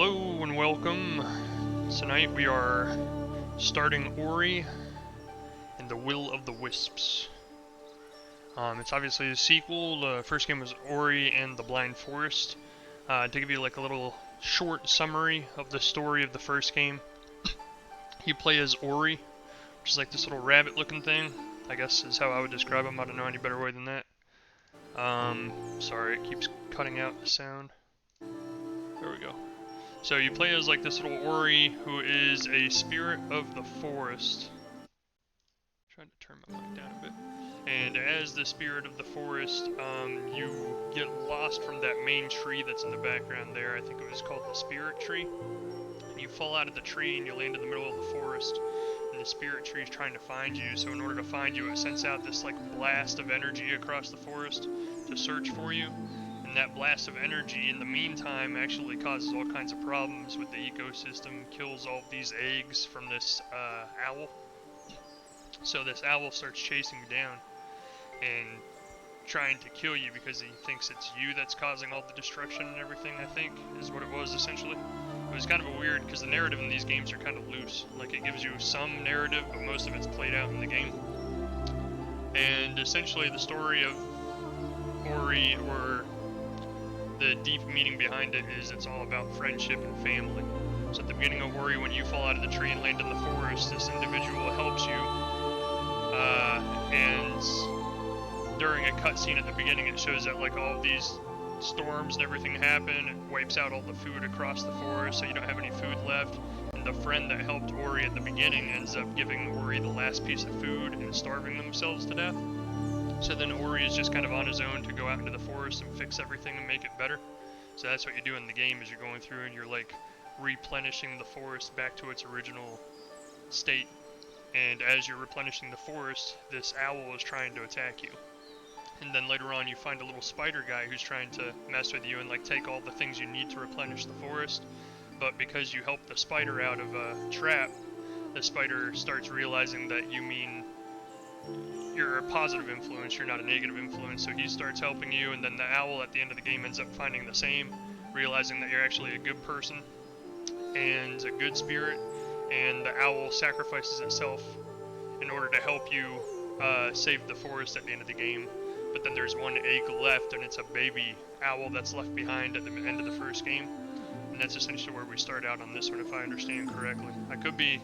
Hello and welcome. Tonight we are starting Ori and the Will of the Wisps. It's obviously a sequel. The first game was Ori and the Blind Forest. To give you like a little short summary of the story of the first game, you play as Ori, which is like this little rabbit looking thing, I guess is how I would describe him. I don't know any better way than that. Sorry, it keeps cutting out the sound. There we go. So you play as like this little Ori who is a spirit of the forest. Trying to turn my mic down a bit. And as the spirit of the forest, you get lost from that main tree that's in the background there. I think it was called the spirit tree. And you fall out of the tree and you land in the middle of the forest. And the spirit tree is trying to find you. So in order to find you, it sends out this like blast of energy across the forest to search for you. And that blast of energy, in the meantime, actually causes all kinds of problems with the ecosystem, kills all of these eggs from this owl. So this owl starts chasing you down and trying to kill you because he thinks it's you that's causing all the destruction and everything, I think, is what it was essentially. It was kind of a weird, because the narrative in these games are kind of loose. Like, it gives you some narrative, but most of it's played out in the game. And essentially the story of Ori, or the deep meaning behind it, is it's all about friendship and family. So at the beginning of Ori, when you fall out of the tree and land in the forest, this individual helps you. And during a cutscene at the beginning, it shows that like all of these storms and everything happen. It wipes out all the food across the forest, so you don't have any food left. And the friend that helped Ori at the beginning ends up giving Ori the last piece of food and starving themselves to death. So then Ori is just kind of on his own to go out into the forest and fix everything and make it better. So that's what you do in the game, is you're going through and you're like replenishing the forest back to its original state. And as you're replenishing the forest, this owl is trying to attack you. And then later on you find a little spider guy who's trying to mess with you and like take all the things you need to replenish the forest. But because you help the spider out of a trap, the spider starts realizing that you mean you're a positive influence, you're not a negative influence, so he starts helping you, and then the owl at the end of the game ends up finding the same, realizing that you're actually a good person and a good spirit, and the owl sacrifices itself in order to help you save the forest at the end of the game. But then there's one egg left, and it's a baby owl that's left behind at the end of the first game, and that's essentially where we start out on this one, if I understand correctly. I could be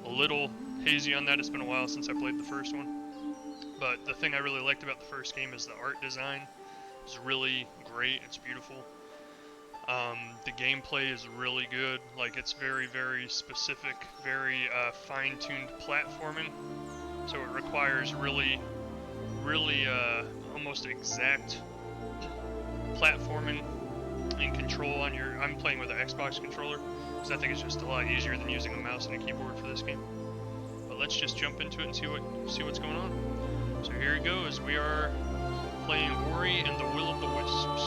a little hazy on that, it's been a while since I played the first one. But the thing I really liked about the first game is the art design. It's really great, it's beautiful. The gameplay is really good. Like, it's very, very specific, very fine-tuned platforming. So it requires really almost exact platforming and control on your... I'm playing with an Xbox controller, because I think it's just a lot easier than using a mouse and a keyboard for this game. But let's just jump into it and see what's going on. So here it goes. We are playing Ori and the Will of the Wisps.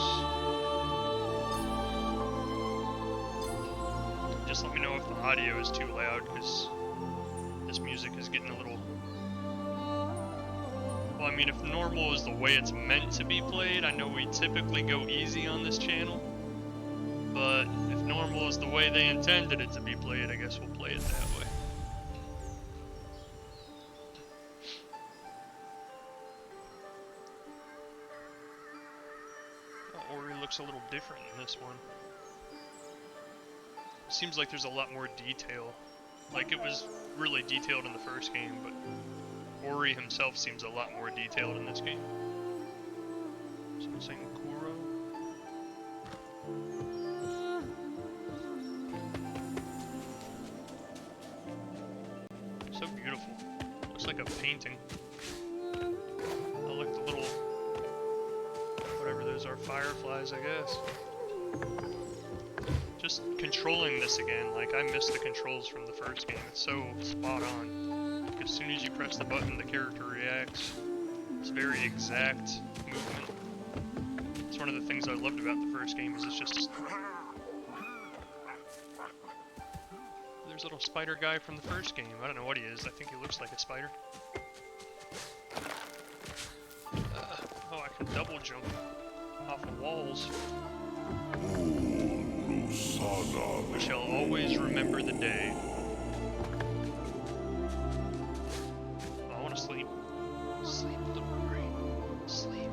Just let me know if the audio is too loud, because this music is getting a little... Well, I mean, if normal is the way it's meant to be played, I know we typically go easy on this channel. But if normal is the way they intended it to be played, I guess we'll play it that way. Ori looks a little different in this one. Seems like there's a lot more detail. Like, it was really detailed in the first game, but Ori himself seems a lot more detailed in this game. So I'm saying Kuro. So beautiful. Looks like a painting. Oh, look, the little... whatever those are, fireflies, I guess. Just controlling this again, like, I missed the controls from the first game. It's so spot on. Like, as soon as you press the button, the character reacts. It's very exact movement. It's one of the things I loved about the first game, is it's just... There's a little spider guy from the first game. I don't know what he is. I think he looks like a spider. Oh, I can double jump off the walls. Son We shall always remember the day. Oh, I want to sleep. Sleep, little brain. Sleep.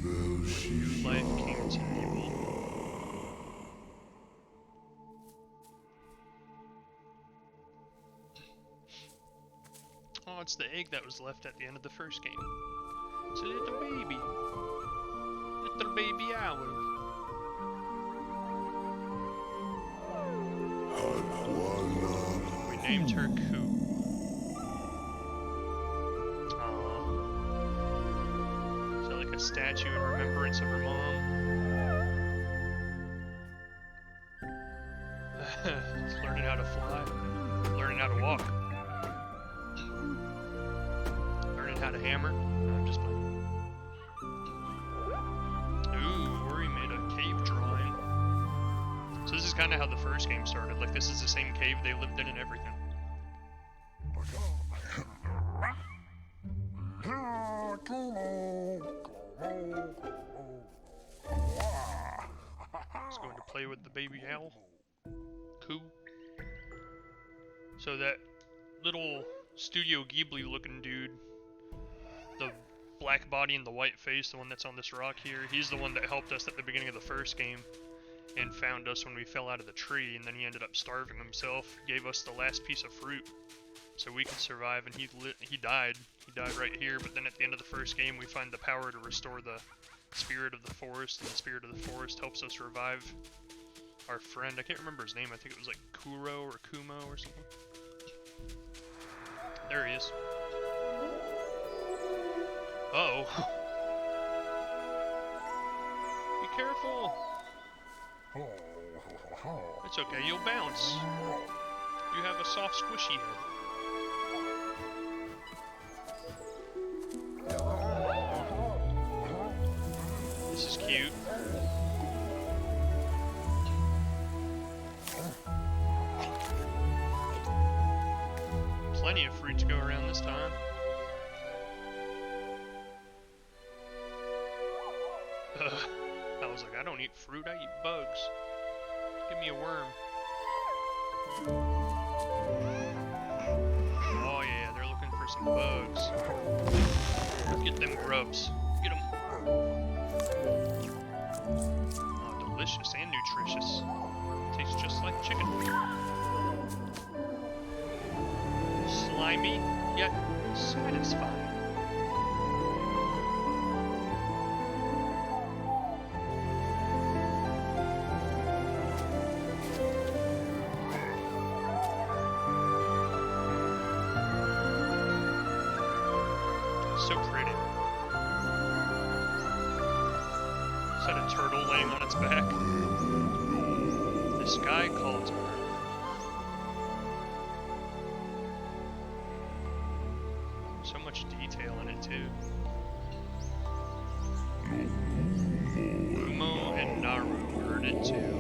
New life came to Nebel. Oh, it's the egg that was left at the end of the first game. It's a little baby. Little baby owl. We named her Koo. Aww. Is that like a statue in remembrance of her mom? It's learning how to fly. Learning how to walk. How to hammer? No, I'm just playing. Ooh, Ori made a cave drawing. So this is kind of how the first game started. Like, this is the same cave they lived in and everything. It's going to play with the baby owl. Cool. So that little Studio Ghibli looking dude, the black body and the white face, the one that's on this rock here, he's the one that helped us at the beginning of the first game and found us when we fell out of the tree, and then he ended up starving himself, gave us the last piece of fruit so we could survive, and he died. He died right here, but then at the end of the first game we find the power to restore the spirit of the forest, and the spirit of the forest helps us revive our friend. I can't remember his name. I think it was like Kuro or Kumo or something. There he is. Uh-oh. Be careful. It's okay, you'll bounce. You have a soft, squishy head. This is cute. Plenty of fruit to go around this time. I was like, I don't eat fruit, I eat bugs. Give me a worm. Oh yeah, they're looking for some bugs. Get them grubs. Get them. Oh, delicious and nutritious. Tastes just like chicken. Slimy, yet satisfying. So pretty. Is that a turtle laying on its back? The sky calls her. So much detail in it too. Umo and Naru heard it too.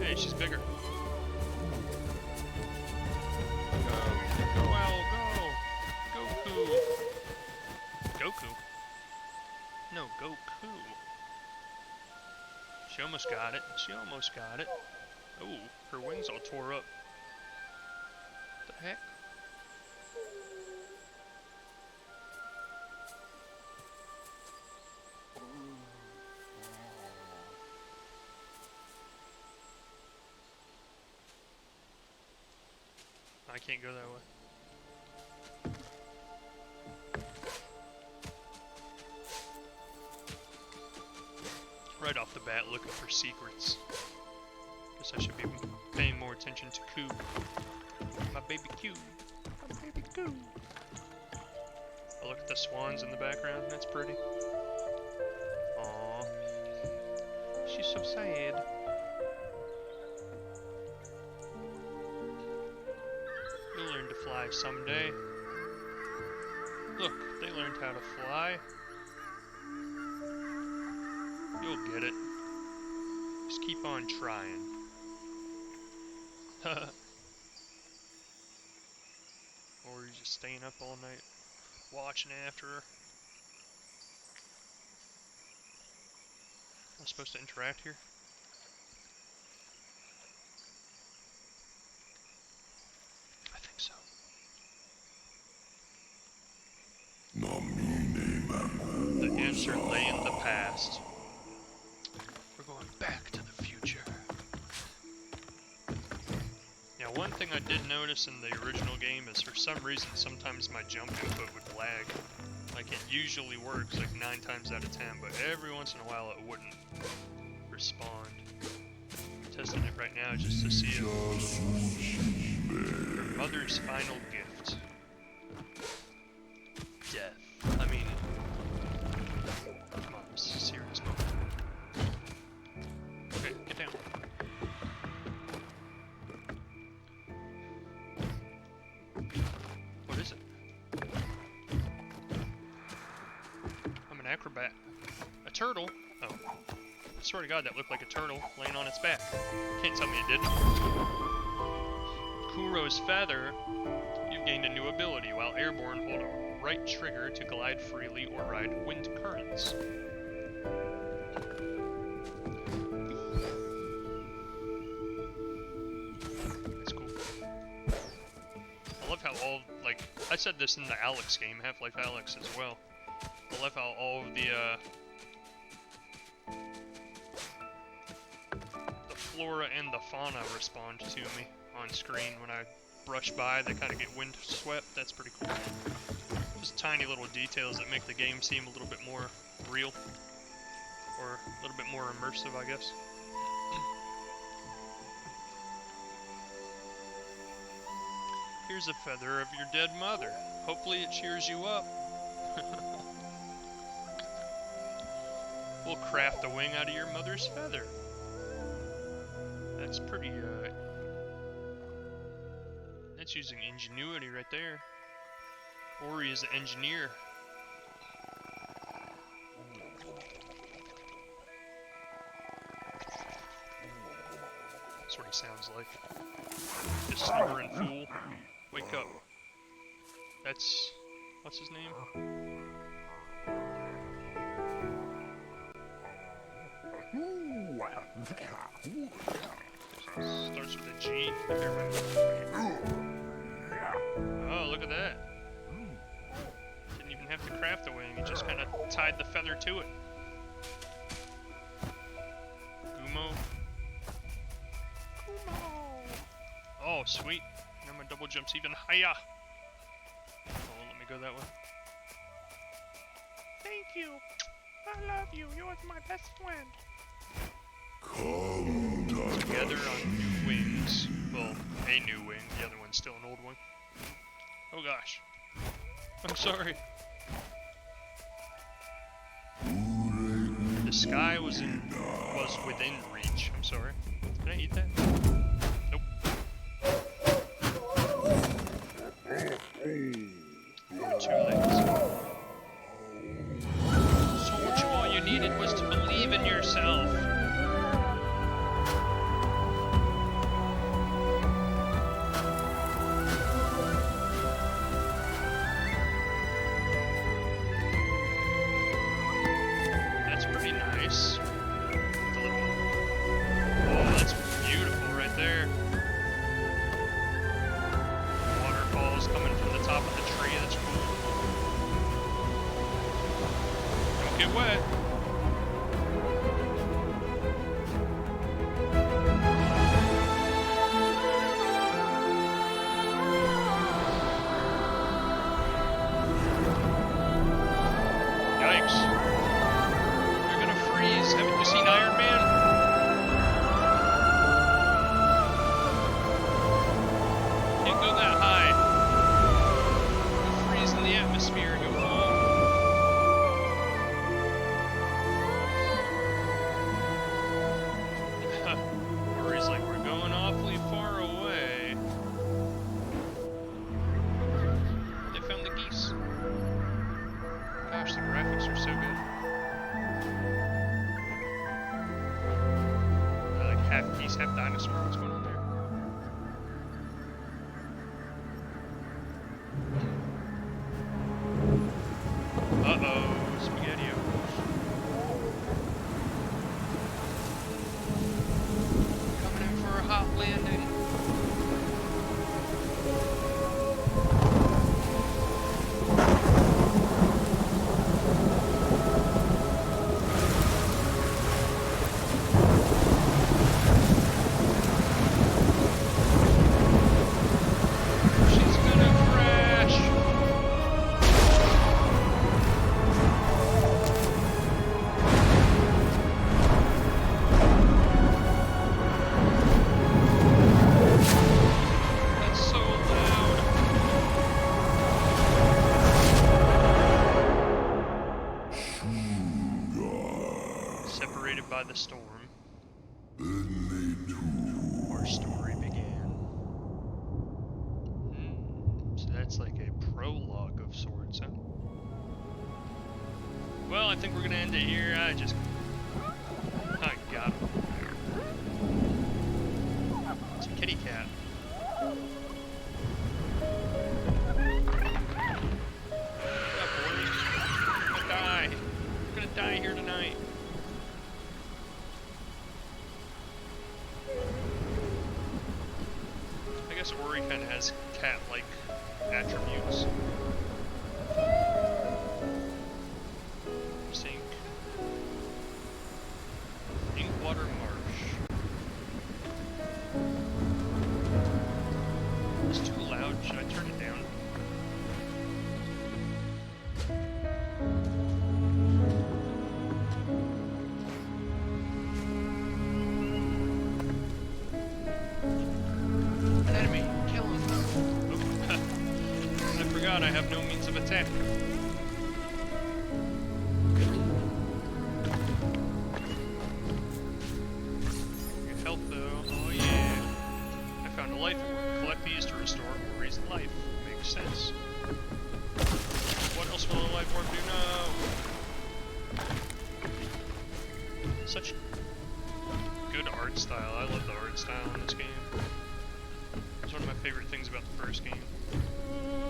Hey, she's bigger. Go, Owl, go! Goku! Goku? No, Goku. She almost got it. She almost got it. Oh, her wings all tore up. What the heck? I can't go that way. Right off the bat, looking for secrets. Guess I should be paying more attention to Coo. My baby Coo. My baby Coo. Oh, look at the swans in the background. That's pretty. Aww. She's so sad. You'll learn to fly someday. Look, they learned how to fly. You'll get it. Just keep on trying. Or he's just staying up all night, watching after her. Am I supposed to interact here? I think so. The answer lay in the past. We're going back to the future. Yeah, one thing I did notice in the original game is for some reason sometimes my jump input would lag. Like it usually works like 9 times out of 10, but every once in a while it wouldn't respond. I'm testing it right now just to see if her mother's final gift. Death. I mean, come on, this is a serious moment. Okay, get down. What is it? I'm an acrobat. A turtle? Oh. I swear to God, that looked like a turtle laying on its back. Can't tell me it didn't. Kuro's feather. You've gained a new ability. While airborne, hold a right trigger to glide freely or ride wind currents. That's cool. I love how all, like, I said this in the Alex game, Half-Life Alex as well. I love how all of the flora and the fauna respond to me on screen when I brush by. They kind of get wind swept. That's pretty cool. Just tiny little details that make the game seem a little bit more real, or a little bit more immersive, I guess. Here's a feather of your dead mother. Hopefully it cheers you up. We'll craft a wing out of your mother's feather. That's pretty, that's using ingenuity right there. Ori is an engineer. That's what he sounds like. This snoring fool. Wake up. That's... what's his name? Starts with a G. Oh, look at that. Didn't even have to craft the wing, it just kind of tied the feather to it. Gumo. Oh, sweet. Now my double jump's even higher. Oh, let me go that way. Thank you. I love you. You're my best friend. Together on new wings. Well, a new wing. The other one's still an old one. Oh gosh. I'm sorry. The sky was within reach. I'm sorry. Can I eat that? Nope. Two legs. Told you all you needed was to believe in yourself. That's pretty nice. Oh, that's beautiful right there. Waterfalls coming from the top of the tree. That's cool. Don't get wet. Yikes. You're gonna freeze. Haven't you seen Iron Man? Can't go that high. You'll freeze in the atmosphere and you'll fall. Worries like we're going awfully far away. They found the geese. Gosh, the graphics are so good. Like half geese, half dinosaur. What's going on there? I think we're gonna end it here. I got him. It's a kitty cat. What's up, boys? We're gonna die. We're gonna die here tonight. I guess Ori kind of has cat-like attributes. Sink. Inkwater Marsh. It's too loud. Should I turn it down? An enemy! Kill him! Oh. I forgot I have no means of attack. Such good art style. I love the art style in this game. It's one of my favorite things about the first game.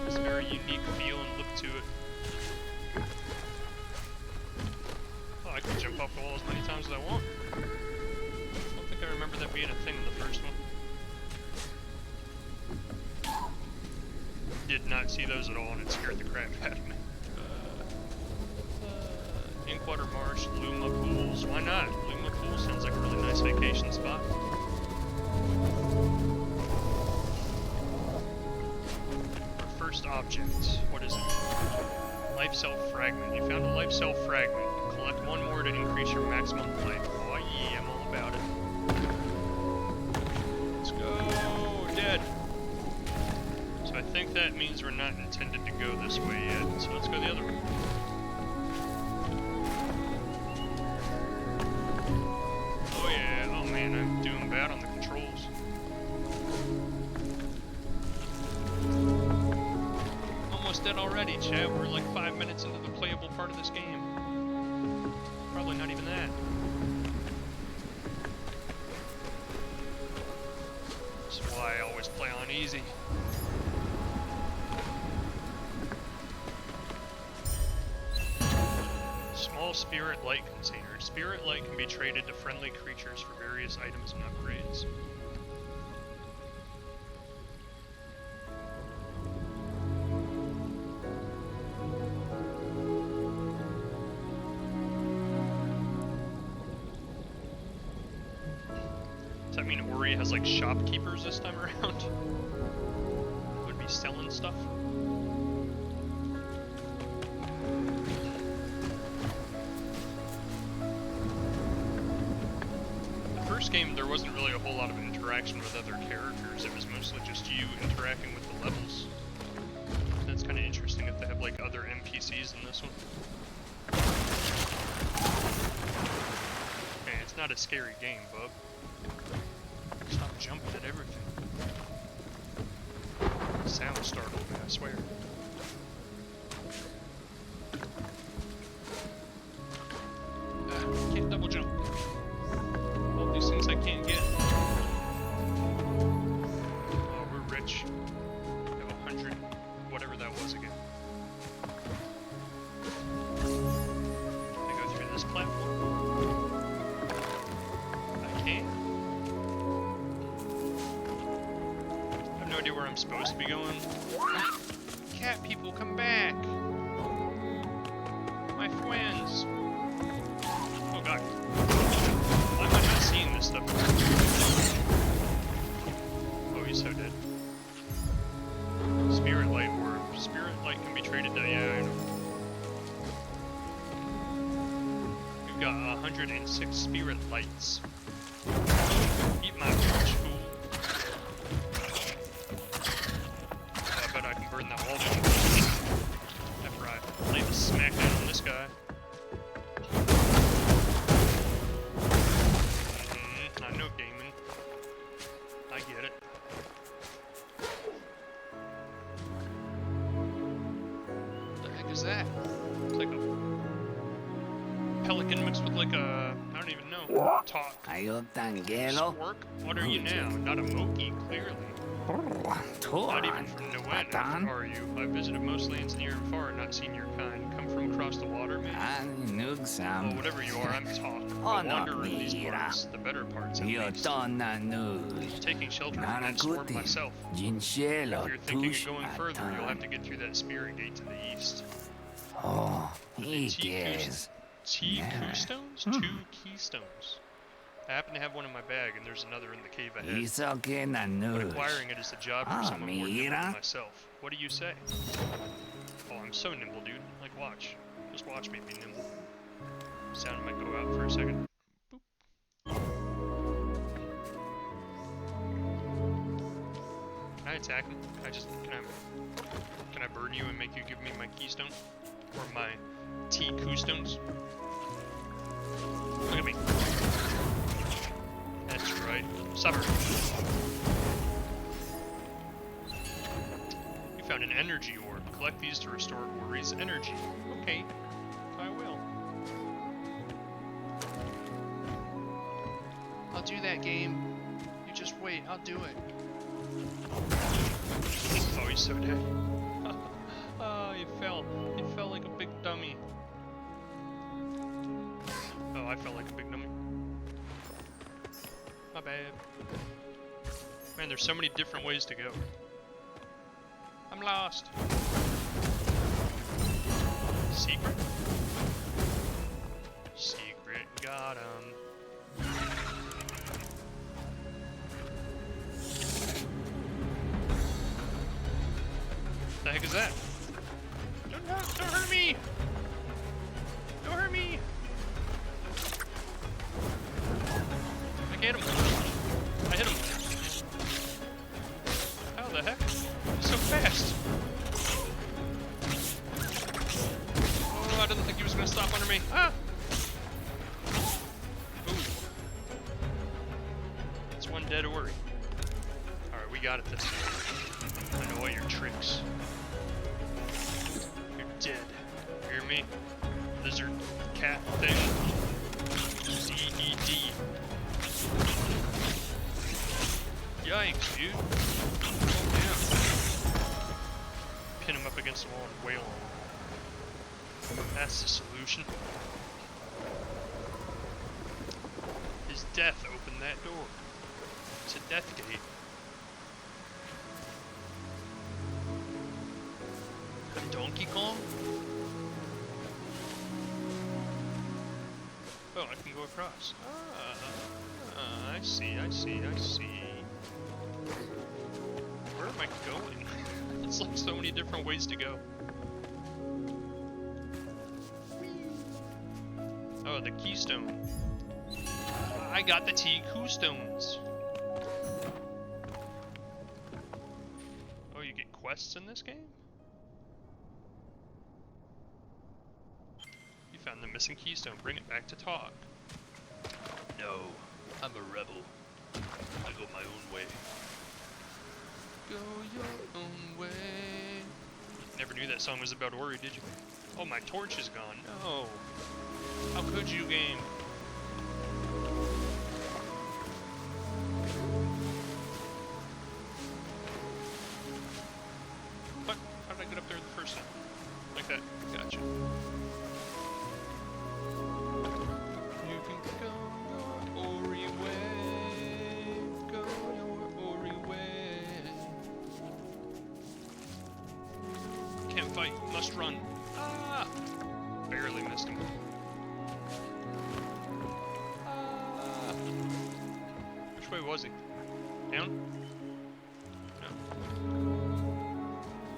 It's a very unique feel and look to it. Oh, I can jump off the wall as many times as I want. I don't think I remember that being a thing in the first one. Did not see those at all, and it scared the crap out of me. Inkwater Marsh, Luma Pools. Why not? Luma Pools sounds like a really nice vacation spot. Our first object. What is it? Life Cell Fragment. You found a Life Cell Fragment. Collect one more to increase your maximum life. Oh yeah, I'm all about it. Let's go! Dead! So I think that means we're not intended to go this way yet. So let's go the other way. Man, I'm doing bad on the controls. Almost dead already, Chad. We're like 5 minutes into the playable part of this game. Probably not even that. That's why I always play on easy. Small Spirit Light container. Spirit Light can be traded to friendly creatures for various items and upgrades. Does that mean Ori has like shopkeepers this time around? Would be selling stuff? Game, there wasn't really a whole lot of interaction with other characters. It was mostly just you interacting with the levels. That's kind of interesting if they have like other NPCs in this one. Hey, it's not a scary game, bub. Stop jumping at everything. The sound startled me, I swear. Can't double jump. These things I can't get. Oh, we're rich. We have 100, whatever that was again. Can I go through this platform? I can. I have no idea where I'm supposed to be going. Cat people, come back! My friends! Oh god. Why am I not seeing this stuff? Oh, he's so dead. Spirit Light Orb. Spirit Light can be traded to... Yeah, I know. We've got 106 Spirit Lights. Eat my torch, fool. Oh, I bet I can burn that wall down. After I lay the smack down on this guy. Is that? It's like a like a, I don't even know, talk. Ayotangelo. Spork? What are you now? Not a Moki, clearly. Not even from Nguyen, are you? I visited most lands near and far and not seen your kind. Come from across the water, maybe? Well, whatever you are, I'm talk. A wanderer in these parts, the better parts at least. Taking shelter from that swarm myself. If you're thinking of going further, you'll have to get through that spirit gate to the east. Oh, Keystones? 2 keystones. I happen to have one in my bag, and there's another in the cave ahead. But acquiring it is a job for someone more nimble than myself. What do you say? Oh, I'm so nimble, dude. Like, watch. Just watch me be nimble. Sound might go out for a second. Boop. Can I attack him? Can I burn you and make you give me my keystone? Or my T-Keystones? Look at me. That's right. Suffer. You found an energy orb. Collect these to restore Ori's energy. Okay. I will. I'll do that, game. You just wait. I'll do it. Oh, he's so dead. Oh, he fell. He fell like a big dummy. Oh, I felt like a big dummy. My bad. Man, there's so many different ways to go. I'm lost. Secret? Secret, got him. The heck is that? Don't hurt me! Don't hurt me! I hit him. I hit him. How the heck? He's so fast. Oh, I didn't think he was gonna stop under me. Ah! Ooh. That's one dead Ori. Alright, we got it this time. I know all your tricks. You're dead. Hear me? Lizard cat thing. D-E-D. Yikes, dude. Oh, yeah. Pin him up against the wall and wail on him. That's the solution. His death opened that door. It's a death gate. Donkey Kong? Oh, I can go across. I see. Where am I going? It's like so many different ways to go. Oh, the keystone. I got the T-Keystones. Oh, you get quests in this game? You found the missing keystone. Bring it back to talk. No, I'm a rebel. I go my own way. Go your own way. Never knew that song was about Ori, did you? Oh, my torch is gone. No. How could you, game? What? How did I get up there the first time? Like that. Gotcha. You can go your Ori way. Go your Ori way. Can't fight. Must run. Ah! Barely missed him. Which way was he? Down? No.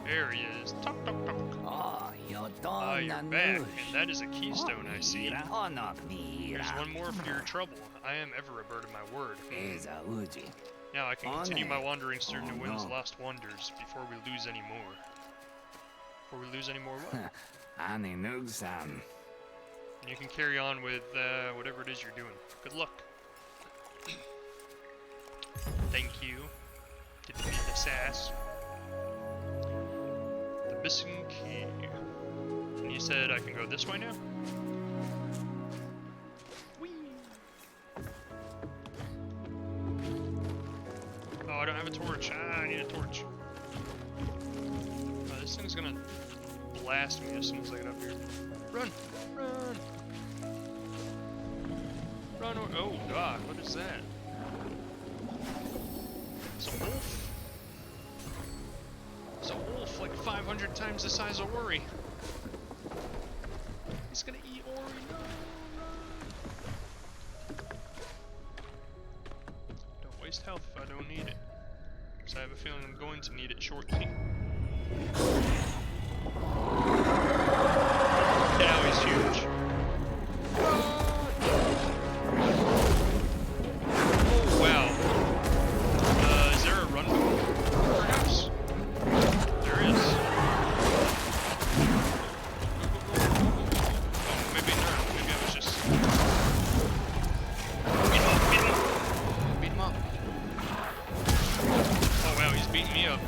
There he is. Talk. Ah, you're back, and that is a keystone I see. There's one more for your trouble. I am ever a bird of my word. Now I can continue my wanderings through Nguyen's lost wonders before we lose any more. Before we lose any more what? And you can carry on with whatever it is you're doing. Good luck. Thank you. Didn't mean to sass. The missing key. And you said I can go this way now? don't have a torch. Ah, I need a torch. Oh, this thing's gonna blast me as soon as I get up here. Run! Run! Run! Oh god, what is that? It's a wolf. It's a wolf like 500 times the size of Ori. He's gonna eat Ori. No! Don't waste health if I don't need it. Because I have a feeling I'm going to need it shortly. Now he's huge. Oh, wow. Is there a run button? Perhaps? There is. Oh, maybe not. Maybe I was just... Beat him up, beat him up. Beat him up. Oh, wow, he's beating me up.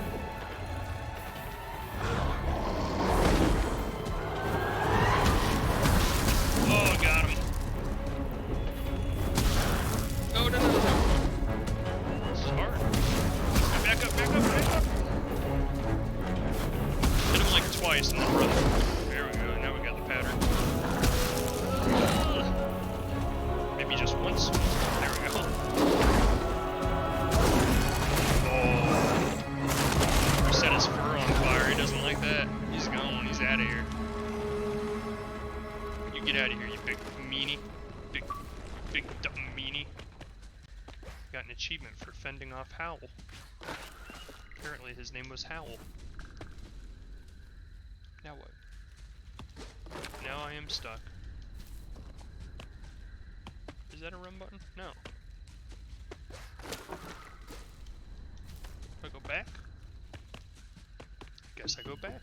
Oh, got him. No, no, no, no, no. This is hard. Back up, back up, back up. Hit him like twice and then run. There we go, now we got the pattern. Maybe just once. There we go. Oh. We set his fur on fire, he doesn't like that. He's gone, he's out of here. Get out of here, you big meanie. Big dumb meanie. Got an achievement for fending off Howl. Apparently his name was Howl. Now what? Now I am stuck. Is that a run button? No. Do I go back? Guess I go back.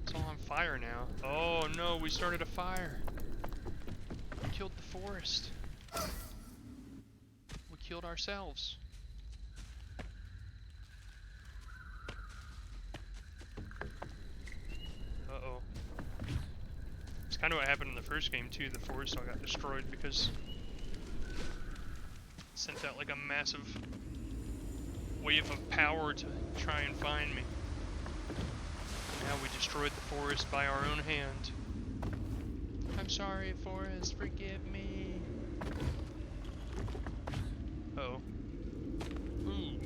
It's all on fire now. Oh no, we started a fire. We killed the forest. We killed ourselves. Uh-oh. It's kind of what happened in the first game too. The forest all got destroyed because it sent out like a massive wave of power to try and find me. Now we destroyed the forest by our own hand. I'm sorry, forest, forgive me. Uh-oh. Ooh.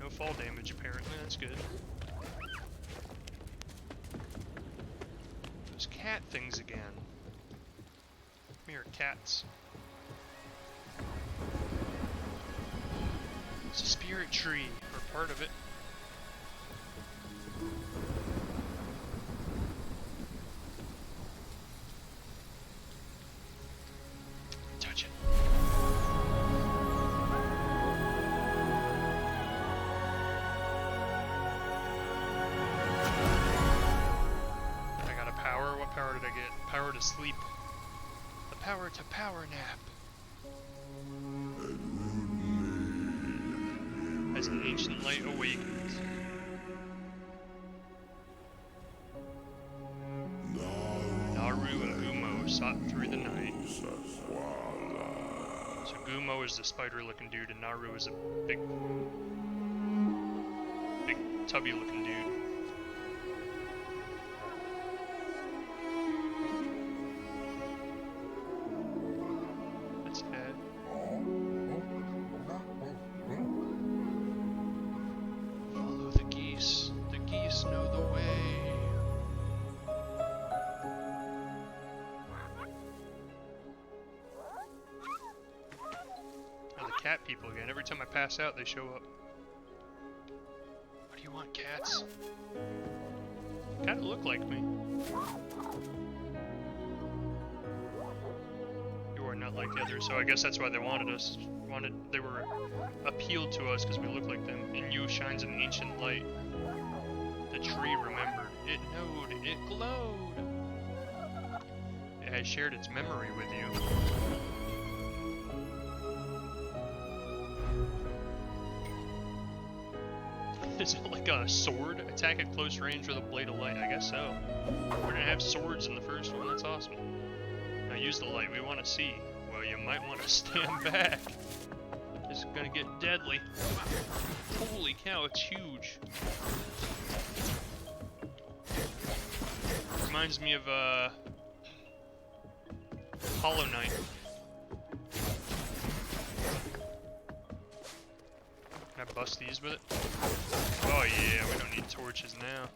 No fall damage, apparently. That's good. Those cat things again. Come here, cats. It's a spirit tree, or part of it. Touch it. I got a power. What power did I get? Power to sleep. The power to power nap. As an ancient light awakens. Naru and Gumo sought through the night. So Gumo is the spider-looking dude, and Naru is a big tubby-looking dude. That's Ed. Follow the geese. The geese know the way. Oh, the cat people again. Every time I pass out, they show up. What do you want, cats? Kinda look like me. You are not like the others, so I guess that's why they wanted us. They were appealed to us because we look like them. In you shines an ancient light. The tree remembered. It knowed. It glowed. It has shared its memory with you. Is it like a sword? Attack at close range with a blade of light? I guess so. We didn't have swords in the first one. That's awesome. Now use the light. We want to see. Well, you might want to stand back. It's gonna get deadly. Holy cow, it's huge. Reminds me of Hollow Knight. Can I bust these with it? Oh yeah, we don't need torches now.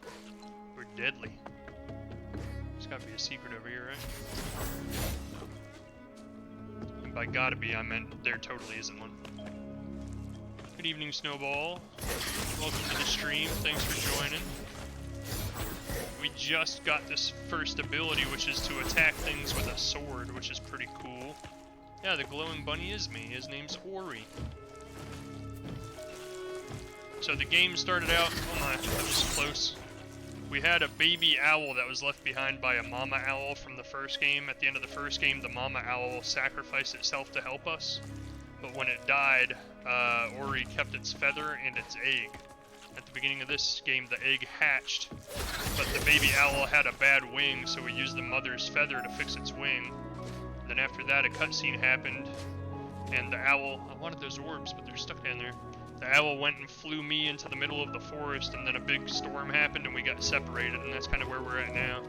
We're deadly. There's gotta be a secret over here, right? And by gotta be, I meant there totally isn't one. Good evening, Snowball. Welcome to the stream. Thanks for joining. We just got this first ability, which is to attack things with a sword, which is pretty cool. Yeah, the glowing bunny is me. His name's Ori. So the game started out... Oh my, that was close. We had a baby owl that was left behind by a mama owl from the first game. At the end of the first game, the mama owl sacrificed itself to help us. But when it died, Ori kept its feather and its egg. At the beginning of this game, the egg hatched, but the baby owl had a bad wing, so we used the mother's feather to fix its wing. Then after that, a cutscene happened, and the owl... I wanted those orbs, but they're stuck down there. The owl went and flew me into the middle of the forest, and then a big storm happened, and we got separated, and that's kind of where we're at now.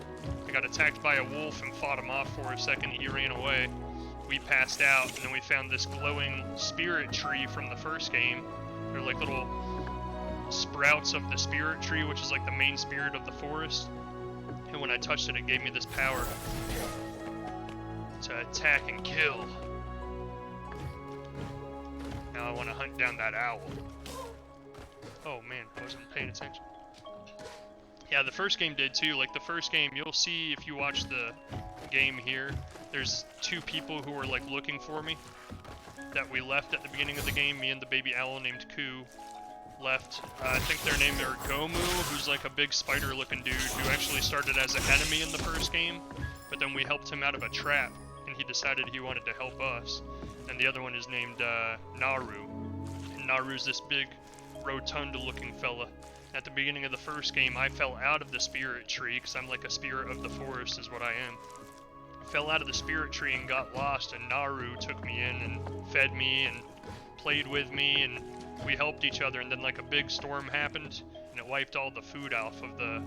I got attacked by a wolf and fought him off for a second. He ran away. We passed out, and then we found this glowing spirit tree from the first game. They're like little sprouts of the spirit tree, which is like the main spirit of the forest. And when I touched it, it gave me this power to attack and kill. Now I want to hunt down that owl. Oh man, I wasn't paying attention. Yeah, the first game did too. Like the first game, you'll see if you watch the game here, there's two people who were like looking for me that we left at the beginning of the game. Me and the baby owl named Ku left. I think their name are Gomu, who's like a big spider-looking dude who actually started as an enemy in the first game, but then we helped him out of a trap, and he decided he wanted to help us. And the other one is named Naru. And Naru's this big, rotund-looking fella. At the beginning of the first game, I fell out of the spirit tree, because I'm like a spirit of the forest is what I am. Fell out of the spirit tree and got lost, and Naru took me in and fed me and played with me, and we helped each other, and then like a big storm happened, and it wiped all the food off of the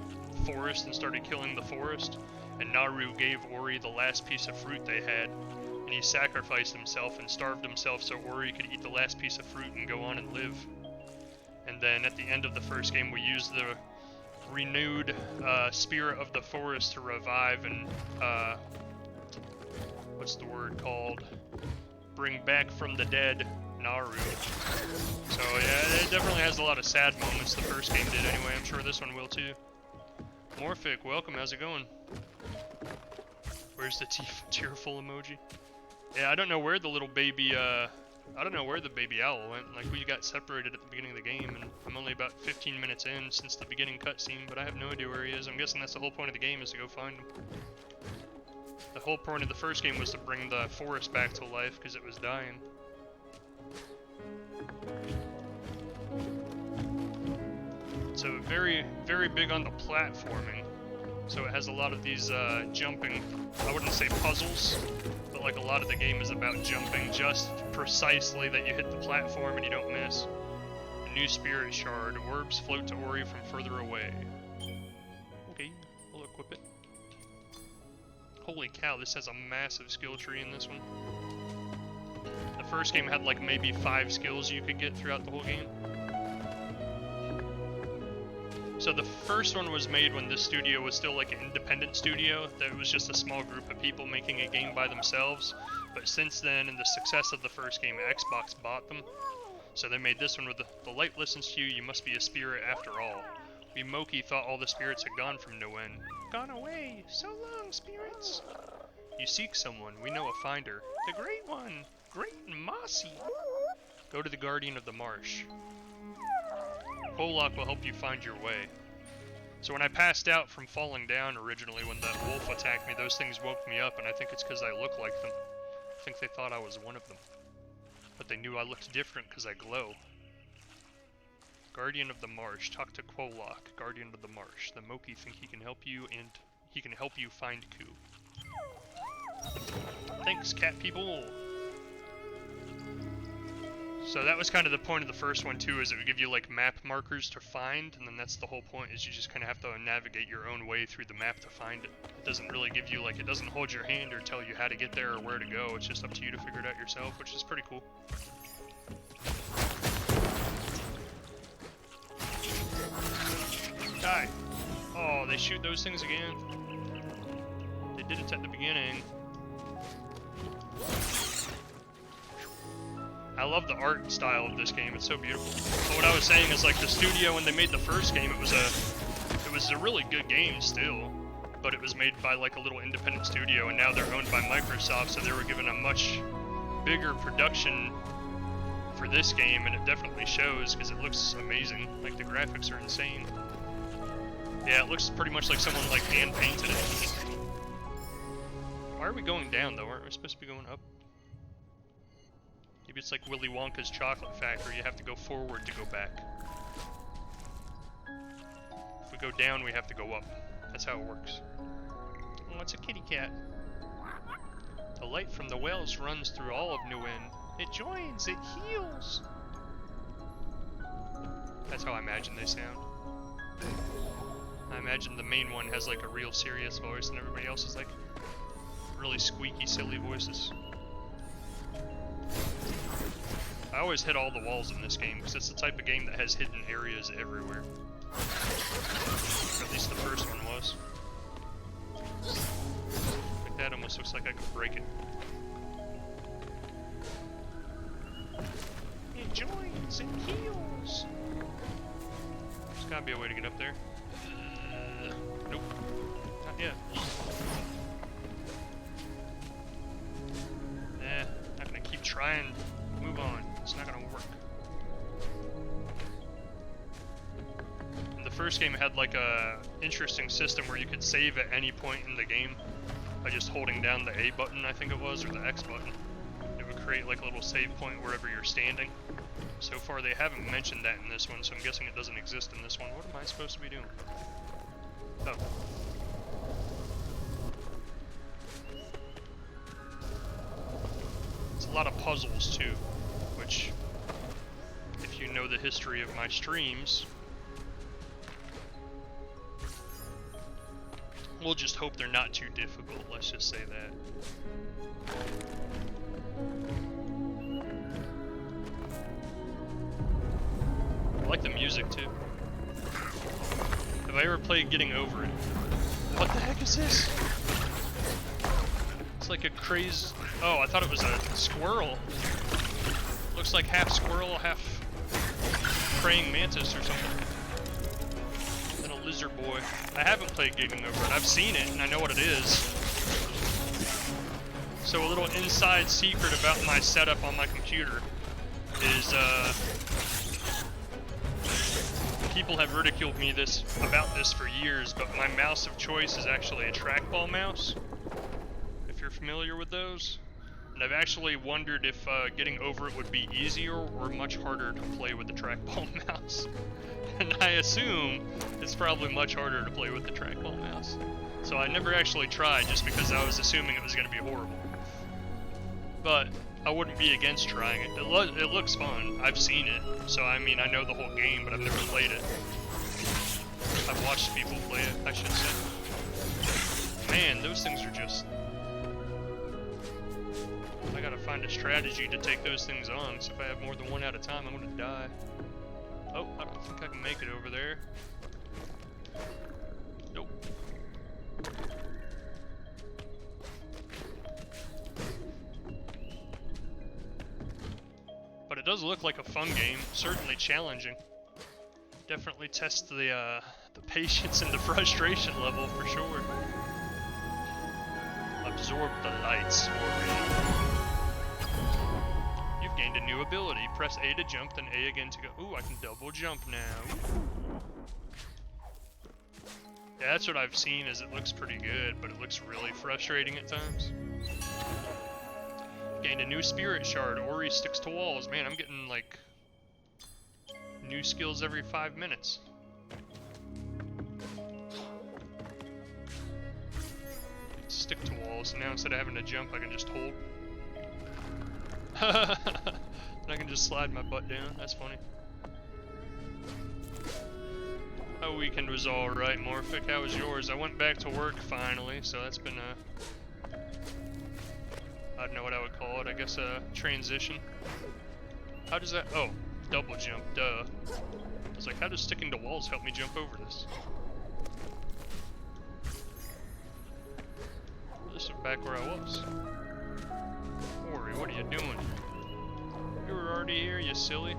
forest and started killing the forest, and Naru gave Ori the last piece of fruit they had, and he sacrificed himself and starved himself so Ori could eat the last piece of fruit and go on and live. And then at the end of the first game, we used the renewed spirit of the forest to revive and, what's the word called? Bring back from the dead Naru. So yeah, it definitely has a lot of sad moments. The first game did anyway. I'm sure this one will too. Morphic, welcome. How's it going? Where's the tearful emoji? Yeah, I don't know where the little baby, I don't know where the baby owl went. Like, we got separated at the beginning of the game, and I'm only about 15 minutes in since the beginning cutscene, but I have no idea where he is. I'm guessing that's the whole point of the game, is to go find him. The whole point of the first game was to bring the forest back to life, because it was dying. So very, very big on the platforming. So it has a lot of these jumping, I wouldn't say puzzles, but like a lot of the game is about jumping just precisely that you hit the platform and you don't miss. A new spirit shard. Orbs float to Ori from further away. Okay, we'll equip it. Holy cow, this has a massive skill tree in this one. The first game had like maybe 5 skills you could get throughout the whole game. So the first one was made when this studio was still like an independent studio, that was just a small group of people making a game by themselves. But since then, and the success of the first game, Xbox bought them. So they made this one with the light listens to you, you must be a spirit after all. We Moki thought all the spirits had gone from Noen. Gone away, so long spirits. You seek someone, we know a finder. The Great One, great and mossy. Go to the Guardian of the Marsh. Pollock will help you find your way. So when I passed out from falling down originally when that wolf attacked me, those things woke me up, and I think it's because I look like them. I think they thought I was one of them. But they knew I looked different because I glow. Guardian of the Marsh. Talk to Quolock, Guardian of the Marsh. The Moki think he can help you, and he can help you find Ku. Thanks, cat people. So that was kind of the point of the first one too, is it would give you like map markers to find, and then that's the whole point, is you just kind of have to navigate your own way through the map to find it. It doesn't really give you like, it doesn't hold your hand or tell you how to get there or where to go. It's just up to you to figure it out yourself, which is pretty cool. Die. Oh, they shoot those things again. They did it at the beginning. I love the art style of this game. It's so beautiful. But what I was saying is, like, the studio, when they made the first game, it was a really good game still, but it was made by like a little independent studio, and now they're owned by Microsoft, so they were given a much bigger production for this game, and it definitely shows because it looks amazing. Like, the graphics are insane. Yeah, it looks pretty much like someone like hand painted it. Why are we going down though? Aren't we supposed to be going up? Maybe it's like Willy Wonka's chocolate factory, you have to go forward to go back. If we go down, we have to go up. That's how it works. Oh, it's a kitty cat. The light from the wells runs through all of Nguyen. It joins, it heals! That's how I imagine they sound. I imagine the main one has like a real serious voice, and everybody else is like really squeaky, silly voices. I always hit all the walls in this game, because it's the type of game that has hidden areas everywhere. Or at least the first one was. Like that almost looks like I could break it. It joins, it heals! There's gotta be a way to get up there. Nope. Not yet. Not gonna keep trying. Move on. It's not gonna work. In the first game, it had like a interesting system where you could save at any point in the game by just holding down the A button, I think it was, or the X button. It would create like a little save point wherever you're standing. So far, they haven't mentioned that in this one, so I'm guessing it doesn't exist in this one. What am I supposed to be doing? Oh. It's a lot of puzzles too, which, if you know the history of my streams, we'll just hope they're not too difficult, let's just say that. I like the music too. Have I ever played Getting Over It? What the heck is this? It's like a crazy... Oh, I thought it was a squirrel. Looks like half squirrel, half praying mantis or something. And a lizard boy. I haven't played Getting Over It. I've seen it and I know what it is. So a little inside secret about my setup on my computer is, people have ridiculed me about this for years, but my mouse of choice is actually a trackball mouse, if you're familiar with those. And I've actually wondered if Getting Over It would be easier or much harder to play with the trackball mouse. And I assume it's probably much harder to play with the trackball mouse. So I never actually tried, just because I was assuming it was going to be horrible. But I wouldn't be against trying it. It looks fun. I've seen it. So, I mean, I know the whole game, but I've never played it. I've watched people play it, I should say. Man, those things are just... I gotta find a strategy to take those things on, because if I have more than one at a time, I'm gonna die. Oh, I don't think I can make it over there. Nope. But it does look like a fun game, certainly challenging. Definitely test the patience and the frustration level for sure. Absorb the lights, Ori. You've gained a new ability. Press A to jump, then A again to go. Ooh, I can double jump now. Yeah, that's what I've seen, is it looks pretty good, but it looks really frustrating at times. Gained a new spirit shard. Ori sticks to walls. Man, I'm getting like new skills every 5 minutes. stick to walls, and now instead of having to jump, I can just hold. And I can just slide my butt down. That's funny. My weekend was alright, Morphic. How was yours? I went back to work finally, so that's been a... I don't know what I would call it. I guess a transition. How does that... Oh, double jump, duh. I was like, how does sticking to walls help me jump over this? This is back where I was. Ori, what are you doing? You were already here, you silly.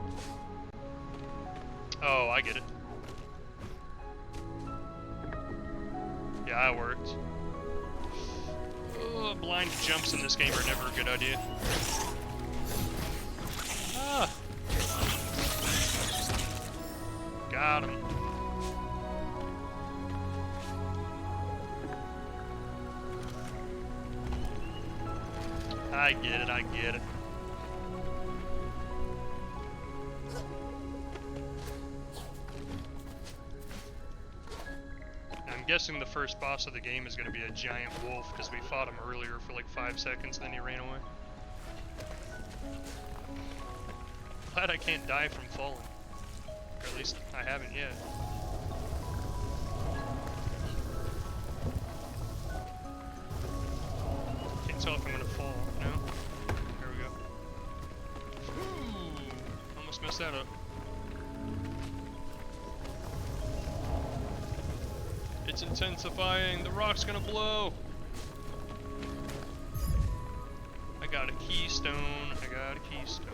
Oh, I get it. Yeah, I worked. Oh, blind jumps in this game are never a good idea. Ah! Got him. I get it, I get it. I'm guessing the first boss of the game is going to be a giant wolf, because we fought him earlier for like 5 seconds and then he ran away. Glad I can't die from falling. Or at least I haven't yet. Can't tell if I'm going to fall. No? There we go. Ooh, almost messed that up. It's intensifying. The rock's gonna blow. I got a keystone. I got a keystone.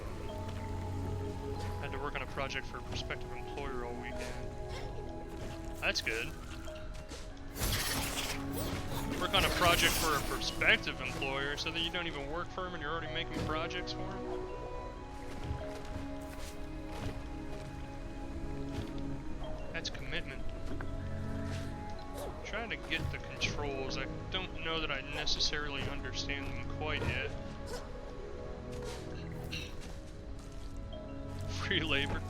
Had to work on a project for a prospective employer all weekend. That's good. Work on a project for a prospective employer so that you don't even work for him and you're already making projects for him. That's commitment. Trying to get the controls. I don't know that I necessarily understand them quite yet. Free labor.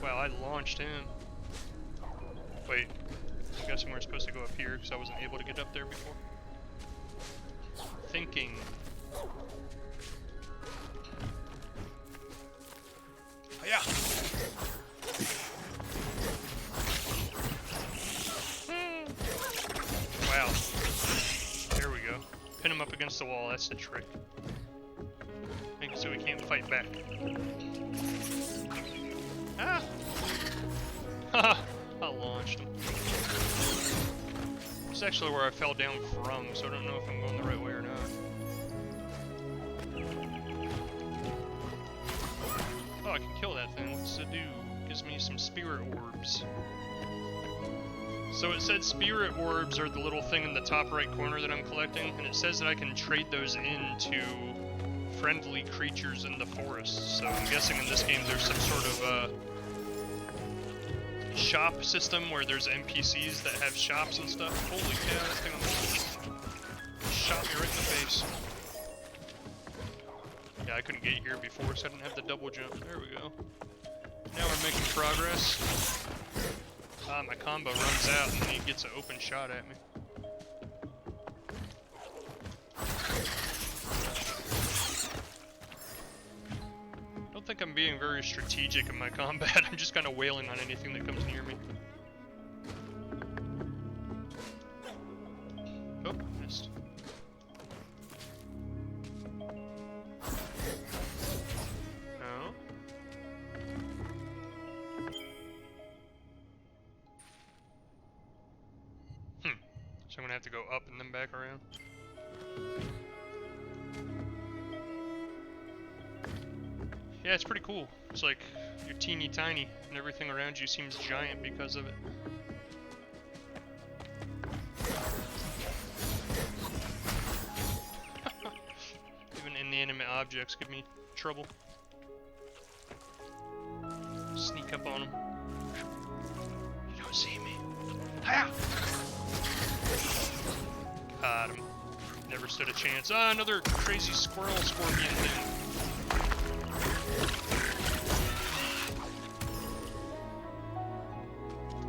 Wow, I launched him. Wait, I'm guessing we're supposed to go up here because I wasn't able to get up there before. Thinking. Oh, yeah. Wow. There we go. Pin him up against the wall, that's the trick. Make it so he can't fight back. Ah! Haha! I launched him. It's actually where I fell down from, so I don't know if I'm going the right way or not. Oh, I can kill that thing. What's it do? Gives me some spirit orbs. So it said spirit orbs are the little thing in the top right corner that I'm collecting, and it says that I can trade those into friendly creatures in the forest. So I'm guessing in this game there's some sort of shop system where there's NPCs that have shops and stuff. Holy cow, that thing almost shot me right in the face. Yeah, I couldn't get here before, so I didn't have the double jump. There we go. Now we're making progress. My combo runs out and then he gets an open shot at me. I don't think I'm being very strategic in my combat. I'm just kind of wailing on anything that comes near me. Oh, missed. So I'm gonna have to go up and then back around. Yeah, it's pretty cool. It's like you're teeny tiny and everything around you seems giant because of it. Even inanimate objects give me trouble. Sneak up on them. You don't see me. Hiya! Got him. Never stood a chance. Ah, another crazy squirrel scorpion thing.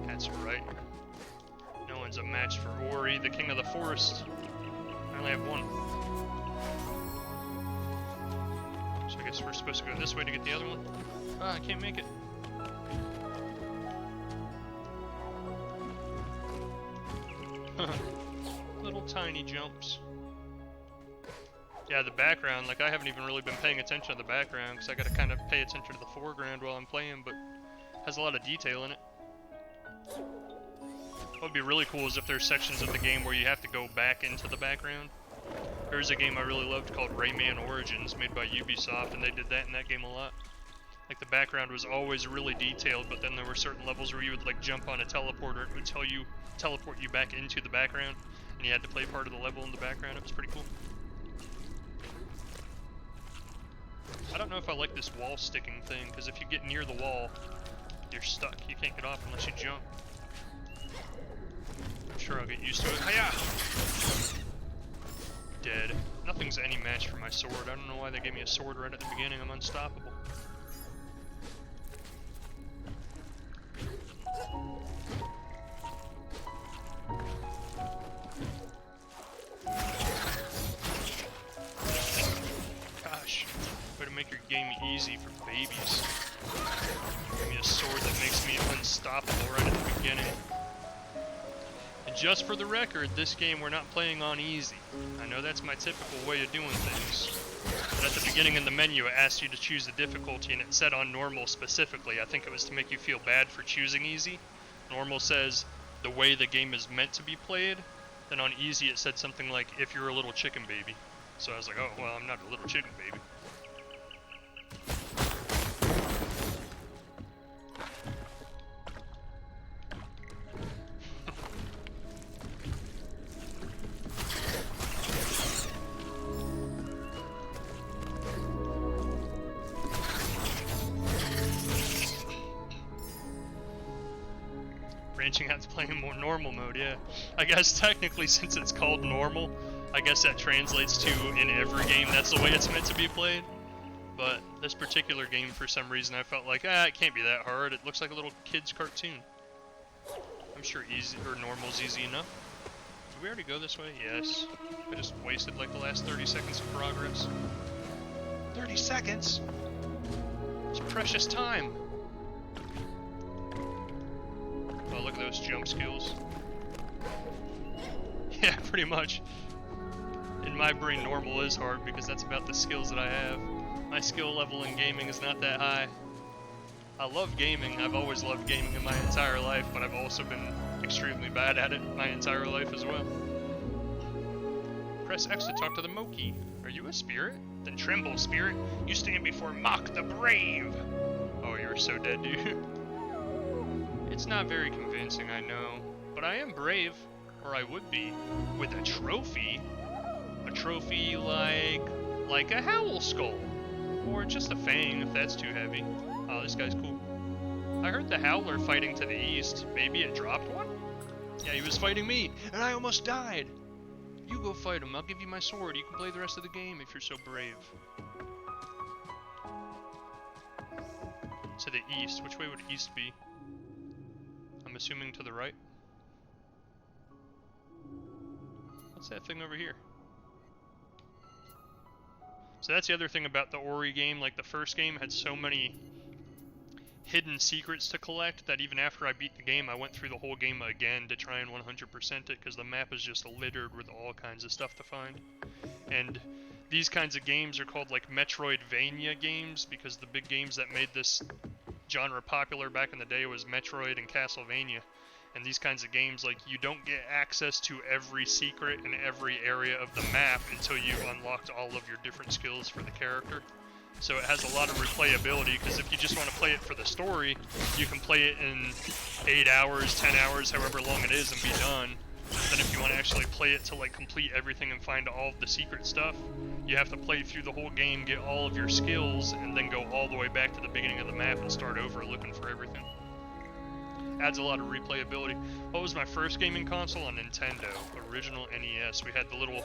That's right. me the king of the forest. I only have one. So I guess we're supposed to go this way to get the other one. Ah, I can't make it. Little tiny jumps. Yeah, the background, like I haven't even really been paying attention to the background because I gotta kind of pay attention to the foreground while I'm playing, but it has a lot of detail in it. What would be really cool is if there's sections of the game where you have to go back into the background. There's a game I really loved called Rayman Origins, made by Ubisoft, and they did that in that game a lot. Like the background was always really detailed, but then there were certain levels where you would like jump on a teleporter and it would teleport you back into the background, and you had to play part of the level in the background. It was pretty cool. I don't know if I like this wall sticking thing, because if you get near the wall, you're stuck. You can't get off unless you jump. I'm sure I'll get used to it. Hiya! Dead. Nothing's any match for my sword. I don't know why they gave me a sword right at the beginning. I'm unstoppable. Gosh, way to make your game easy for babies. Give me a sword that makes me unstoppable right at the beginning. And just for the record, this game we're not playing on easy. I know that's my typical way of doing things. But at the beginning in the menu it asked you to choose the difficulty and it said on normal specifically. I think it was to make you feel bad for choosing easy. Normal says the way the game is meant to be played. Then on easy it said something like, if you're a little chicken baby. So I was like, oh, well, I'm not a little chicken baby. Branching out to playing more normal mode, yeah. I guess technically since it's called normal, I guess that translates to in every game that's the way it's meant to be played. But this particular game, for some reason, I felt like, it can't be that hard. It looks like a little kid's cartoon. I'm sure easy or normal's easy enough. Did we already go this way? Yes. I just wasted like the last 30 seconds of progress. 30 seconds? It's precious time. Oh, look at those jump skills. Yeah, pretty much. In my brain, normal is hard because that's about the skills that I have. My skill level in gaming is not that high. I love gaming. I've always loved gaming in my entire life, but I've also been extremely bad at it my entire life as well. Press X to talk to the Moki. Are you a spirit? Then tremble, spirit. You stand before Mach the Brave. Oh, you're so dead, dude. It's not very convincing, I know, but I am brave, or I would be, with a trophy. A trophy like a Howl Skull, or just a Fang if that's too heavy. Oh, this guy's cool. I heard the Howler fighting to the east. Maybe it dropped one? Yeah, he was fighting me, and I almost died. You go fight him. I'll give you my sword. You can play the rest of the game if you're so brave. To the east. Which way would east be? I'm assuming to the right. What's that thing over here? So that's the other thing about the Ori game. Like, the first game had so many hidden secrets to collect that even after I beat the game, I went through the whole game again to try and 100% it, because the map is just littered with all kinds of stuff to find. And these kinds of games are called, like, Metroidvania games, because the big games that made this genre popular back in the day was Metroid and Castlevania. And these kinds of games, like, you don't get access to every secret in every area of the map until you've unlocked all of your different skills for the character. So it has a lot of replayability, because if you just want to play it for the story, you can play it in 8 hours, 10 hours, however long it is, and be done. Then if you want to actually play it to, like, complete everything and find all of the secret stuff, you have to play through the whole game, get all of your skills, and then go all the way back to the beginning of the map and start over looking for everything. Adds a lot of replayability. What was my first gaming console? On Nintendo, original NES. We had the little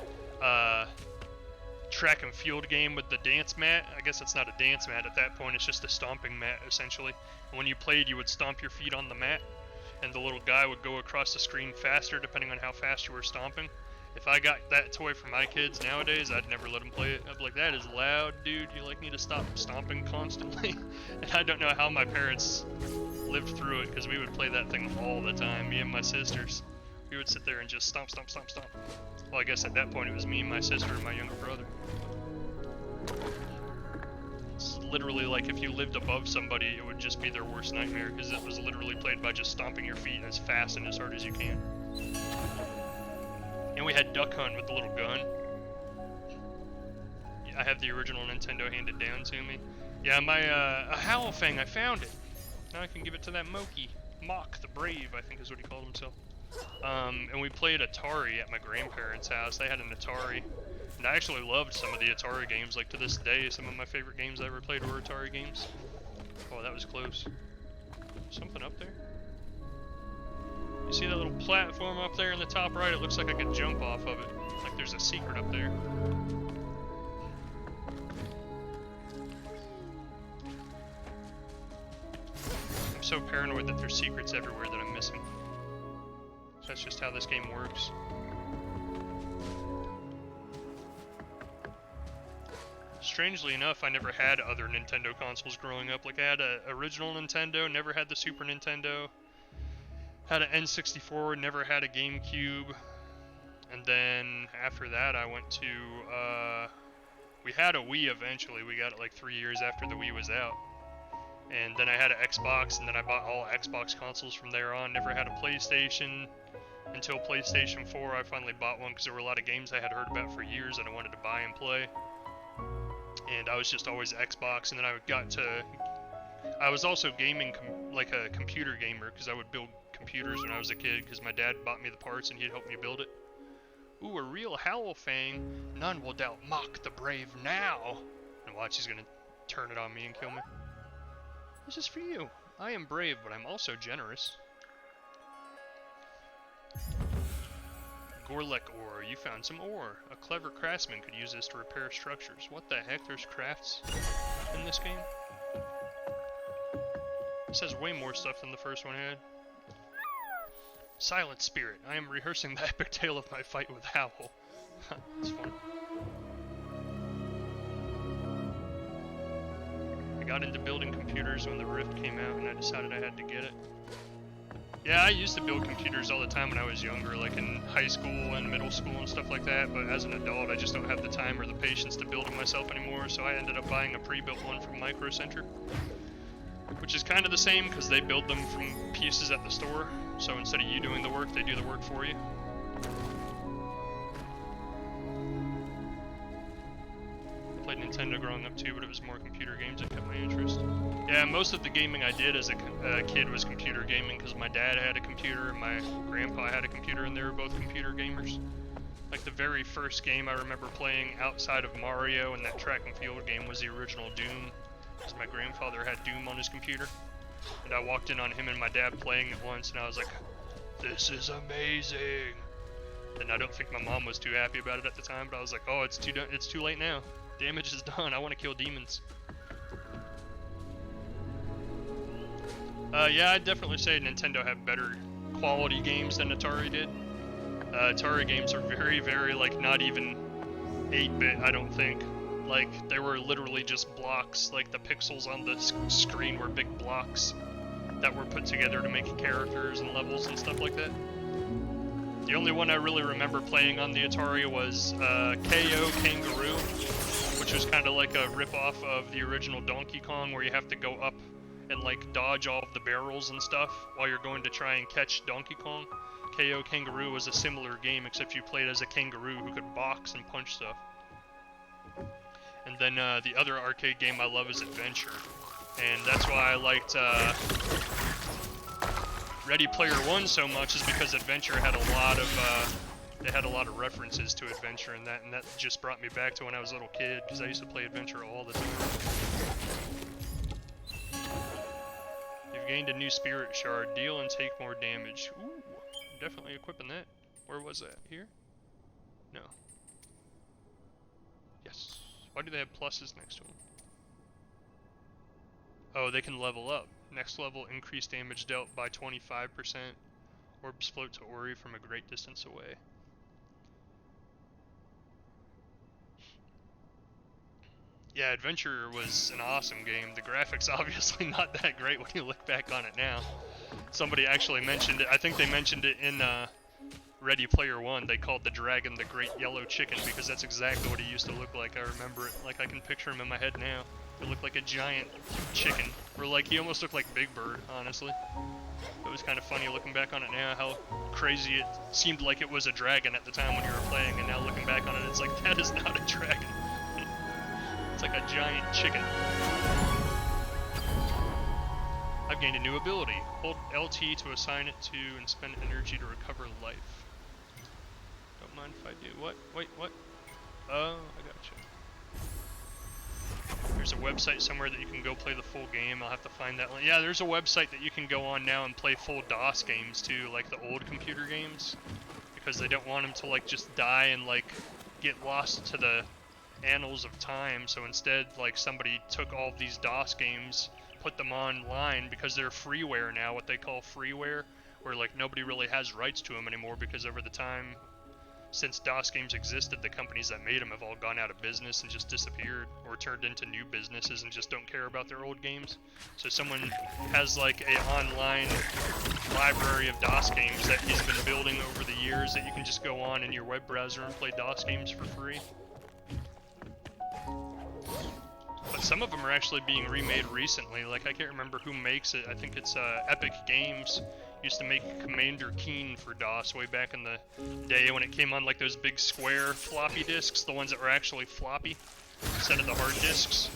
track and field game with the dance mat. I guess it's not a dance mat at that point, it's just a stomping mat essentially. And when you played, you would stomp your feet on the mat, and the little guy would go across the screen faster depending on how fast you were stomping. If I got that toy for my kids nowadays, I'd never let them play it. I'd be like, that is loud, dude. You like need to stop stomping constantly. And I don't know how my parents lived through it, because we would play that thing all the time, me and my sisters. We would sit there and just stomp, stomp, stomp, stomp. Well, I guess at that point it was me, my sister, and my younger brother. It's literally like if you lived above somebody, it would just be their worst nightmare, because it was literally played by just stomping your feet as fast and as hard as you can. And we had Duck Hunt with the little gun. I have the original Nintendo handed down to me. Yeah, my a Howlfang, I found it. Now I can give it to that Moki. Mock the Brave, I think is what he called himself. And we played Atari at my grandparents' house. They had an Atari. And I actually loved some of the Atari games. Like, to this day, some of my favorite games I ever played were Atari games. Oh, that was close. Something up there? You see that little platform up there in the top right? It looks like I could jump off of it. Like there's a secret up there. I'm so paranoid that there's secrets everywhere that I'm missing. So that's just how this game works. Strangely enough, I never had other Nintendo consoles growing up. Like, I had a original Nintendo, never had the Super Nintendo. Had an N64, never had a GameCube. And then after that, I went to, we had a Wii eventually. We got it like 3 years after the Wii was out. And then I had an Xbox, and then I bought all Xbox consoles from there on. Never had a PlayStation until PlayStation 4. I finally bought one because there were a lot of games I had heard about for years that I wanted to buy and play. And I was just always Xbox, and then I was also gaming like a computer gamer, because I would build computers when I was a kid, because my dad bought me the parts and he'd help me build it. Ooh, a real Howlfang. None will doubt Mock the Brave now. And watch, he's gonna turn it on me and kill me. This is for you. I am brave, but I'm also generous. Gorlek ore. You found some ore. A clever craftsman could use this to repair structures. What the heck? There's crafts in this game? This has way more stuff than the first one had. Silent Spirit. I am rehearsing the epic tale of my fight with Howl. It's fun. I got into building computers when the Rift came out, and I decided I had to get it. Yeah, I used to build computers all the time when I was younger, like in high school and middle school and stuff like that, but as an adult, I just don't have the time or the patience to build them myself anymore, so I ended up buying a pre-built one from Micro Center. Which is kind of the same, because they build them from pieces at the store. So instead of you doing the work, they do the work for you. I played Nintendo growing up too, but it was more computer games that kept my interest. Yeah, most of the gaming I did as a kid was computer gaming, because my dad had a computer and my grandpa had a computer, and they were both computer gamers. Like, the very first game I remember playing outside of Mario and that track and field game was the original Doom. Because my grandfather had Doom on his computer, and I walked in on him and my dad playing it once, and I was like, this is amazing. And I don't think my mom was too happy about it at the time, but I was like, oh, it's too late now. Damage is done. I want to kill demons. Yeah, I'd definitely say Nintendo had better quality games than Atari did. Atari games are very, very, like, not even 8-bit, I don't think. Like, they were literally just blocks. Like, the pixels on the screen were big blocks that were put together to make characters and levels and stuff like that. The only one I really remember playing on the Atari was KO Kangaroo, which was kind of like a rip-off of the original Donkey Kong, where you have to go up and, like, dodge all of the barrels and stuff while you're going to try and catch Donkey Kong. KO Kangaroo was a similar game, except you played as a kangaroo who could box and punch stuff. And then the other arcade game I love is Adventure, and that's why I liked Ready Player One so much, is because Adventure had a lot of references to Adventure, and that just brought me back to when I was a little kid, because I used to play Adventure all the time. You've gained a new Spirit Shard. Deal and take more damage. Ooh, I'm definitely equipping that. Where was that? Here? No. Yes. Why do they have pluses next to them? Oh, they can level up. Next level, increased damage dealt by 25%. Orbs float to Ori from a great distance away. Yeah, Adventure was an awesome game. The graphics obviously not that great when you look back on it now. Somebody actually mentioned it. I think they mentioned it in Ready Player One. They called the dragon the Great Yellow Chicken because that's exactly what he used to look like. I remember it. Like, I can picture him in my head now. He looked like a giant chicken. Or like, he almost looked like Big Bird, honestly. It was kind of funny looking back on it now, how crazy it seemed like it was a dragon at the time when you were playing, and now looking back on it, it's like, that is not a dragon. It's like a giant chicken. I've gained a new ability. Hold LT to assign it to and spend energy to recover life. Don't mind if I do. What? Wait, what? Oh, I gotcha. There's a website somewhere that you can go play the full game. I'll have to find that link. Yeah, there's a website that you can go on now and play full DOS games too, like the old computer games. Because they don't want them to like just die and like get lost to the annals of time, so instead like somebody took all of these DOS games, put them online because they're freeware now, what they call freeware, where like nobody really has rights to them anymore because over the time since DOS games existed, the companies that made them have all gone out of business and just disappeared or turned into new businesses and just don't care about their old games. So someone has like a online library of DOS games that he's been building over the years that you can just go on in your web browser and play DOS games for free. But some of them are actually being remade recently. Like, I can't remember who makes it. I think it's Epic Games used to make Commander Keen for DOS way back in the day when it came on like those big square floppy disks, the ones that were actually floppy instead of the hard disks.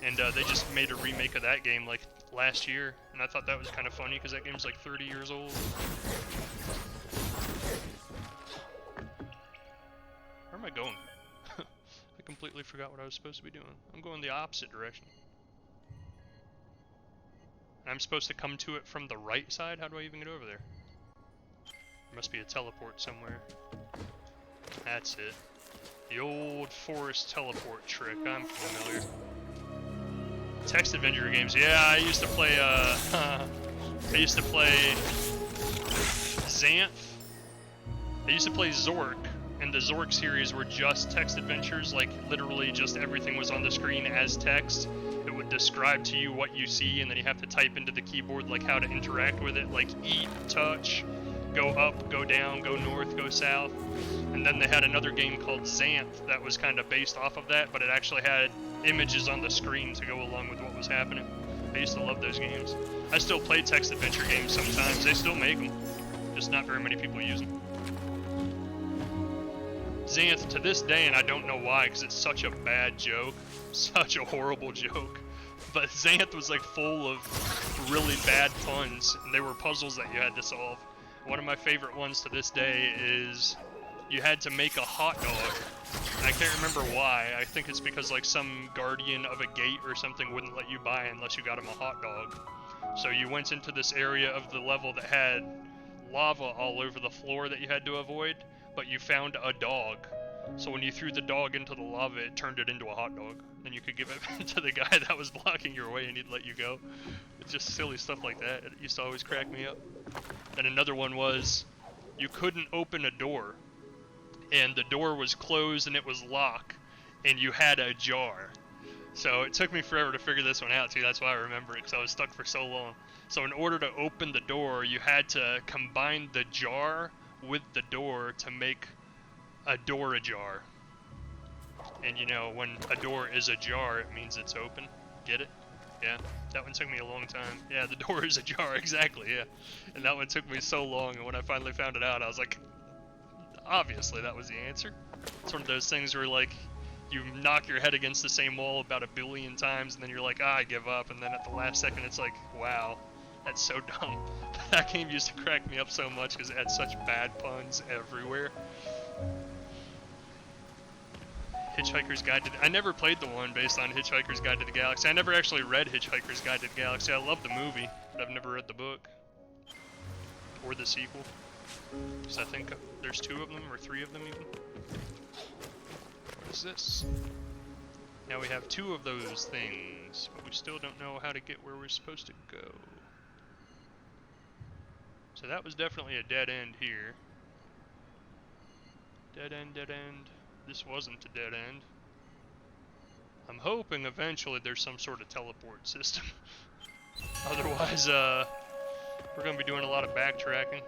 And they just made a remake of that game like last year, and I thought that was kind of funny because that game's like 30 years old. Where am I going? I completely forgot what I was supposed to be doing. I'm going the opposite direction. And I'm supposed to come to it from the right side? How do I even get over there? There must be a teleport somewhere. That's it. The old forest teleport trick. I'm familiar. Text adventure games. Yeah, I used to play, I used to play Xanth. I used to play Zork. And the Zork series were just text adventures, like literally just everything was on the screen as text. It would describe to you what you see, and then you have to type into the keyboard like how to interact with it, like eat, touch, go up, go down, go north, go south. And then they had another game called Xanth that was kind of based off of that, but it actually had images on the screen to go along with what was happening. I used to love those games. I still play text adventure games sometimes. They still make them, just not very many people use them. Xanth to this day, and I don't know why, because it's such a bad joke, such a horrible joke, but Xanth was like full of really bad puns, and they were puzzles that you had to solve. One of my favorite ones to this day is you had to make a hot dog, and I can't remember why. I think it's because like some guardian of a gate or something wouldn't let you buy unless you got him a hot dog. So you went into this area of the level that had lava all over the floor that you had to avoid, but you found a dog. So when you threw the dog into the lava, it turned it into a hot dog. Then you could give it to the guy that was blocking your way and he'd let you go. It's just silly stuff like that. It used to always crack me up. Then another one was, you couldn't open a door. And the door was closed and it was locked. And you had a jar. So it took me forever to figure this one out too. That's why I remember it, because I was stuck for so long. So in order to open the door, you had to combine the jar with the door to make a door ajar. And you know, when a door is ajar, it means it's open. Get it? Yeah. That one took me a long time. Yeah, the door is ajar, exactly, yeah. And that one took me so long, and when I finally found it out, I was like, obviously that was the answer. It's one of those things where like, you knock your head against the same wall about 1 billion times, and then you're like, I give up, and then at the last second it's like, wow, that's so dumb. That game used to crack me up so much because it had such bad puns everywhere. Hitchhiker's Guide to... I never played the one based on Hitchhiker's Guide to the Galaxy. I never actually read Hitchhiker's Guide to the Galaxy. I love the movie, but I've never read the book. Or the sequel. Because I think there's 2 of them, or 3 of them even. What is this? Now we have 2 of those things, but we still don't know how to get where we're supposed to go. So that was definitely a dead end here. Dead end, dead end. This wasn't a dead end. I'm hoping eventually there's some sort of teleport system. Otherwise, we're going to be doing a lot of backtracking.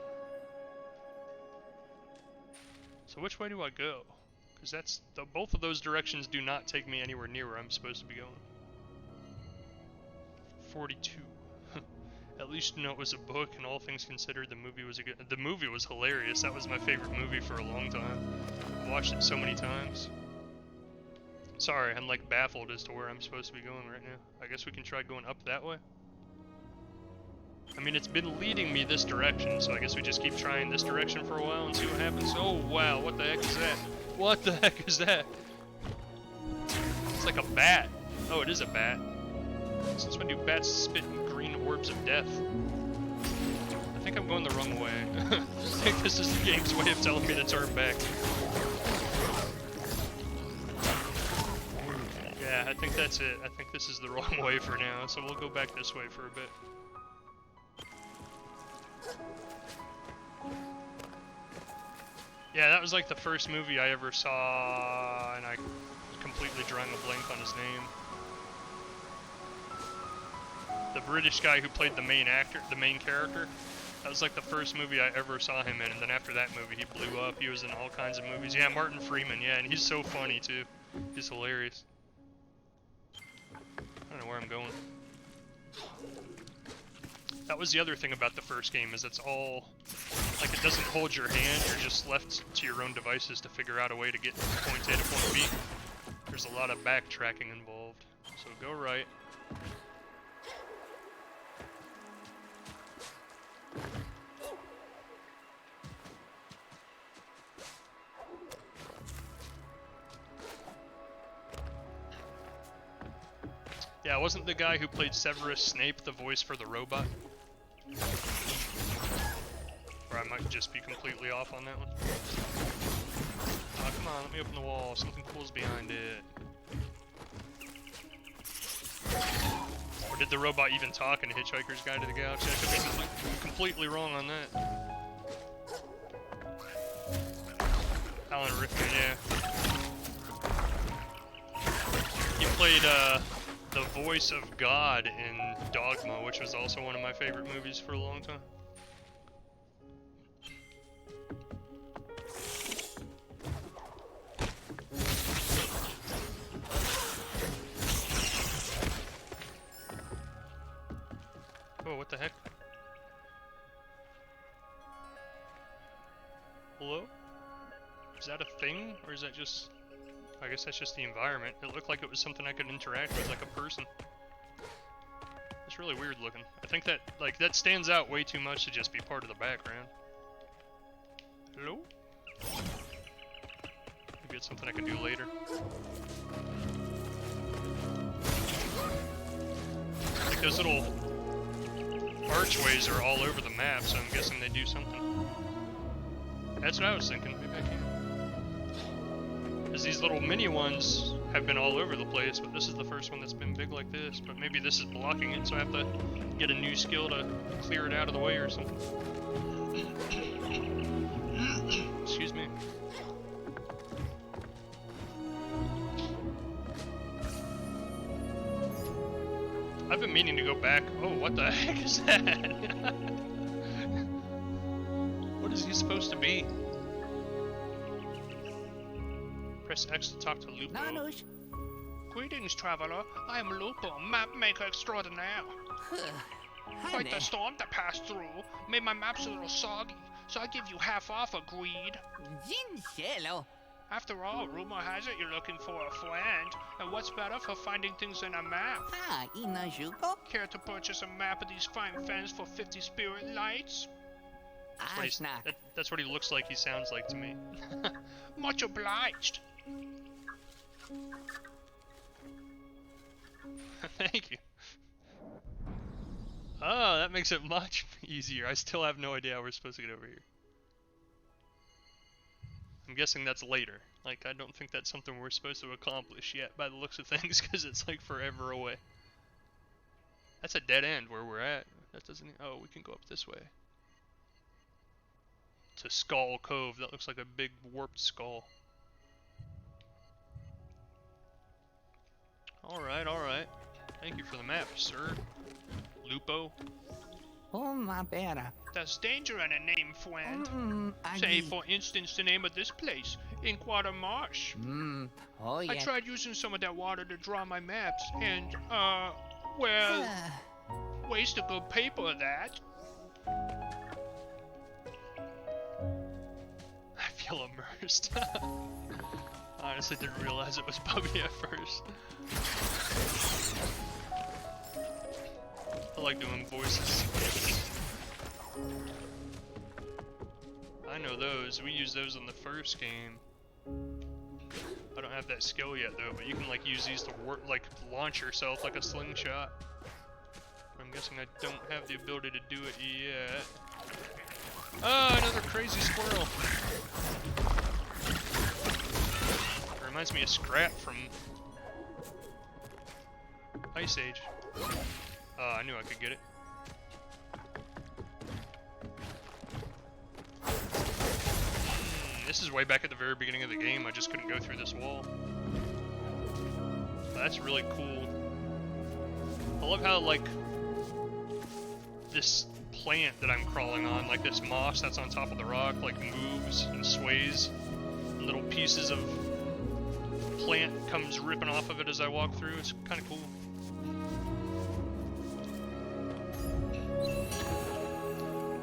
So which way do I go? Because both of those directions do not take me anywhere near where I'm supposed to be going. 42. At least you know it was a book, and all things considered, the movie was hilarious. That was my favorite movie for a long time. I watched it so many times. Sorry, I'm like baffled as to where I'm supposed to be going right now. I guess we can try going up that way. I mean, it's been leading me this direction, so I guess we just keep trying this direction for a while and see what happens. Oh wow, what the heck is that? What the heck is that? It's like a bat. Oh, it is a bat. Since when do bats spit green orbs of death? I think I'm going the wrong way. I think this is the game's way of telling me to turn back. Yeah, I think that's it. I think this is the wrong way for now, so we'll go back this way for a bit. Yeah, that was like the first movie I ever saw, and I completely drawing a blank on his name. The British guy who played the main character. That was like the first movie I ever saw him in, and then after that movie he blew up. He was in all kinds of movies. Yeah, Martin Freeman, yeah, and he's so funny too. He's hilarious. I don't know where I'm going. That was the other thing about the first game, is it's all, like, it doesn't hold your hand, you're just left to your own devices to figure out a way to get from point A to point B. There's a lot of backtracking involved. So go right. Yeah, wasn't the guy who played Severus Snape the voice for the robot? Or I might just be completely off on that one. Oh, come on, let me open the wall. Something cool's behind it. Or did the robot even talk in Hitchhiker's Guide to the Galaxy? I could be completely wrong on that. Alan Rickman, yeah. He played, the voice of God in Dogma, which was also one of my favorite movies for a long time. Oh, what the heck? Hello? Is that a thing, or is that just... I guess that's just the environment. It looked like it was something I could interact with, like a person. It's really weird looking. I think that, like, that stands out way too much to just be part of the background. Hello? Maybe it's something I can do later. Like, those little archways are all over the map, so I'm guessing they do something. That's what I was thinking. Maybe I can. Because these little mini ones have been all over the place, but this is the first one that's been big like this. But maybe this is blocking it, so I have to get a new skill to clear it out of the way or something. Excuse me. I've been meaning to go back. Oh, what the heck is that? What is he supposed to be? Press X to talk to Lupo. Nanush. Greetings, traveler. I am Lupo, map maker extraordinaire. Quite the storm to pass through. Made my maps a little soggy, so I give you half off, agreed. Jin cielo. After all, rumor has it you're looking for a friend, and what's better for finding things in a map? Ah, inajuko. Care to purchase a map of these fine fens for 50 spirit lights? Ashnak. That's what he looks like, he sounds like to me. Much obliged. Thank you. Oh, that makes it much easier. I still have no idea how we're supposed to get over here. I'm guessing that's later. Like, I don't think that's something we're supposed to accomplish yet by the looks of things, because it's like forever away. That's a dead end where we're at. That doesn't... Oh, we can go up this way. To Skull Cove. That looks like a big warped skull. Alright, alright. Thank you for the map, sir. Lupo. Oh, my better. There's danger in a name, friend. Say, for instance, the name of this place, Inkwater Marsh. Oh, yeah. I tried using some of that water to draw my maps, and, well, waste of good paper, that. I feel immersed. Honestly, didn't realize it was Bubby at first. I like doing voices. I know those. We used those in the first game. I don't have that skill yet though, but you can like use these to work, like launch yourself like a slingshot. I'm guessing I don't have the ability to do it yet. Oh, another crazy squirrel. It reminds me of Scrap from Ice Age. I knew I could get it. This is way back at the very beginning of the game. I just couldn't go through this wall. That's really cool. I love how, like, this plant that I'm crawling on, like this moss that's on top of the rock, like moves and sways. And little pieces of plant comes ripping off of it as I walk through. It's kind of cool.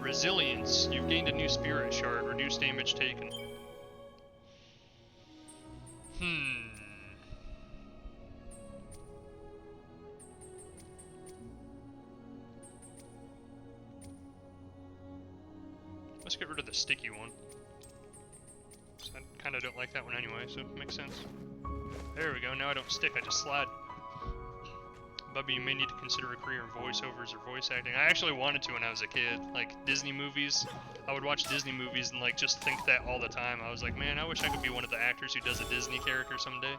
Resilience. You've gained a new spirit shard. Reduce damage taken. Let's get rid of the sticky one. I kind of don't like that one anyway, so it makes sense. There we go. Now I don't stick, I just slide. Bubby, you may need to consider a career in voiceovers or voice acting. I actually wanted to when I was a kid. Like, Disney movies. I would watch Disney movies and, like, just think that all the time. I was like, man, I wish I could be one of the actors who does a Disney character someday.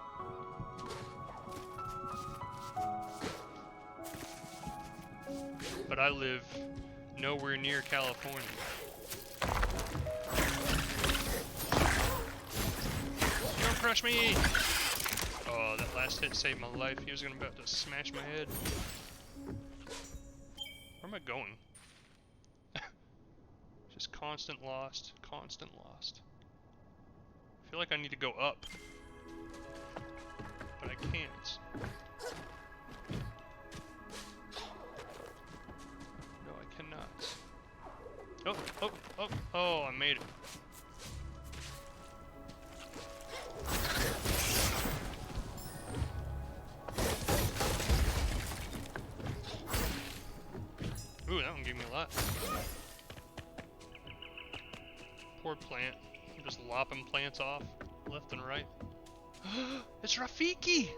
But I live nowhere near California. Don't crush me! Oh, that last hit saved my life. He was about to smash my head. Where am I going? Just constant lost, constant lost. I feel like I need to go up. But I can't. No, I cannot. Oh, oh, oh, oh, I made it. Ooh, that one gave me a lot. Poor plant. I'm just lopping plants off, left and right. It's Rafiki!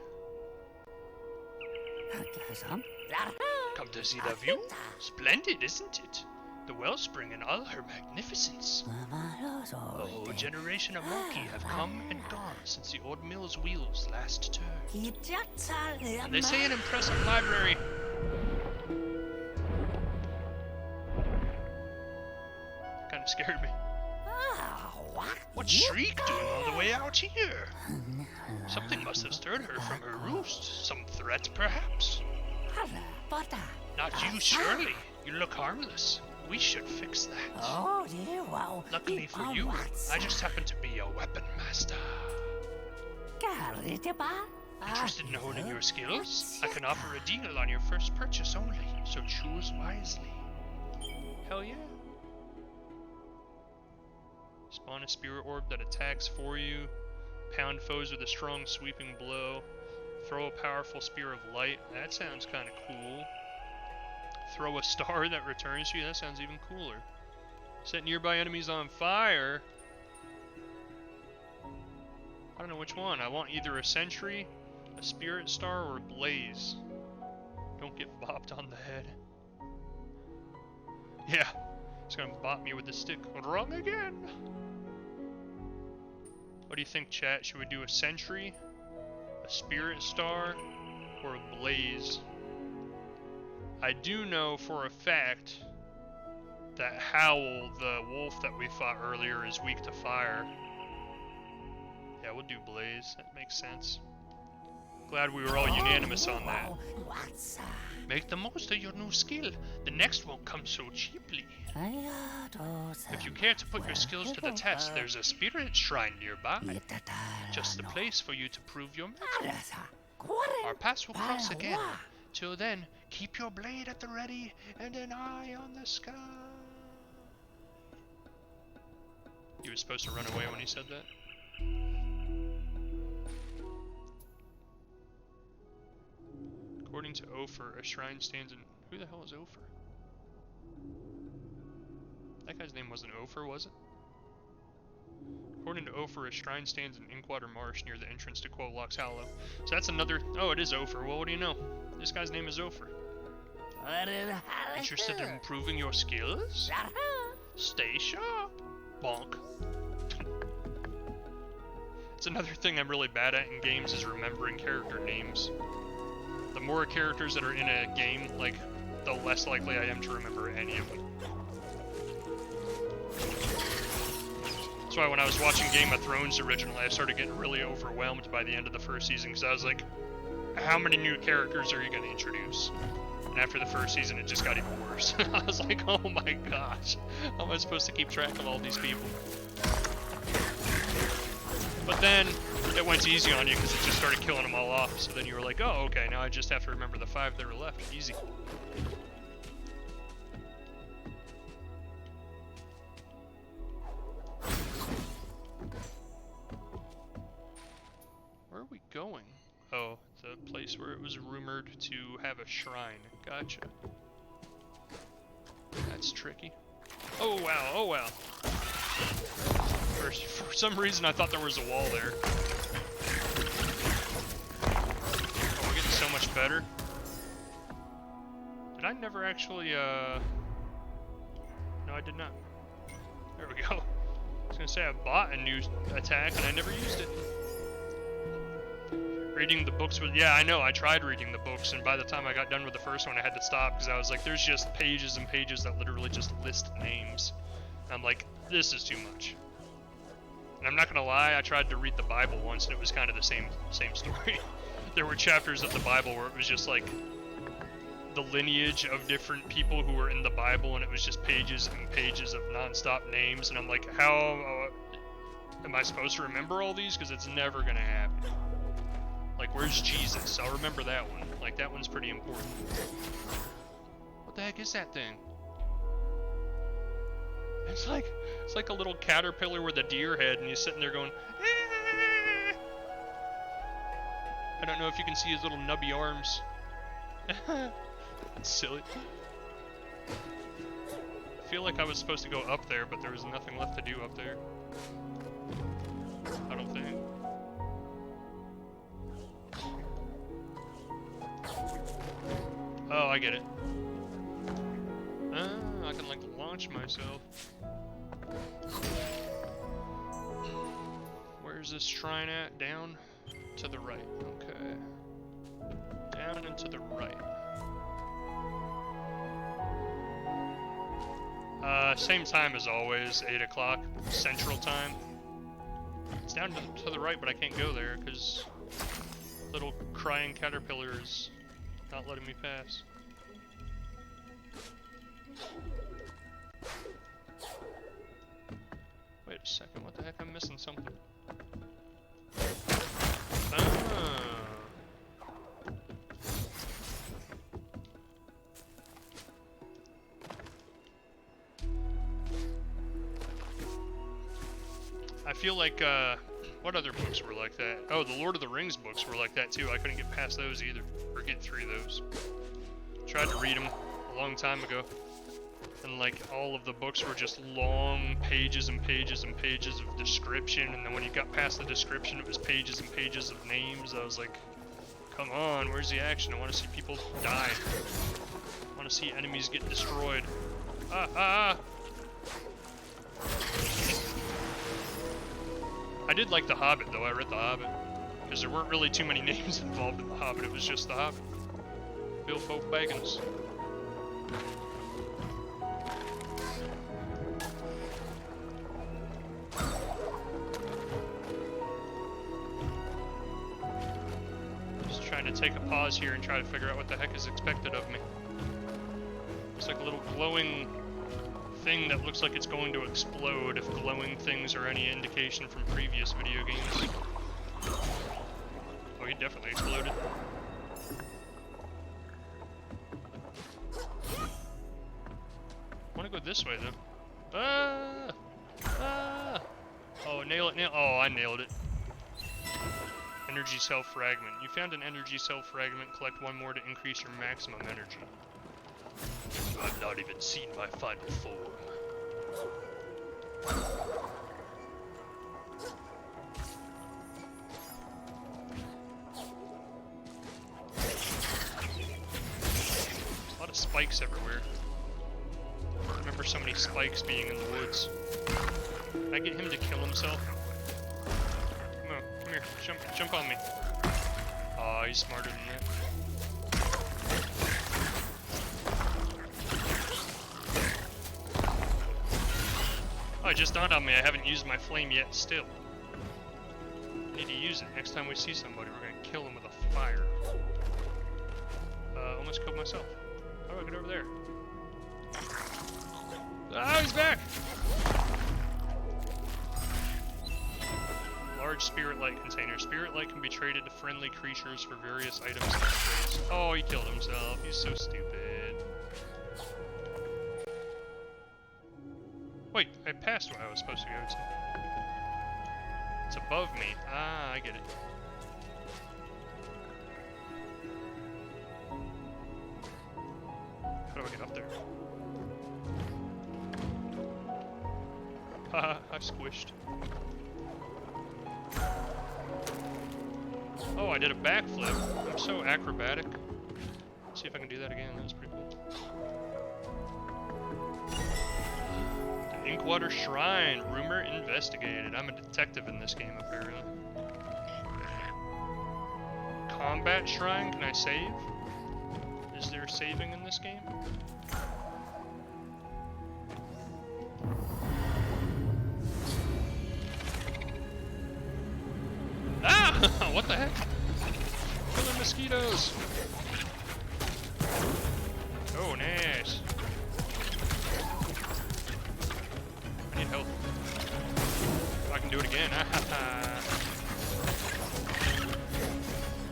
Come to see the view? Splendid, isn't it? The wellspring in all her magnificence. A whole generation of monkey have come and gone since the old mill's wheels last turned. And they say an impressive library. Kind of scared me. What's Shriek doing all the way out here? Something must have stirred her from her roost. Some threat, perhaps? Not you, surely. You look harmless. We should fix that. Luckily for you, I just happen to be a weapon master. Interested in honing your skills? I can offer a deal on your first purchase only, so choose wisely. Hell yeah. Spawn a spirit orb that attacks for you. Pound foes with a strong sweeping blow. Throw a powerful spear of light. That sounds kind of cool. Throw a star that returns to you. That sounds even cooler. Set nearby enemies on fire. I don't know which one. I want either a sentry, a spirit star, or a blaze. Don't get bopped on the head. Yeah, it's gonna bop me with the stick. Wrong again. What do you think, chat? Should we do a sentry, a spirit star, or a blaze? I do know for a fact that Howl, the wolf that we fought earlier, is weak to fire. Yeah, we'll do blaze. That makes sense. Glad we were all unanimous on that. Make the most of your new skill. The next won't come so cheaply. If you care to put your skills to the test, there's a spirit shrine nearby. Just the place for you to prove your mettle. Our paths will cross again. Till then, keep your blade at the ready and an eye on the sky. He was supposed to run away when he said that. According to Ophir, a shrine stands in... Who the hell is Ophir? That guy's name wasn't Ophir, was it? According to Ophir, a shrine stands in Inkwater Marsh near the entrance to Quolok's Hollow. So that's another... Oh, it is Ophir. Well, what do you know? This guy's name is Ophir. Interested in improving your skills? Stay sharp. Bonk. It's another thing I'm really bad at in games is remembering character names. The more characters that are in a game, like, the less likely I am to remember any of them. That's why when I was watching Game of Thrones originally, I started getting really overwhelmed by the end of the first season, because I was like, how many new characters are you going to introduce? And after the first season, it just got even worse. I was like, oh my gosh, how am I supposed to keep track of all these people? But then, it went easy on you because it just started killing them all off, so then you were like, oh, okay, now I just have to remember the 5 that were left. Easy. Where are we going? Oh, the place where it was rumored to have a shrine. Gotcha. That's tricky. Oh wow, oh wow. For some reason I thought there was a wall there. Oh, we're getting so much better. Did I never actually, No, I did not. There we go. I was gonna say I bought a new attack and I never used it. Reading the books was, yeah, I know, I tried reading the books, and by the time I got done with the first one, I had to stop, because I was like, there's just pages and pages that literally just list names. And I'm like, this is too much. And I'm not gonna lie, I tried to read the Bible once, and it was kind of the same story. There were chapters of the Bible where it was just like, the lineage of different people who were in the Bible, and it was just pages and pages of non-stop names, and I'm like, how am I supposed to remember all these? Because it's never gonna happen. Like, where's Jesus? I'll remember that one. Like, that one's pretty important. What the heck is that thing? It's like a little caterpillar with a deer head, and he's sitting there going, eh! I don't know if you can see his little nubby arms. It's silly. I feel like I was supposed to go up there, but there was nothing left to do up there. I don't think. Oh, I get it. I can, like, launch myself. Where's this shrine at? Down to the right. Okay. Down and to the right. Same time as always, 8 o'clock Central Time. It's down to the right, but I can't go there, because little crying caterpillar is not letting me pass. Wait a second, what the heck? I'm missing something. Ah. I feel like, what other books were like that? Oh, the Lord of the Rings books were like that too. I couldn't get past those either, or get through those. Tried to read them a long time ago, and like all of the books were just long pages and pages and pages of description, and then when you got past the description it was pages and pages of names. I was like, come on, where's the action? I want to see people die. I want to see enemies get destroyed. Ah, ah, ah. I did like The Hobbit, though. I read The Hobbit. Because there weren't really too many names involved in The Hobbit. It was just The Hobbit. Bilbo Baggins. Just trying to take a pause here and try to figure out what the heck is expected of me. It's like a little glowing thing that looks like it's going to explode if glowing things are any indication from previous video games. Oh, he definitely exploded. I want to go this way, though. Ah! Ah! Oh, nail it, nail. Oh, I nailed it. Energy cell fragment. You found an energy cell fragment. Collect one more to increase your maximum energy. I've not even seen my final form. There's a lot of spikes everywhere. I remember so many spikes being in the woods. Can I get him to kill himself? Come on, come here, jump on me. Aw, he's smarter than that. Oh, it just dawned on me, I haven't used my flame yet still. Need to use it. Next time we see somebody, we're gonna kill him with a fire. Almost killed myself. How do I get over there? Oh, he's back! Large spirit light container. Spirit light can be traded to friendly creatures for various items and upgrades. Oh, he killed himself. He's so stupid. Wait, I passed what I was supposed to go to. It's above me. Ah, I get it. How do I get up there? Haha, I squished. Oh, I did a backflip. I'm so acrobatic. Let's see if I can do that again. That was pretty cool. The Inkwater Shrine. Rumor investigated. I'm a detective in this game, apparently. Combat Shrine. Can I save? Is there saving in this game? Ah! What the heck? Killing mosquitoes! Oh, nice. I need help. If I can do it again. How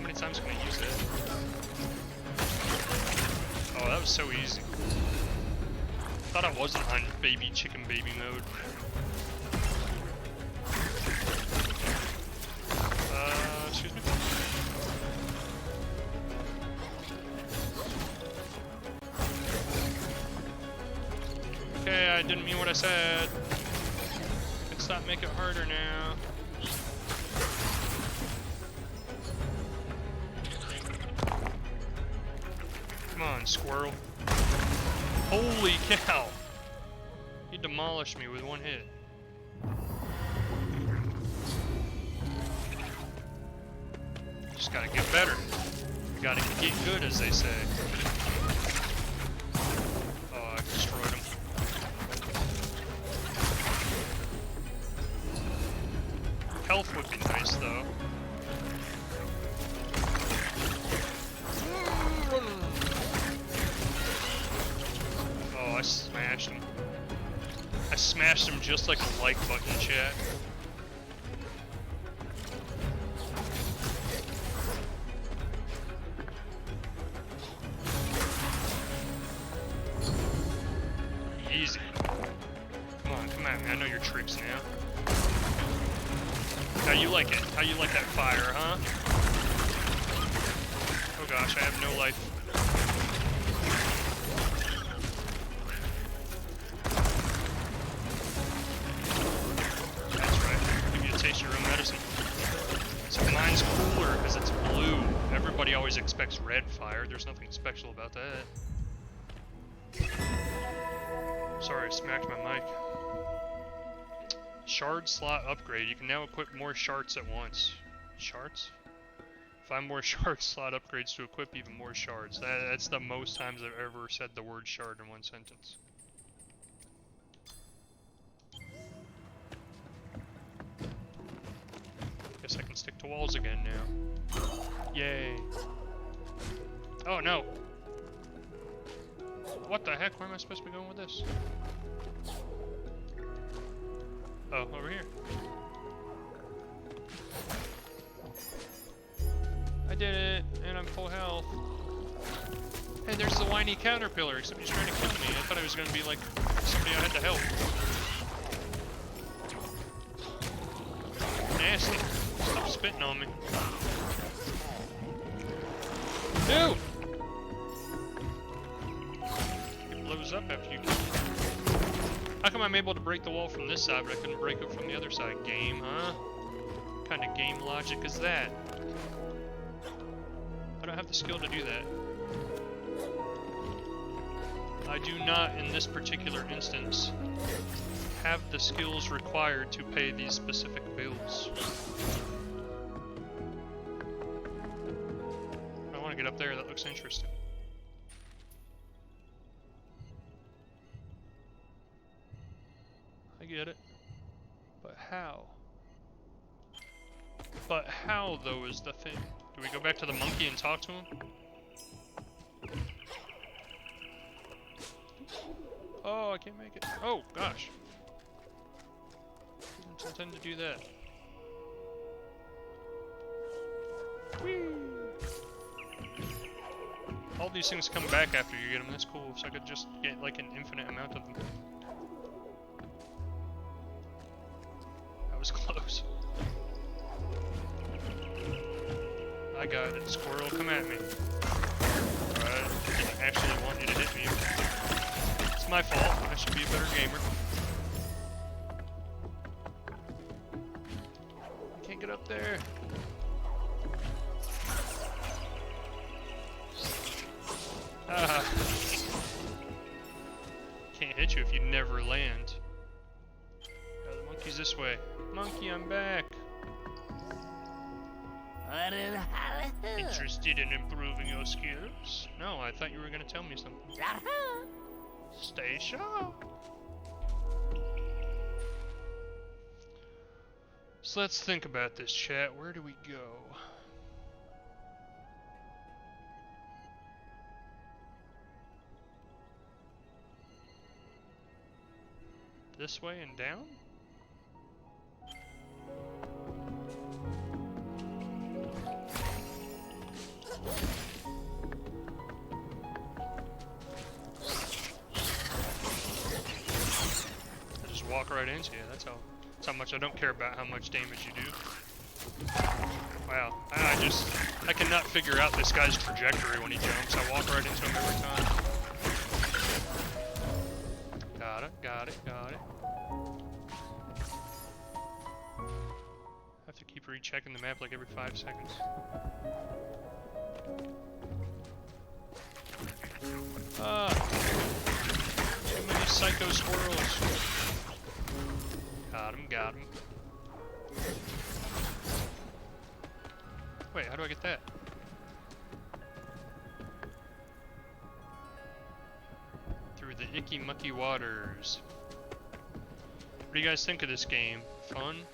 many times can I use it? Oh, that was so easy. Thought I wasn't on baby chicken baby mode. Excuse me? Okay, I didn't mean what I said. Let's stop make it harder now. Come on, squirrel. Holy cow! He demolished me with one hit. Just gotta get better. You gotta get good, as they say. Oh, I destroyed him. Health would be nice, though. Oh, I smashed him. I smashed him just like a like button, chat. Easy. Come on, man. I know your tricks now. How you like it? How you like that fire, huh? Oh gosh, I have no life. That's right. Give you a taste of your own medicine. So mine's cooler because it's blue. Everybody always expects red fire. There's nothing special about that. Sorry, I smacked my mic. Shard slot upgrade. You can now equip more shards at once. Shards? Find more shard slot upgrades to equip even more shards. That's the most times I've ever said the word shard in one sentence. Guess I can stick to walls again now. Yay. Oh no! What the heck? Where am I supposed to be going with this? Oh, over here. I did it, and I'm full health. Hey, there's the whiny caterpillar, except he's trying to kill me. I thought it was gonna be like somebody I had to help. Nasty. Stop spitting on me. Dude! It blows up after you kill it. How come I'm able to break the wall from this side, but I couldn't break it from the other side? Game, huh? What kind of game logic is that? I don't have the skill to do that. I do not, in this particular instance, have the skills required to pay these specific bills. I want to get up there, that looks interesting. I get it. But how? But how, though, is the thing? Do we go back to the monkey and talk to him? Oh, I can't make it. Oh, gosh. Didn't intend to do that. Whee! All these things come back after you get them. That's cool. So I could just get like an infinite amount of them. That was close. I got it. Squirrel, come at me. Alright, I didn't actually want you to hit me. It's my fault. I should be a better gamer. I can't get up there. Ah. Can't hit you if you never land. The monkey's this way. Monkey, I'm back. Interested in improving your skills? No, I thought you were gonna tell me something. Stay sharp. So let's think about this, chat. Where do we go? This way and down? I just walk right into you. That's how much I don't care about how much damage you do. Wow. I cannot figure out this guy's trajectory when he jumps. I walk right into him every time. Got it, got it, got it. I have to keep rechecking the map like every 5 seconds. Too many psycho squirrels. Got him, got him. Wait, how do I get that? Through the icky mucky waters. What do you guys think of this game? Fun?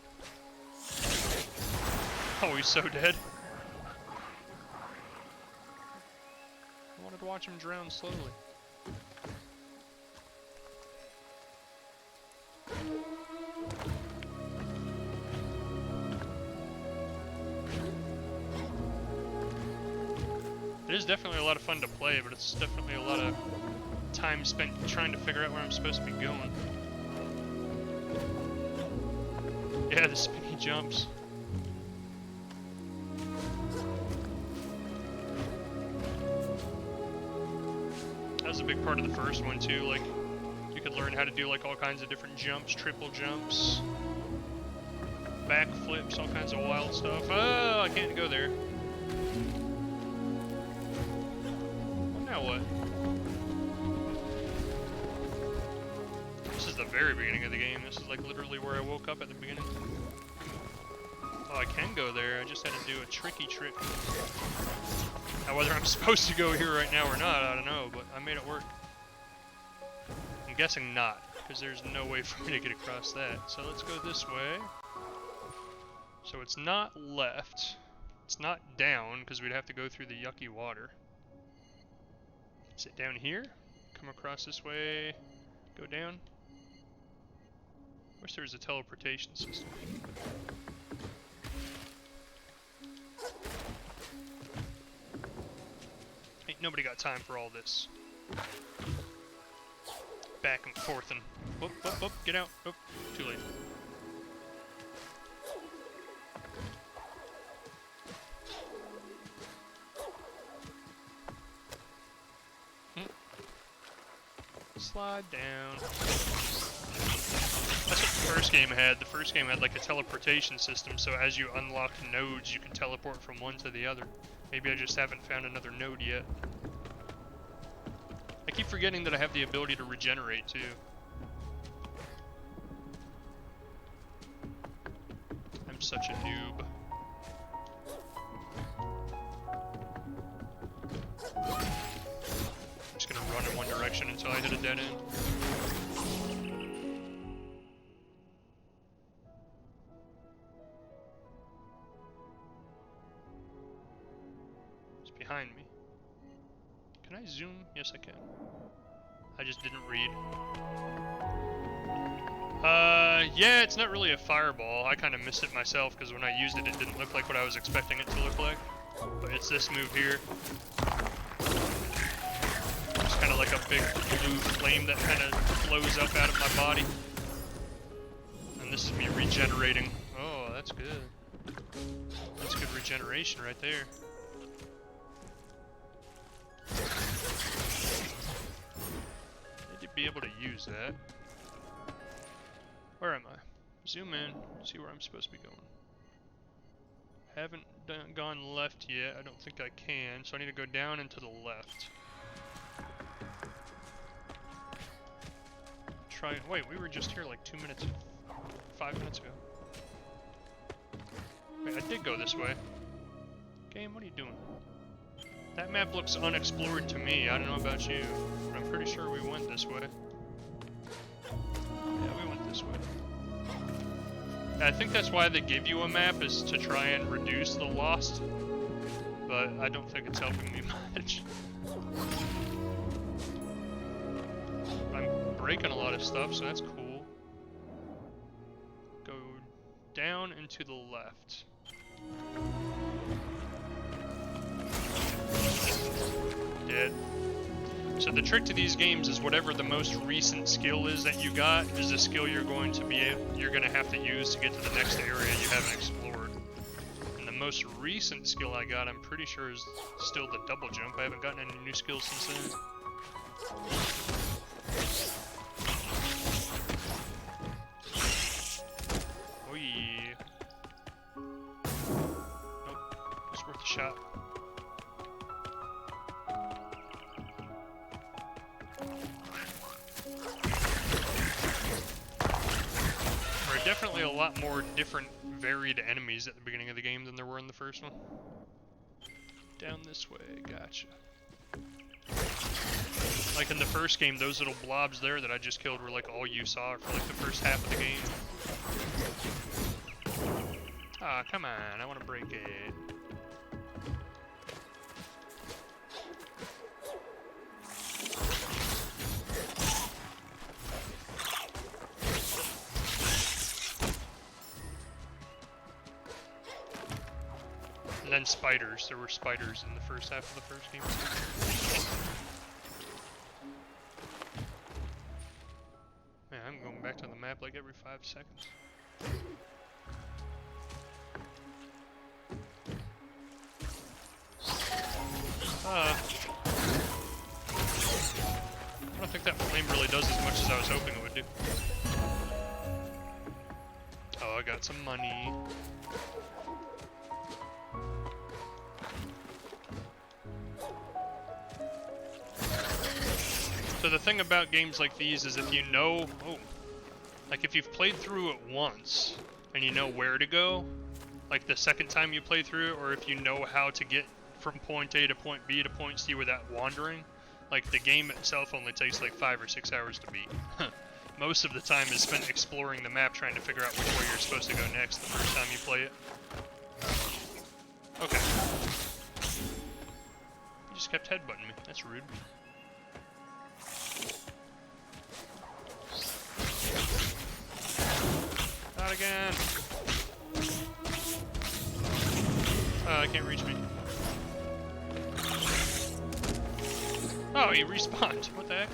Oh, he's so dead. I wanted to watch him drown slowly. It is definitely a lot of fun to play, but it's definitely a lot of time spent trying to figure out where I'm supposed to be going. Yeah, the spinny jumps. That was a big part of the first one too, like, you could learn how to do like all kinds of different jumps, triple jumps, back flips, all kinds of wild stuff. Oh, I can't go there. Well, now what? This is the very beginning of the game. This is like literally where I woke up at the beginning. Oh, I can go there. I just had to do a tricky trick. Now, whether I'm supposed to go here right now or not, I don't know, but I made it work. I'm guessing not, because there's no way for me to get across that. So let's go this way. So it's not left. It's not down, because we'd have to go through the yucky water. Is it down here? Come across this way, go down. Wish there was a teleportation system. Ain't nobody got time for all this. Back and forth and whoop, whoop, whoop, get out. Oh, too late. Slide down. That's what the first game had. The first game had like a teleportation system, so as you unlock nodes, you can teleport from one to the other. Maybe I just haven't found another node yet. I keep forgetting that I have the ability to regenerate too. I'm such a noob. I'm just gonna run in one direction until I hit a dead end. It's behind me. Can I zoom? Yes, I can. I just didn't read. Yeah, it's not really a fireball. I kind of missed it myself because when I used it, it didn't look like what I was expecting it to look like. But it's this move here. It's kind of like a big blue flame that kind of flows up out of my body. And this is me regenerating. Oh, that's good. That's good regeneration right there. Need to be able to use that. Where am I? Zoom in, see where I'm supposed to be going. Haven't gone left yet. I don't think I can, so I need to go down and to the left. Try. Wait, we were just here like 5 minutes ago. Wait, I did go this way. Game, what are you doing? That map looks unexplored to me. I don't know about you, but I'm pretty sure we went this way. Yeah, we went this way. I think that's why they give you a map, is to try and reduce the lost. But I don't think it's helping me much. I'm breaking a lot of stuff, so that's cool. Go down and to the left. Dead. So the trick to these games is whatever the most recent skill is that you got is a skill you're going to have to use to get to the next area you haven't explored. And the most recent skill I got, I'm pretty sure, is still the double jump. I haven't gotten any new skills since then. Oh yeah. Nope. It's worth a shot. Definitely a lot more different, varied enemies at the beginning of the game than there were in the first one. Down this way, gotcha. Like in the first game, those little blobs there that I just killed were like all you saw for like the first half of the game. Ah, come on, I want to break it. And then spiders. There were spiders in the first half of the first game. Man, I'm going back to the map like every 5 seconds. I don't think that flame really does as much as I was hoping it would do. Oh, I got some money. So the thing about games like these is if you know... Oh, Like, if you've played through it once, and you know where to go, like the second time you play through it, or if you know how to get from point A to point B to point C without wandering, like, the game itself only takes like 5 or 6 hours to beat. Most of the time is spent exploring the map trying to figure out which way you're supposed to go next the first time you play it. Okay. You just kept headbutting me. That's rude. Not again! Oh, I can't reach me. Oh, he respawned. What the heck?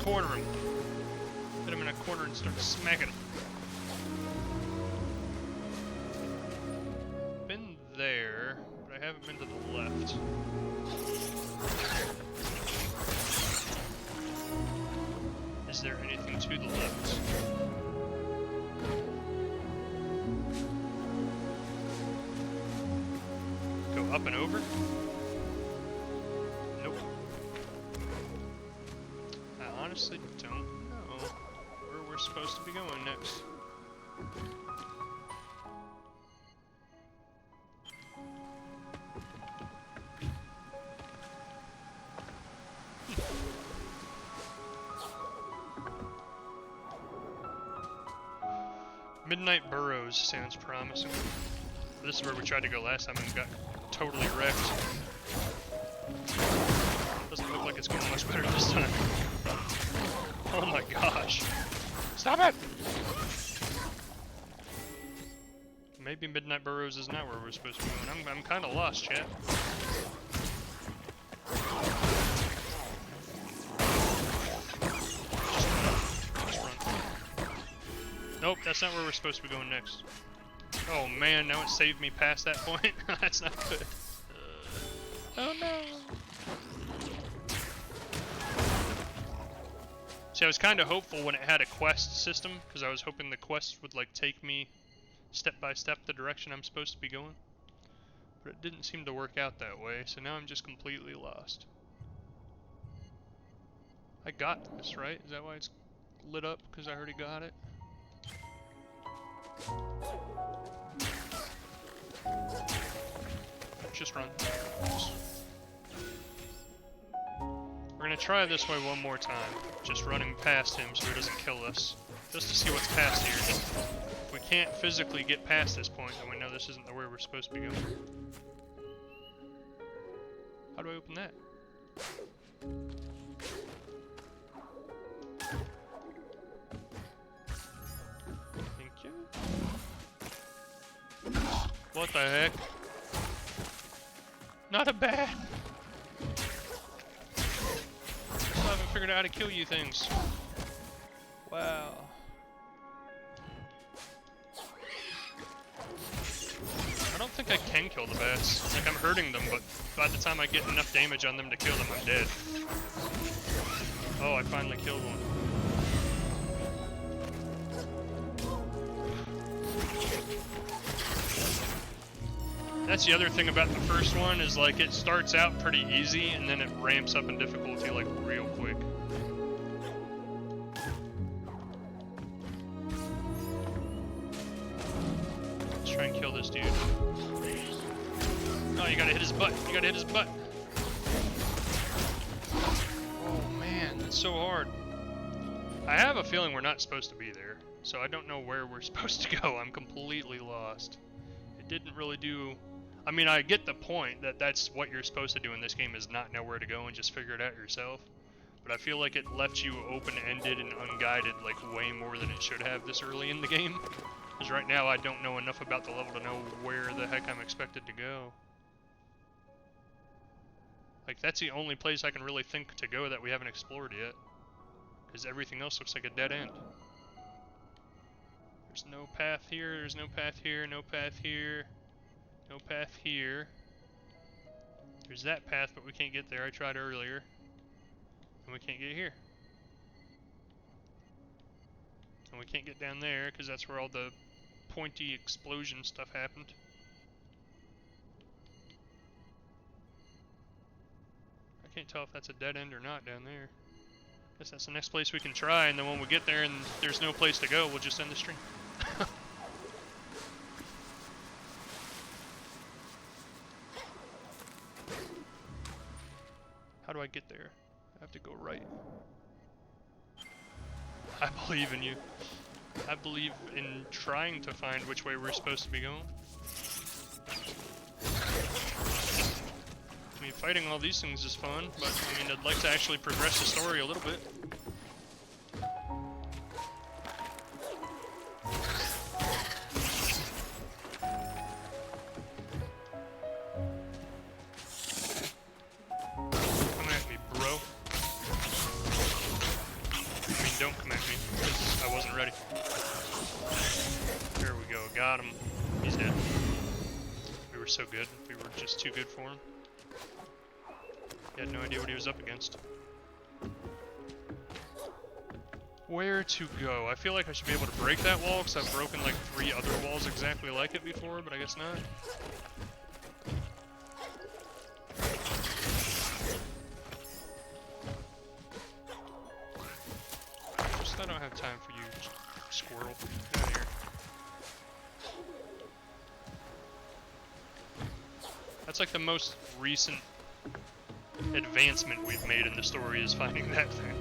Corner him. Put him in a corner and start smacking him. Been there, but I haven't been to the left. Is there anything to the left? Go up and over? Nope. I honestly don't know where we're supposed to be going next. Midnight Burrows sounds promising. This is where we tried to go last time and got totally wrecked. Doesn't look like it's going much better this time. Oh my gosh. Stop it! Maybe Midnight Burrows is not where we're supposed to be going. I'm kind of lost, chat. Nope, that's not where we're supposed to be going next. Oh man, now it saved me past that point. That's not good. Oh no. See, I was kind of hopeful when it had a quest system, because I was hoping the quests would like take me step by step the direction I'm supposed to be going. But it didn't seem to work out that way, so now I'm just completely lost. I got this, right? Is that why it's lit up? Because I already got it? Just run. We're gonna try this way one more time. Just running past him so he doesn't kill us. Just to see what's past here. If we can't physically get past this point, then we know this isn't the way we're supposed to be going. How do I open that? Thank you. What the heck? Not a bat! I still haven't figured out how to kill you things. Wow. I don't think I can kill the bats. Like, I'm hurting them, but by the time I get enough damage on them to kill them, I'm dead. Oh, I finally killed one. That's the other thing about the first one, is like it starts out pretty easy and then it ramps up in difficulty like real quick. Let's try and kill this dude. Oh, you gotta hit his butt. You gotta hit his butt. Oh man, that's so hard. I have a feeling we're not supposed to be there, so I don't know where we're supposed to go. I'm completely lost. It didn't really do... I mean, I get the point that that's what you're supposed to do in this game, is not know where to go and just figure it out yourself. But I feel like it left you open-ended and unguided like way more than it should have this early in the game. Because right now I don't know enough about the level to know where the heck I'm expected to go. Like, that's the only place I can really think to go that we haven't explored yet. Because everything else looks like a dead end. There's no path here, there's no path here, no path here. No path here. There's that path, but we can't get there. I tried earlier. And we can't get here. And we can't get down there, because that's where all the pointy explosion stuff happened. can't tell if that's a dead end or not down there. Guess that's the next place we can try, and then when we get there and there's no place to go, we'll just end the stream. How do I get there? I have to go right. I believe in you. I believe in trying to find which way we're supposed to be going. I mean, fighting all these things is fun, but I mean, I'd like to actually progress the story a little bit. Come at me, bro. I mean, don't come at me, because I wasn't ready. There we go, got him. He's dead. We were so good. We were just too good for him. He had no idea what he was up against. Where to go? I feel like I should be able to break that wall, because I've broken like 3 other walls exactly like it before, but I guess not. Just, I don't have time for you, squirrel. Get out of here. That's like the most recent advancement we've made in the story, is finding that thing.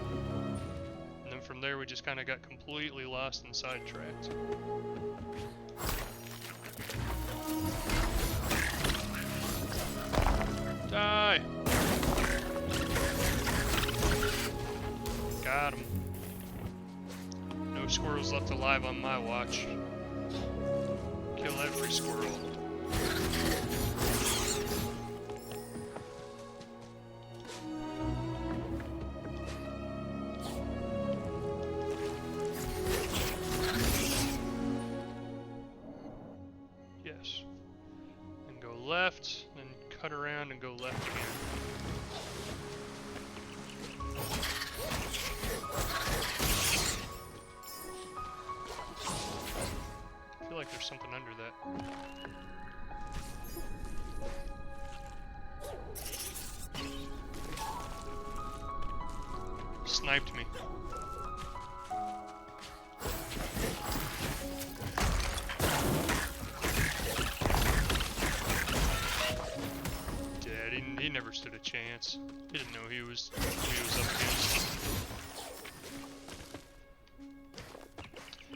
And then from there we just kind of got completely lost and sidetracked. Die! Got him. No squirrels left alive on my watch. Kill every squirrel. Yes. And go left, then cut around and go left again. I feel like there's something under that. Sniped me. Dead. He never stood a chance. He didn't know who he was up against.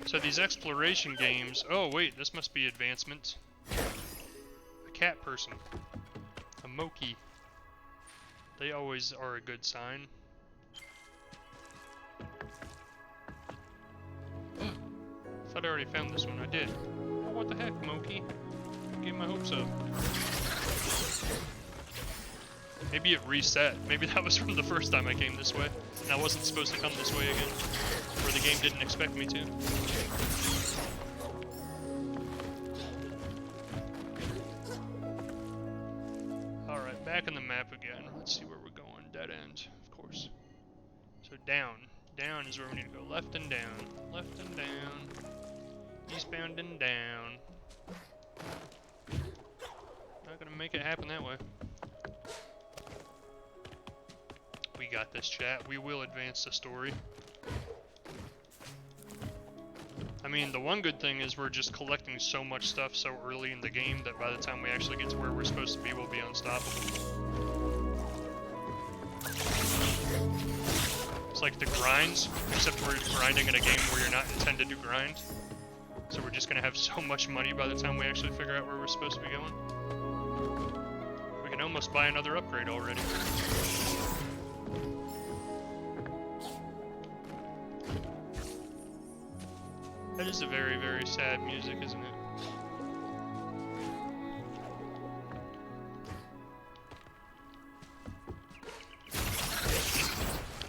So these exploration games... Oh wait, this must be advancement. A cat person. A Moki. They always are a good sign. I thought I already found this one. I did. Oh, what the heck, Moki? Get my hopes up. Maybe it reset. Maybe that was from the first time I came this way, and I wasn't supposed to come this way again. Or the game didn't expect me to. Alright, back in the map again. Let's see where we're going. Dead end, of course. So down. Down is where we need to go. Left and down. Left and down. Eastbound and down. Not gonna make it happen that way. We got this, chat. We will advance the story. I mean, the one good thing is we're just collecting so much stuff so early in the game that by the time we actually get to where we're supposed to be, we'll be unstoppable. It's like the grinds, except we're grinding in a game where you're not intended to grind. So we're just gonna have so much money by the time we actually figure out where we're supposed to be going. We can almost buy another upgrade already. That is a very, very sad music, isn't it?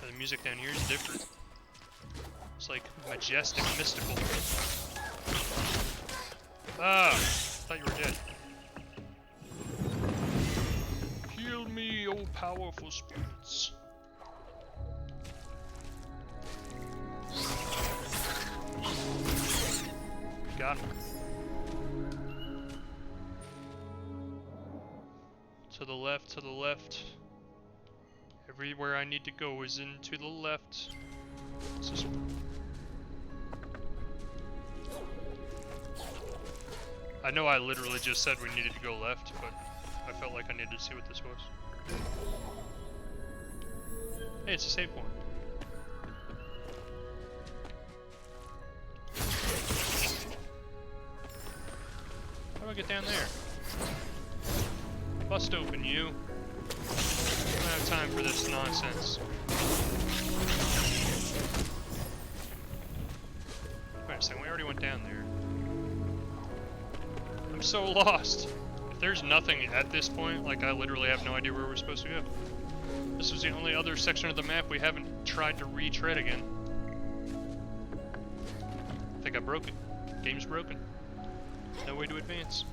The music down here is different. It's like majestic, mystical. Ah! I thought you were dead. Heal me, O powerful spirits. Got him. To the left, to the left. Everywhere I need to go is into the left. This is... I know I literally just said we needed to go left, but I felt like I needed to see what this was. Hey, it's a save point. How do I get down there? Bust open, you. I don't have time for this nonsense. Wait a second, we already went down there. I'm so lost. If there's nothing at this point, like I literally have no idea where we're supposed to go. This was the only other section of the map we haven't tried to retread again. I think I broke it. Game's broken. No way to advance.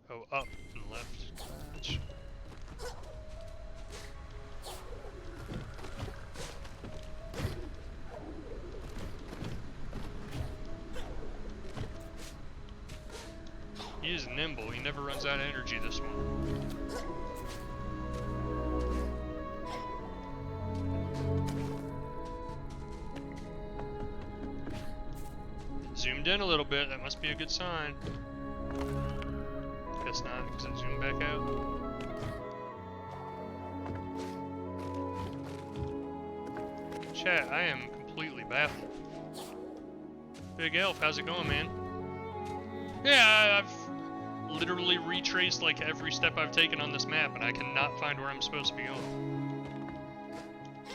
Oh, up and left. Which... He is nimble. He never runs out of energy, this one. Zoomed in a little bit. That must be a good sign. Guess not, because it zoomed back out. Chat, I am completely baffled. Big Elf, how's it going, man? Yeah, I've literally retraced like every step I've taken on this map, and I cannot find where I'm supposed to be going.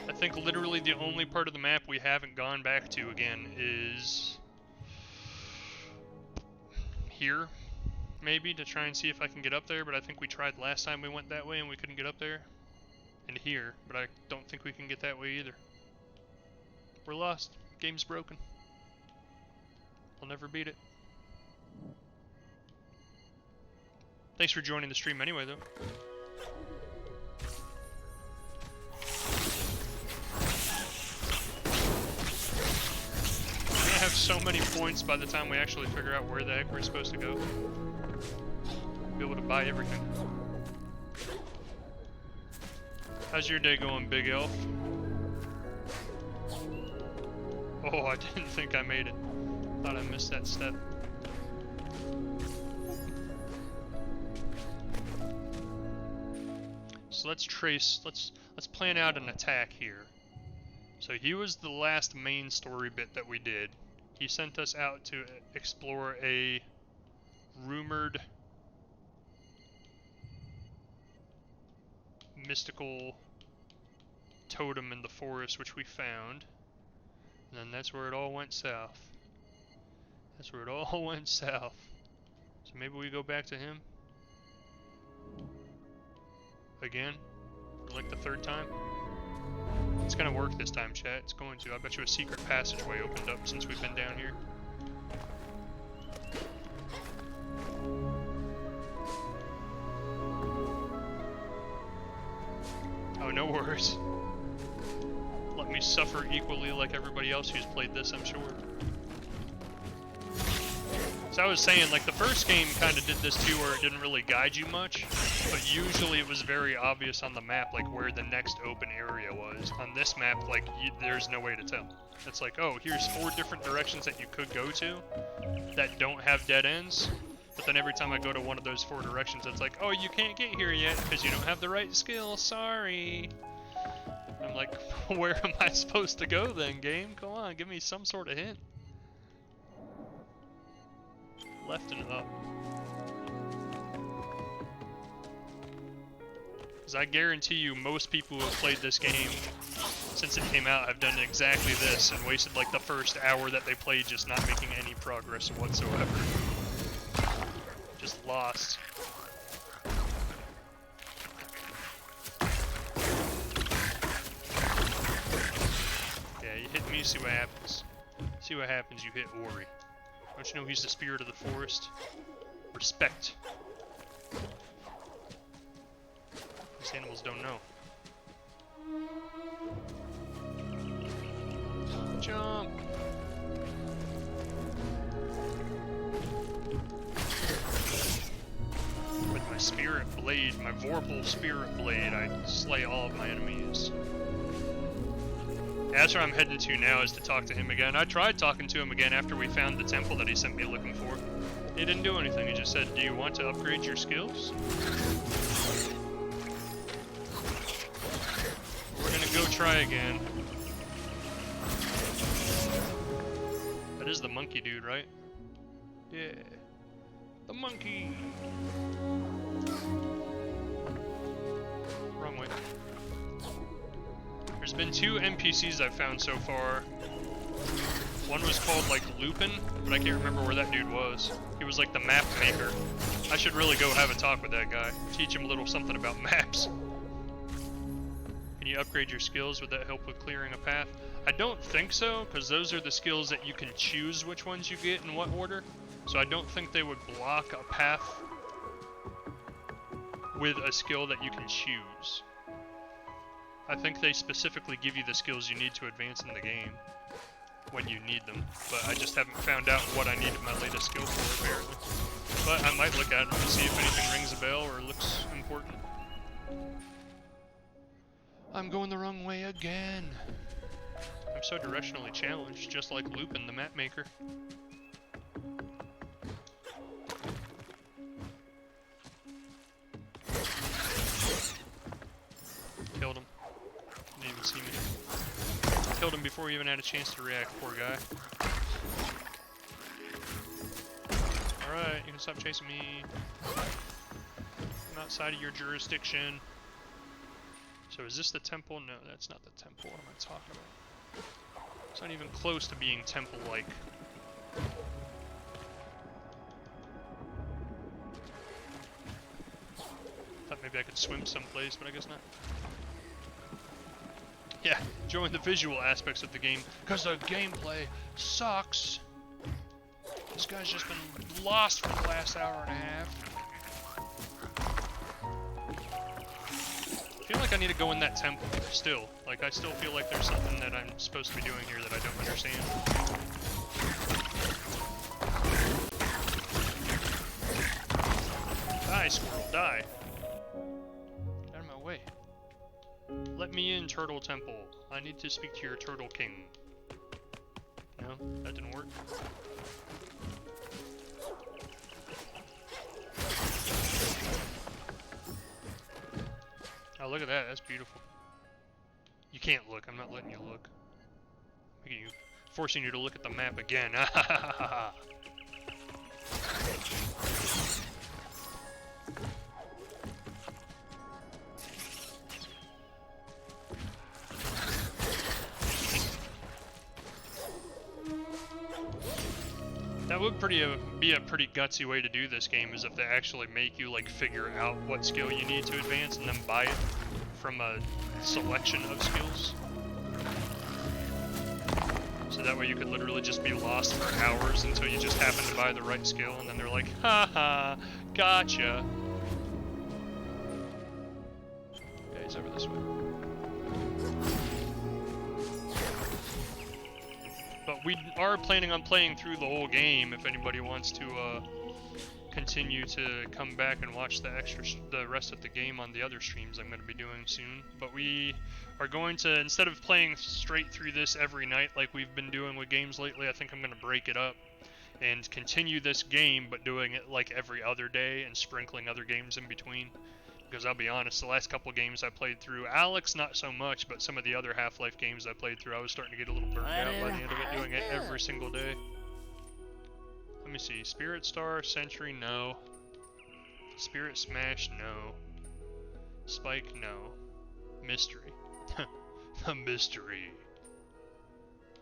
I think literally the only part of the map we haven't gone back to again is here, maybe, to try and see if I can get up there, but I think we tried last time we went that way and we couldn't get up there. And here, but I don't think we can get that way either. We're lost. Game's broken. We'll never beat it. Thanks for joining the stream anyway, though. We're gonna have so many points by the time we actually figure out where the heck we're supposed to go. Be able to buy everything. How's your day going, Big Elf? Oh, I didn't think I made it. Thought I missed that step. So let's plan out an attack here. So he was the last main story bit that we did. He sent us out to explore a rumored mystical totem in the forest, which we found. And then that's where it all went south. That's where it all went south. So maybe we go back to him again, for like the third time. It's gonna work this time, chat. It's going to. I bet you a secret passageway opened up since we've been down here. Oh, no worries. Let me suffer equally like everybody else who's played this, I'm sure. So I was saying, like, the first game kind of did this too, where it didn't really guide you much, but usually it was very obvious on the map, like, where the next open area was. On this map, like, there's no way to tell. It's like, oh, here's 4 different directions that you could go to that don't have dead ends, but then every time I go to one of those 4 directions, it's like, oh, you can't get here yet because you don't have the right skill, sorry. I'm like, where am I supposed to go then, game? Come on, give me some sort of hint. Left and up. Because I guarantee you most people who have played this game since it came out have done exactly this and wasted like the first hour that they played just not making any progress whatsoever. Just lost. Yeah, you hit me, see what happens. See what happens, you hit Ori. Don't you know he's the spirit of the forest? Respect. These animals don't know. Jump! my spirit blade, my Vorpal spirit blade, I slay all of my enemies. That's where I'm heading to now, is to talk to him again. I tried talking to him again after we found the temple that he sent me looking for. He didn't do anything, he just said, do you want to upgrade your skills? We're gonna go try again. That is the monkey dude, right? Yeah. The monkey! Wrong way. There's been 2 NPCs I've found so far. One was called, like, Lupin, but I can't remember where that dude was. He was like the map maker. I should really go have a talk with that guy. Teach him a little something about maps. Can you upgrade your skills? Would that help with clearing a path? I don't think so, because those are the skills that you can choose which ones you get in what order. So I don't think they would block a path with a skill that you can choose. I think they specifically give you the skills you need to advance in the game when you need them, but I just haven't found out what I need my latest skill for, apparently. But I might look at them and see if anything rings a bell or looks important. I'm going the wrong way again. I'm so directionally challenged, just like Lupin, the map maker. Killed him. Didn't even see me. Killed him before he even had a chance to react, poor guy. Alright, you can stop chasing me. I'm outside of your jurisdiction. So is this the temple? No, that's not the temple. What am I talking about? It's not even close to being temple-like. Thought maybe I could swim someplace, but I guess not. Yeah, enjoying the visual aspects of the game, because the gameplay sucks. This guy's just been lost for the last hour and a half. I feel like I need to go in that temple, still. Like, I still feel like there's something that I'm supposed to be doing here that I don't understand. Die, squirrel, die. Get out of my way. Let me in, Turtle Temple. I need to speak to your Turtle King. No, that didn't work. Oh, look at that. That's beautiful. You can't look. I'm not letting you look. Look at you. Forcing you to look at the map again. That would be a pretty gutsy way to do this game, is if they actually make you like figure out what skill you need to advance and then buy it from a selection of skills. So that way you could literally just be lost for hours until you just happen to buy the right skill, and then they're like, haha, gotcha. Okay, he's over this way. But we are planning on playing through the whole game if anybody wants to continue to come back and watch the rest of the game on the other streams I'm going to be doing soon. But we are going to, instead of playing straight through this every night like we've been doing with games lately, I think I'm going to break it up and continue this game, but doing it like every other day and sprinkling other games in between. Because I'll be honest, the last couple games I played through, Alex not so much, but some of the other Half-Life games I played through, I was starting to get a little burned out by the end of it, doing it every single day. Let me see, Spirit Star, Sentry, no. Spirit Smash, no. Spike, no. Mystery. The mystery.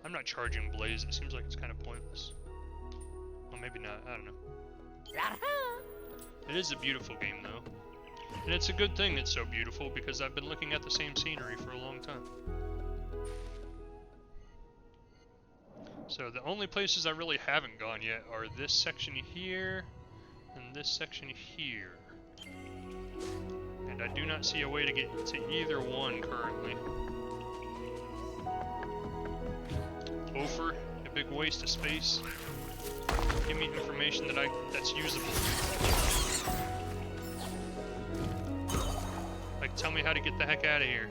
I'm not charging Blaze, it seems like it's kind of pointless. Well, maybe not, I don't know. It is a beautiful game though. And it's a good thing it's so beautiful, because I've been looking at the same scenery for a long time. So the only places I really haven't gone yet are this section here and this section here. And I do not see a way to get to either one currently. Ophir, a big waste of space. Give me information that's usable. tell me how to get the heck out of here.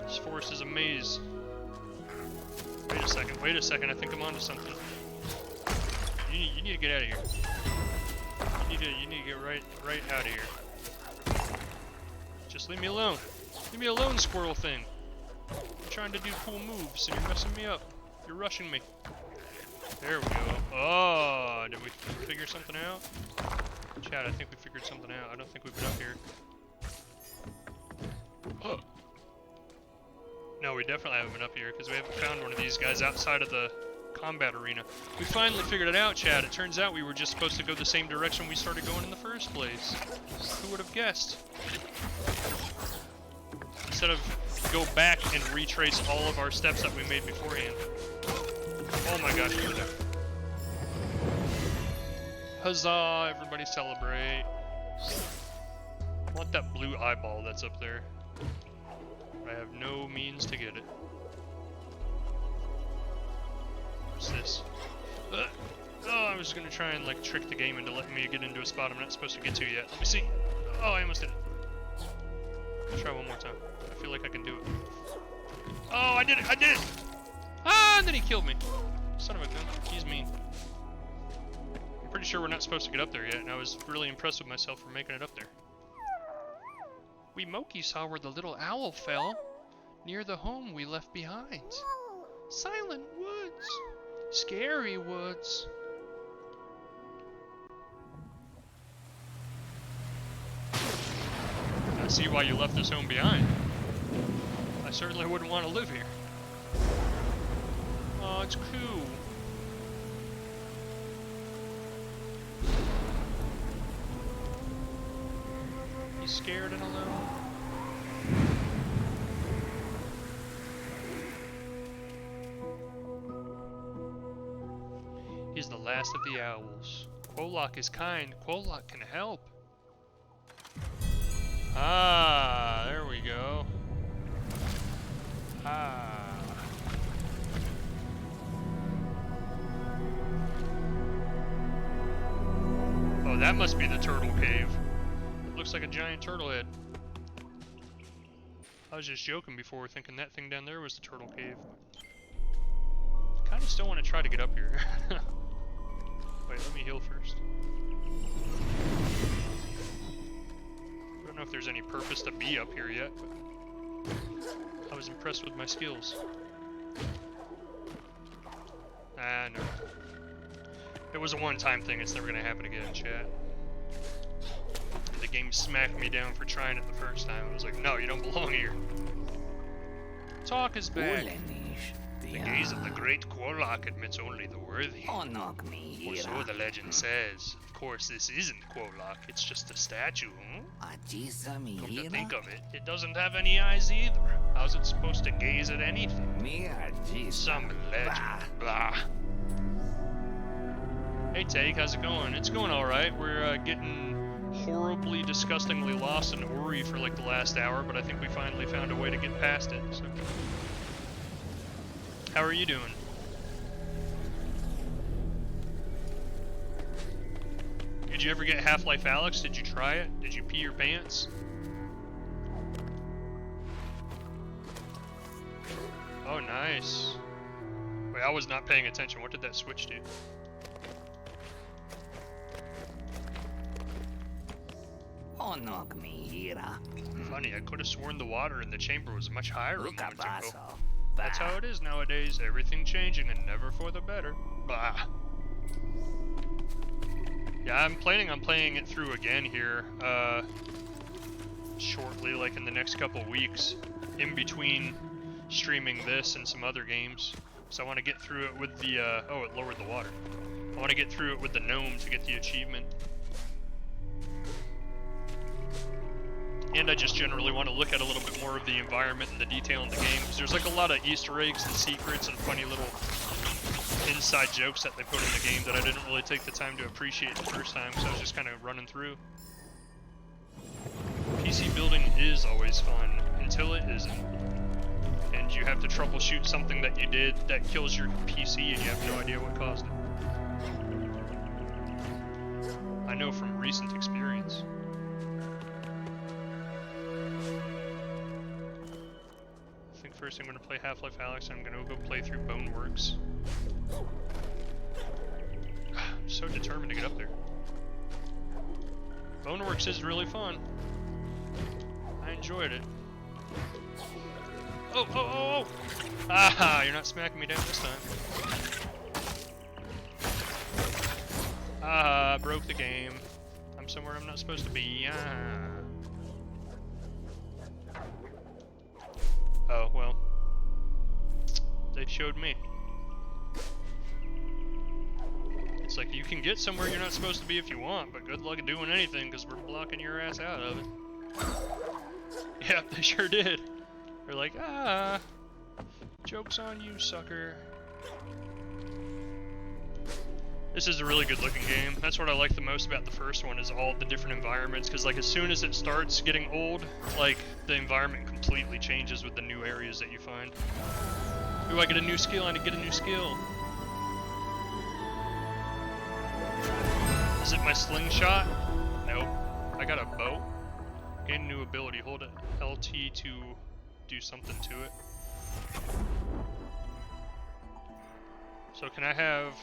This forest is a maze. Wait a second, I think I'm onto something. You need to get out of here. You need to get right out of here. Just leave me alone. Leave me alone, squirrel thing. I'm trying to do cool moves and you're messing me up. You're rushing me. There we go. Oh, did we figure something out? Chad, I think we figured something out. I don't think we've been up here. Oh. No, we definitely haven't been up here because we haven't found one of these guys outside of the combat arena. We finally figured it out, Chad. It turns out we were just supposed to go the same direction we started going in the first place. Who would have guessed? Instead of go back and retrace all of our steps that we made beforehand. Oh my gosh, we're there. Huzzah, everybody celebrate. I want that blue eyeball that's up there. I have no means to get it. What's this? Oh, I was gonna try and like trick the game into letting me get into a spot I'm not supposed to get to yet. Let me see. Oh, I almost did it. Let's try one more time. I feel like I can do it. Oh, I did it! I did it! Ah, and then he killed me. Son of a gun. He's mean. I'm pretty sure we're not supposed to get up there yet, and I was really impressed with myself for making it up there. We Moki saw where the little owl fell, near the home we left behind. Silent woods. Scary woods. I see why you left this home behind. I certainly wouldn't want to live here. Oh, it's cool. He's scared and alone. He's the last of the owls. Quolok is kind. Quolok can help. Ah, there we go. Ah. Oh, that must be the turtle cave. It looks like a giant turtle head. I was just joking before, thinking that thing down there was the turtle cave. I kind of still want to try to get up here. Wait, let me heal first. I don't know if there's any purpose to be up here yet, but I was impressed with my skills. Ah, no. It was a one-time thing, it's never gonna happen again, chat. The game smacked me down for trying it the first time. It was like, no, you don't belong here. Talk is back. The gaze of the great Quolok admits only the worthy. Or so the legend says. Of course, this isn't Quolok, it's just a statue. Come to think of it, it doesn't have any eyes either. How's it supposed to gaze at anything? Some legend. Blah. Hey Take, how's it going? It's going alright. We're getting horribly, disgustingly lost in Ori for like the last hour, but I think we finally found a way to get past it. So. How are you doing? Did you ever get Half-Life Alyx? Did you try it? Did you pee your pants? Oh, nice. Wait, I was not paying attention. What did that switch do? Funny, I could have sworn the water in the chamber was much higher a moment ago. That's how it is nowadays. Everything changing and never for the better. Bah. Yeah, I'm planning on playing it through again here, shortly, like in the next couple weeks, in between streaming this and some other games. So I want to get through it with the, oh, it lowered the water. I want to get through it with the gnome to get the achievement. And I just generally want to look at a little bit more of the environment and the detail in the game, because there's like a lot of Easter eggs and secrets and funny little inside jokes that they put in the game that I didn't really take the time to appreciate the first time, so I was just kind of running through. PC building is always fun, until it isn't. And you have to troubleshoot something that you did that kills your PC and you have no idea what caused it. I know from recent experience. first I'm going to play Half-Life Alyx, and I'm going to go play through Boneworks. I'm so determined to get up there. Boneworks is really fun. I enjoyed it. Oh, oh, oh, oh! Ah, you're not smacking me down this time. Ah, broke the game. I'm somewhere I'm not supposed to be. Ah. Oh, well. They showed me. It's like, you can get somewhere you're not supposed to be if you want, but good luck at doing anything, because we're blocking your ass out of it. Yep, they sure did. They're like, ah, joke's on you, sucker. This is a really good looking game. That's what I like the most about the first one, is all the different environments, because like as soon as it starts getting old, like the environment completely changes with the new areas that you find. Ooh, I get a new skill, I get a new skill. Is it my slingshot? Nope. I got a bow. Gain a new ability. Hold LT to do something to it. So can I have...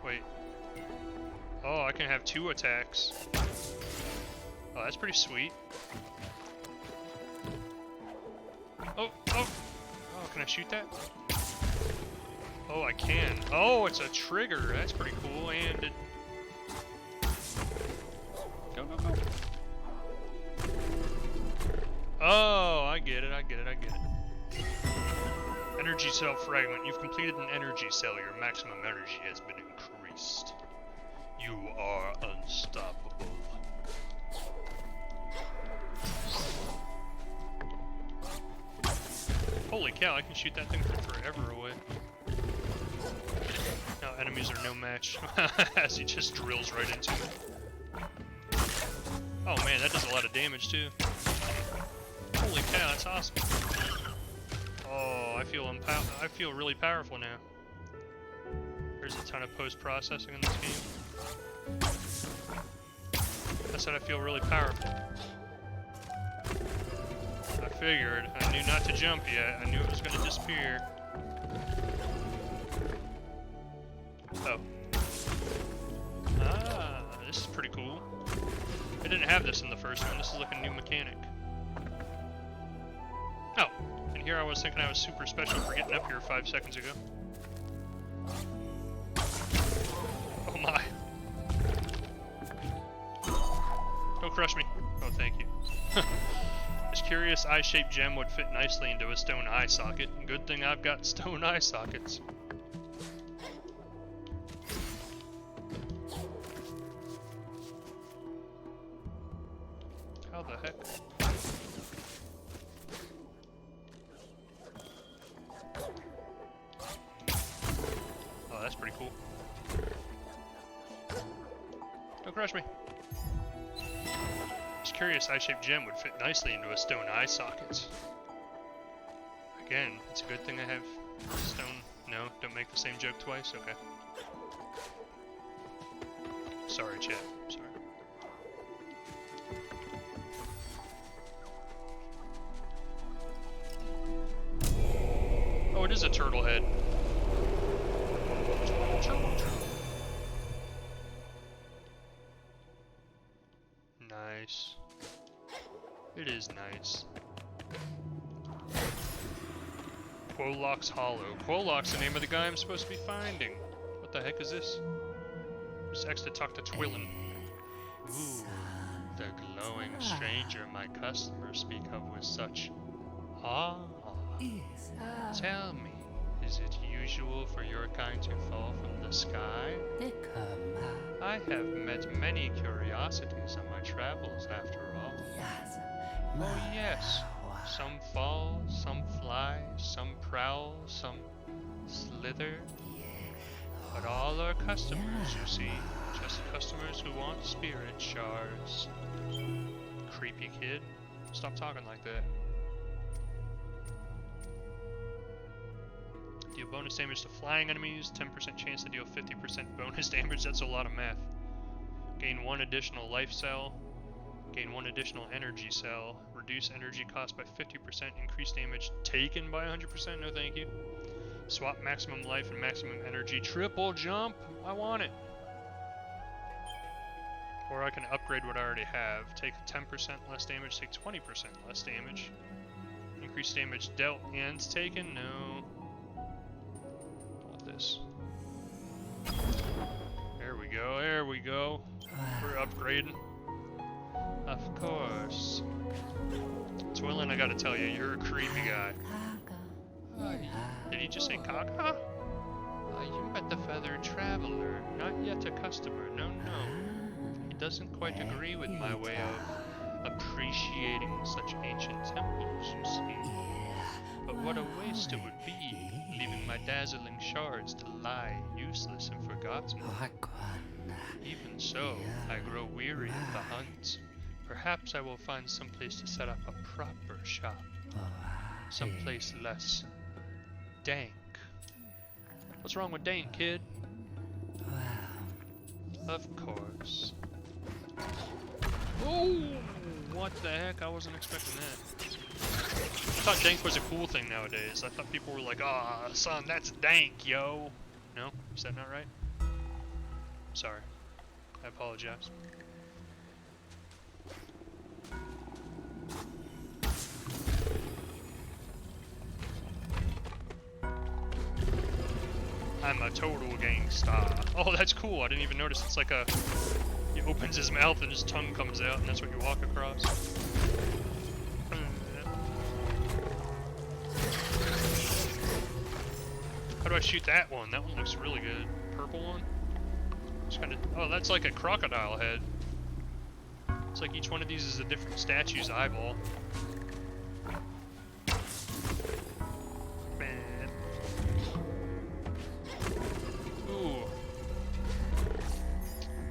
Wait. Oh, I can have 2 attacks. Oh, that's pretty sweet. Oh, oh! Oh, can I shoot that? Oh, I can. Oh, it's a trigger. That's pretty cool. And it... Go, go, go. Oh, I get it, I get it, I get it. Energy cell fragment. You've completed an energy cell. Your maximum energy has been increased. You are unstoppable. Holy cow, I can shoot that thing from forever away. Now enemies are no match, as he just drills right into it. Oh man, that does a lot of damage too. Holy cow, that's awesome. Oh, I feel really powerful now. There's a ton of post-processing in this game. I said I feel really powerful. I figured. I knew not to jump yet. I knew it was going to disappear. Oh. Ah, this is pretty cool. I didn't have this in the first one. This is like a new mechanic. Oh, and here I was thinking I was super special for getting up here 5 seconds ago. Oh my. Don't crush me. Oh, thank you. This curious eye-shaped gem would fit nicely into a stone eye socket. Good thing I've got stone eye sockets. How the heck? Oh, that's pretty cool. Don't crush me. This curious eye-shaped gem would fit nicely into a stone eye socket. Again, it's a good thing I have stone. No, don't make the same joke twice. Okay. Sorry, chat. Sorry. Oh, it is a turtle head. Nice. It is nice. Quolock's Hollow. Quolock's the name of the guy I'm supposed to be finding. What the heck is this? There's X to talk to Twillin. Ooh, the glowing stranger my customers speak of with such awe. Tell me, is it usual for your kind to fall from the sky? I have met many curiosities on my travels, after all. Oh yes, some fall, some fly, some prowl, some slither. But all are customers, you see. Just customers who want spirit shards. Creepy kid. Stop talking like that. Deal bonus damage to flying enemies, 10% chance to deal 50% bonus damage. That's a lot of math. Gain 1 additional life cell. Gain 1 additional energy cell. Reduce energy cost by 50%. Increase damage taken by 100%. No thank you. Swap maximum life and maximum energy. Triple jump! I want it! Or I can upgrade what I already have. Take 10% less damage, take 20% less damage. Increase damage dealt and taken? No. I want this. There we go, there we go. We're upgrading. Of course. Twillin, I gotta tell you, you're a creepy guy. Did he just say caca? You met the feathered traveler, not yet a customer, no. He doesn't quite agree with my way of appreciating such ancient temples, you see. But what a waste it would be, leaving my dazzling shards to lie useless and forgotten. Even so, I grow weary of the hunt. Perhaps I will find some place to set up a proper shop. Someplace less dank. What's wrong with dank, kid? Of course. Oh! What the heck? I wasn't expecting that. I thought dank was a cool thing nowadays. I thought people were like, "Ah, son, that's dank, yo." No? Is that not right? Sorry. I apologize. I'm a total gangsta. Oh, that's cool. I didn't even notice. It's like a... He opens his mouth and his tongue comes out, and that's what you walk across. How do I shoot that one? That one looks really good. Purple one? Just kinda... Oh, that's like a crocodile head. It's like each one of these is a different statue's eyeball. Man. Ooh.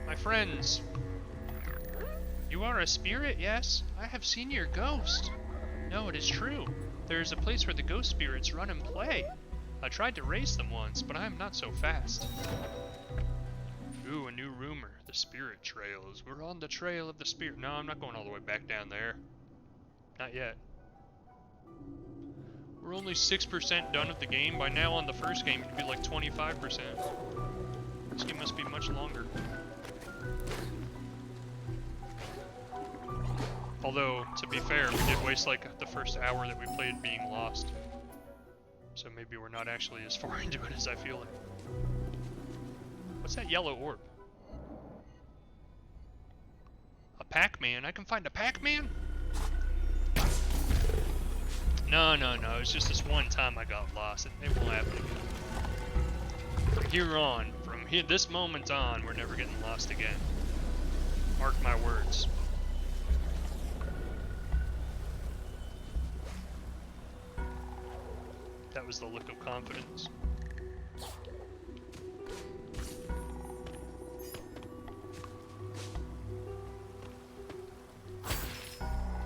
My friends. You are a spirit, yes? I have seen your ghost. No, it is true. There is a place where the ghost spirits run and play. I tried to race them once, but I am not so fast. Ooh, a new rumor. The spirit trails. We're on the trail of the spirit. No, I'm not going all the way back down there. Not yet. We're only 6% done with the game. By now on the first game, it'd be like 25%. This game must be much longer. Although, to be fair, we did waste like the first hour that we played being lost. So maybe we're not actually as far into it as I feel like. What's that yellow orb? A Pac-Man? I can find a Pac-Man? No. It's just this one time I got lost. It won't happen again. From here on, this moment on, we're never getting lost again. Mark my words. That was the look of confidence.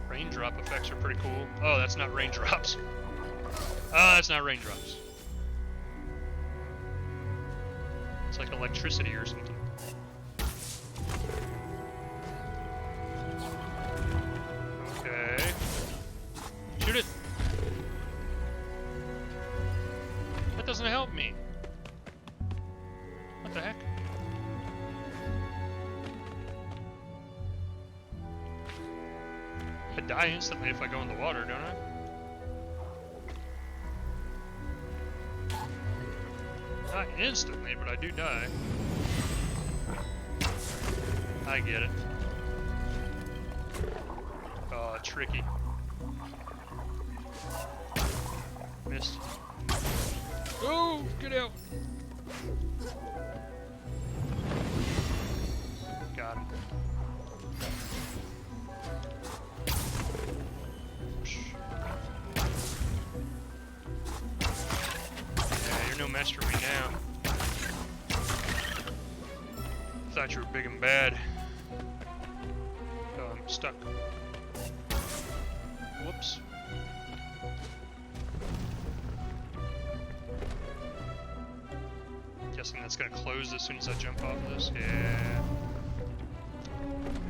Raindrop effects are pretty cool. Oh, that's not raindrops. Oh, that's not raindrops. It's like electricity or something. Okay. Shoot it! That doesn't help me. What the heck? I die instantly if I go in the water, don't I? Not instantly, but I do die. I get it. Oh, tricky. Missed. Oh, get out! Got him. Yeah, you're no match for me now. Thought you were big and bad. Oh, I'm stuck. Whoops. Guessing that's gonna close as soon as I jump off this. Yeah.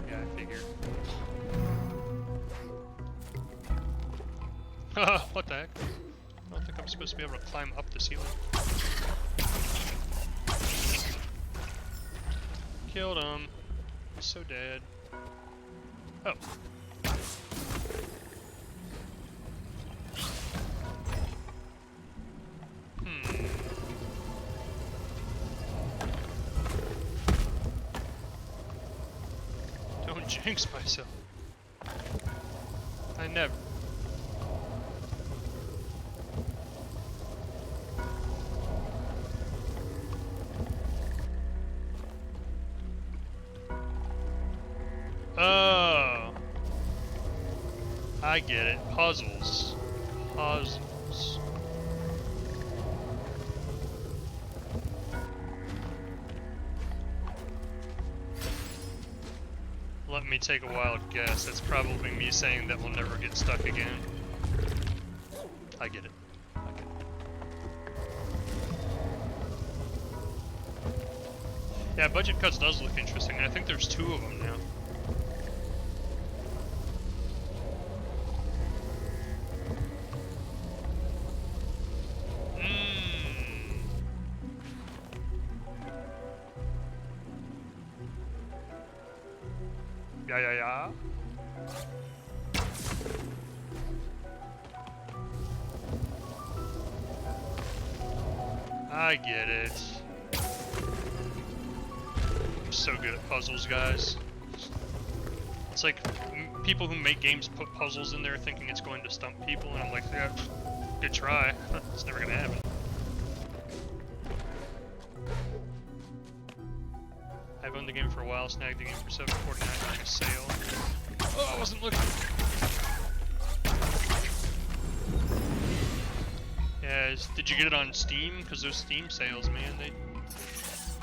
Yeah, I figured. What the heck? I don't think I'm supposed to be able to climb up the ceiling. Killed him. He's so dead. Oh. Don't jinx myself. I never. Oh. I get it. Puzzles. Puzzles. Let me take a wild guess. That's probably me saying that we'll never get stuck again. I get it. I get it. Yeah, budget cuts does look interesting, and I think there's 2 of them now. Yeah. I get it. I'm so good at puzzles, guys. It's like people who make games put puzzles in there thinking it's going to stump people, and I'm like, yeah, good try. It's never gonna happen. I've owned the game for a while, snagged the game for $7.49 during a sale. Oh, I wasn't looking. Yeah, did you get it on Steam? Because those Steam sales, man,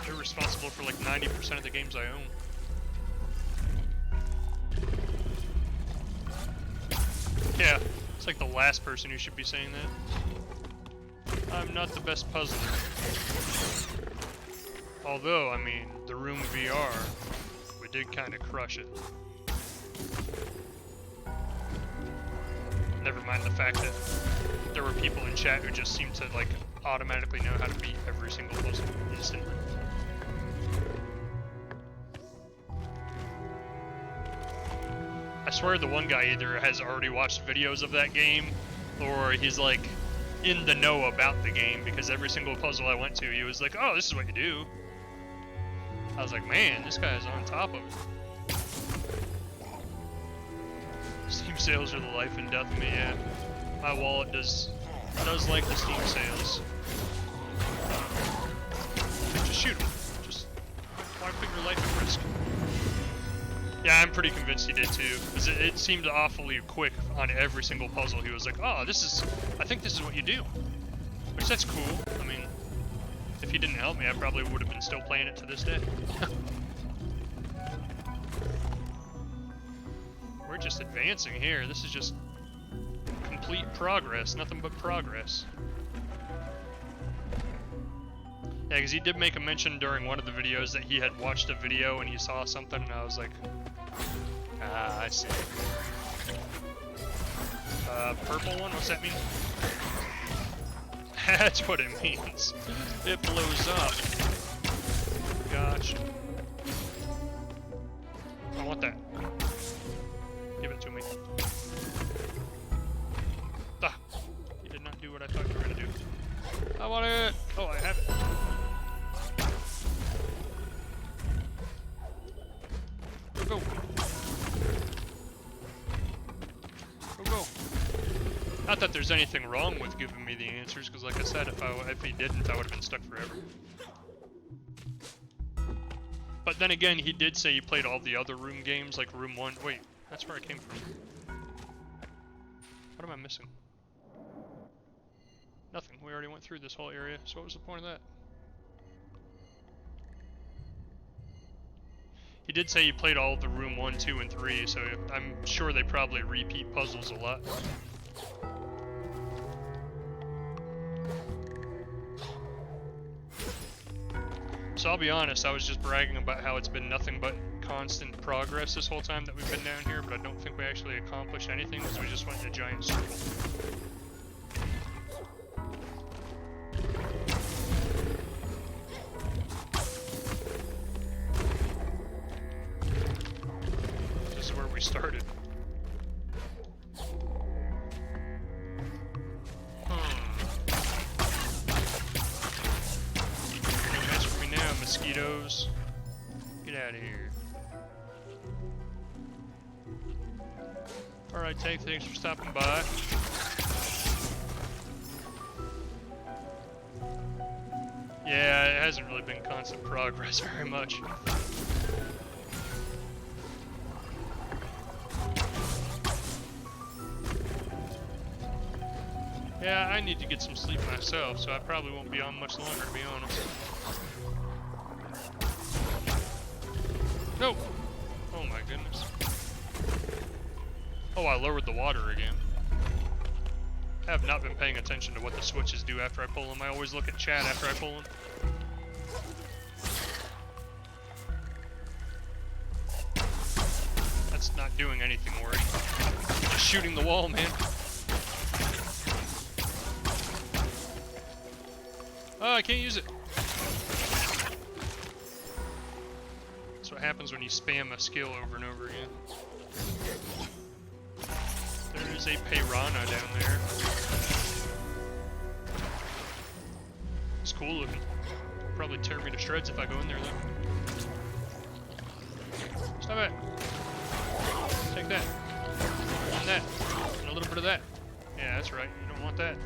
they're responsible for like 90% of the games I own. Yeah, it's like the last person who should be saying that. I'm not the best puzzler. Although, I mean, the Room VR, we did kind of crush it. Never mind the fact that there were people in chat who just seemed to, like, automatically know how to beat every single puzzle instantly. I swear the one guy either has already watched videos of that game, or he's, like, in the know about the game, because every single puzzle I went to, he was like, oh, this is what you do. I was like, man, this guy's on top of it. Steam sales are the life and death of me, yeah. My wallet does like the Steam sales. But just shoot him. Just, why put your life at risk? Yeah, I'm pretty convinced he did too, because it seemed awfully quick on every single puzzle. He was like, oh, I think this is what you do. Which, that's cool. I mean, if he didn't help me, I probably would have been still playing it to this day. We're just advancing here. This is just complete progress. Nothing but progress. Yeah, because he did make a mention during one of the videos that he had watched a video and he saw something, and I was like, ah, I see. Purple one? What's that mean? That's what it means. It blows up. Gotcha. I want that. Give it to me. Ah, you did not do what I thought you were gonna do. I want it! Oh, I have it. Go. Go. Not that there's anything wrong with giving me the answers, because like I said, if he didn't, I would have been stuck forever. But then again, he did say he played all the other Room games, like Room 1. Wait, that's where I came from. What am I missing? Nothing. We already went through this whole area, so what was the point of that? He did say he played all of the Room 1, 2, and 3, so I'm sure they probably repeat puzzles a lot. So I'll be honest, I was just bragging about how it's been nothing but constant progress this whole time that we've been down here, but I don't think we actually accomplished anything because we just went in a giant circle. This is where we started. Mosquitoes. Get out of here. Alright, Tank, thanks for stopping by. Yeah, it hasn't really been constant progress very much. Yeah, I need to get some sleep myself, so I probably won't be on much longer, to be honest. No! Oh my goodness. Oh, I lowered the water again. I have not been paying attention to what the switches do after I pull them. I always look at chat after I pull them. That's not doing anything, Ori. Just shooting the wall, man. Oh, I can't use it. That's what happens when you spam a skill over and over again. There's a piranha down there. It's cool looking. Probably tear me to shreds if I go in there though. Stop it! Take that. And that. And a little bit of that. Yeah, that's right. You don't want that.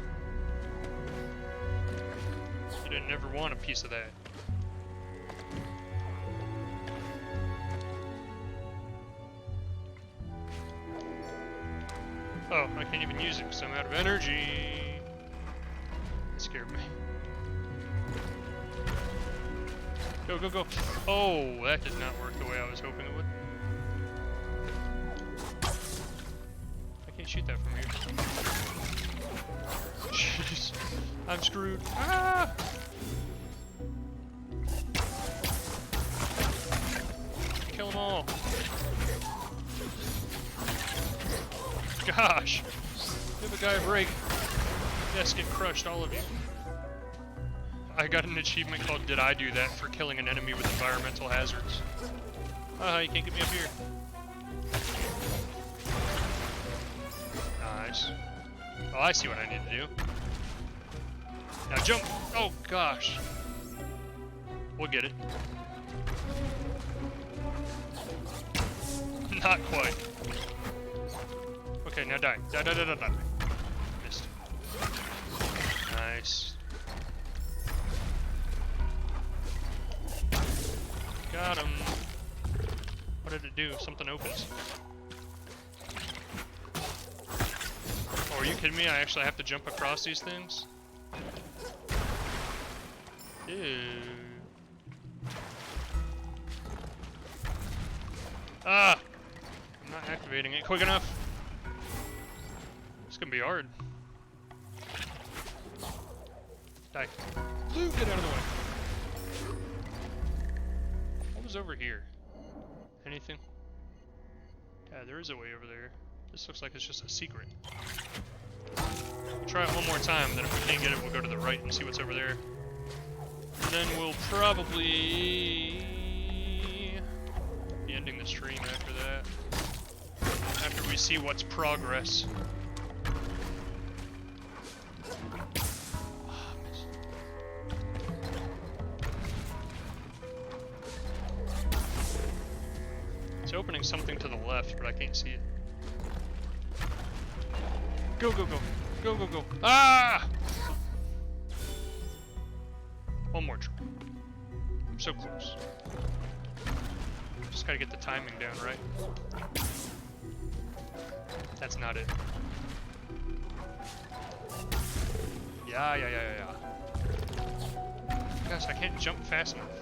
You didn't never want a piece of that. Oh, I can't even use it because I'm out of energy. That scared me. Go, go, go. Oh, that did not work the way I was hoping it would. I can't shoot that from here. Jeez. I'm screwed. Ah! Kill them all. Gosh! Give a guy a break. Yes, get crushed, all of you. I got an achievement called Did I Do That for killing an enemy with environmental hazards. You can't get me up here. Nice. Oh, I see what I need to do. Now jump! Oh gosh! We'll get it. Not quite. Okay, now die. Die, die, die, die, die. Missed. Nice. Got him. What did it do? Something opens. Oh, are you kidding me? I actually have to jump across these things? Ew. Ah! I'm not activating it quick enough. It's gonna be hard. Die. Luke, get out of the way. What was over here? Anything? Yeah, there is a way over there. This looks like it's just a secret. We'll try it one more time, then if we can't get it, we'll go to the right and see what's over there. And then we'll probably be ending the stream after that. After we see what's progress. It's opening something to the left, but I can't see it. Go, go, go. Go, go, go. Ah! One more try. I'm so close. Just gotta get the timing down right. That's not it. Yeah, yeah, yeah, yeah, yeah. Gosh, I can't jump fast enough.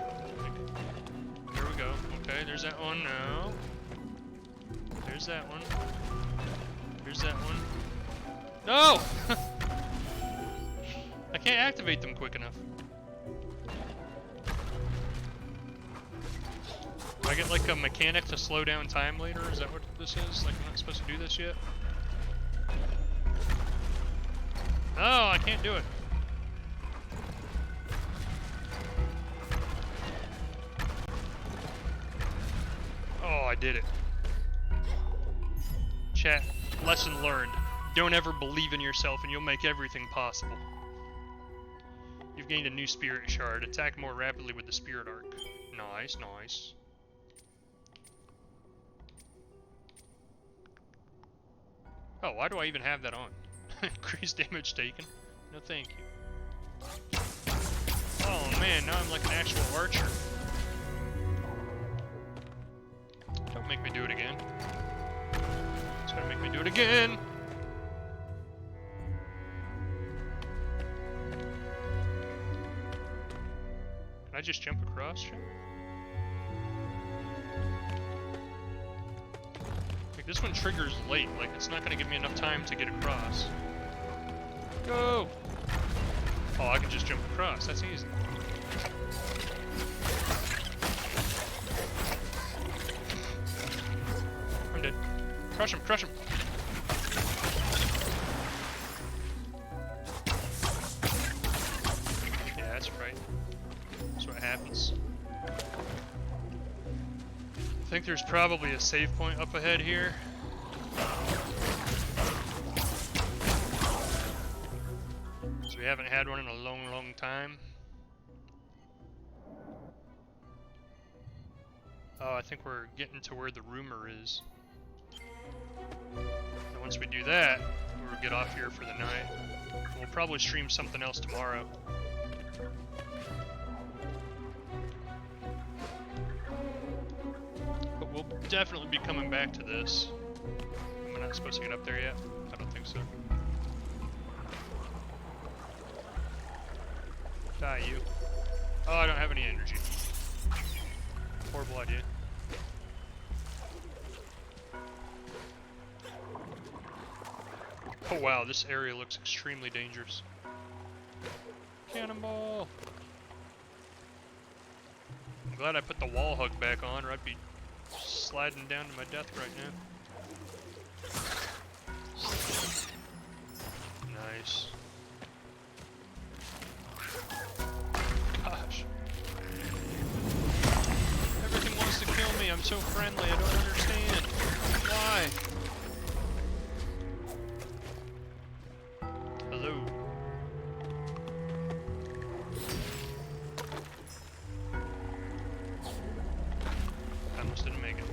There we go. Okay, there's that one now. There's that one. There's that one. No! I can't activate them quick enough. Do I get like a mechanic to slow down time later? Is that what this is? Like I'm not supposed to do this yet? No, I can't do it. Oh, I did it. Chat, lesson learned. Don't ever believe in yourself and you'll make everything possible. You've gained a new spirit shard. Attack more rapidly with the spirit arc. Nice, nice. Oh, why do I even have that on? Increased damage taken? No thank you. Oh man, now I'm like an actual archer. Don't make me do it again. It's gonna make me do it again! Can I just jump across, Jim? Like, this one triggers late. Like, it's not gonna give me enough time to get across. Go! Oh, I can just jump across. That's easy. I'm dead. Crush him, crush him! Yeah, that's right. That's what happens. I think there's probably a save point up ahead here. So we haven't had one in a long, long time. Oh, I think we're getting to where the rumor is. And once we do that, we'll get off here for the night. We'll probably stream something else tomorrow. But we'll definitely be coming back to this. Am I not supposed to get up there yet? I don't think so. Die, you. Oh, I don't have any energy. Horrible idea. Oh wow, this area looks extremely dangerous. Cannonball! I'm glad I put the wall hug back on, or I'd be sliding down to my death right now. Nice. Gosh. Everything wants to kill me. I'm so friendly. I don't understand. Why? Hello. I almost didn't make it.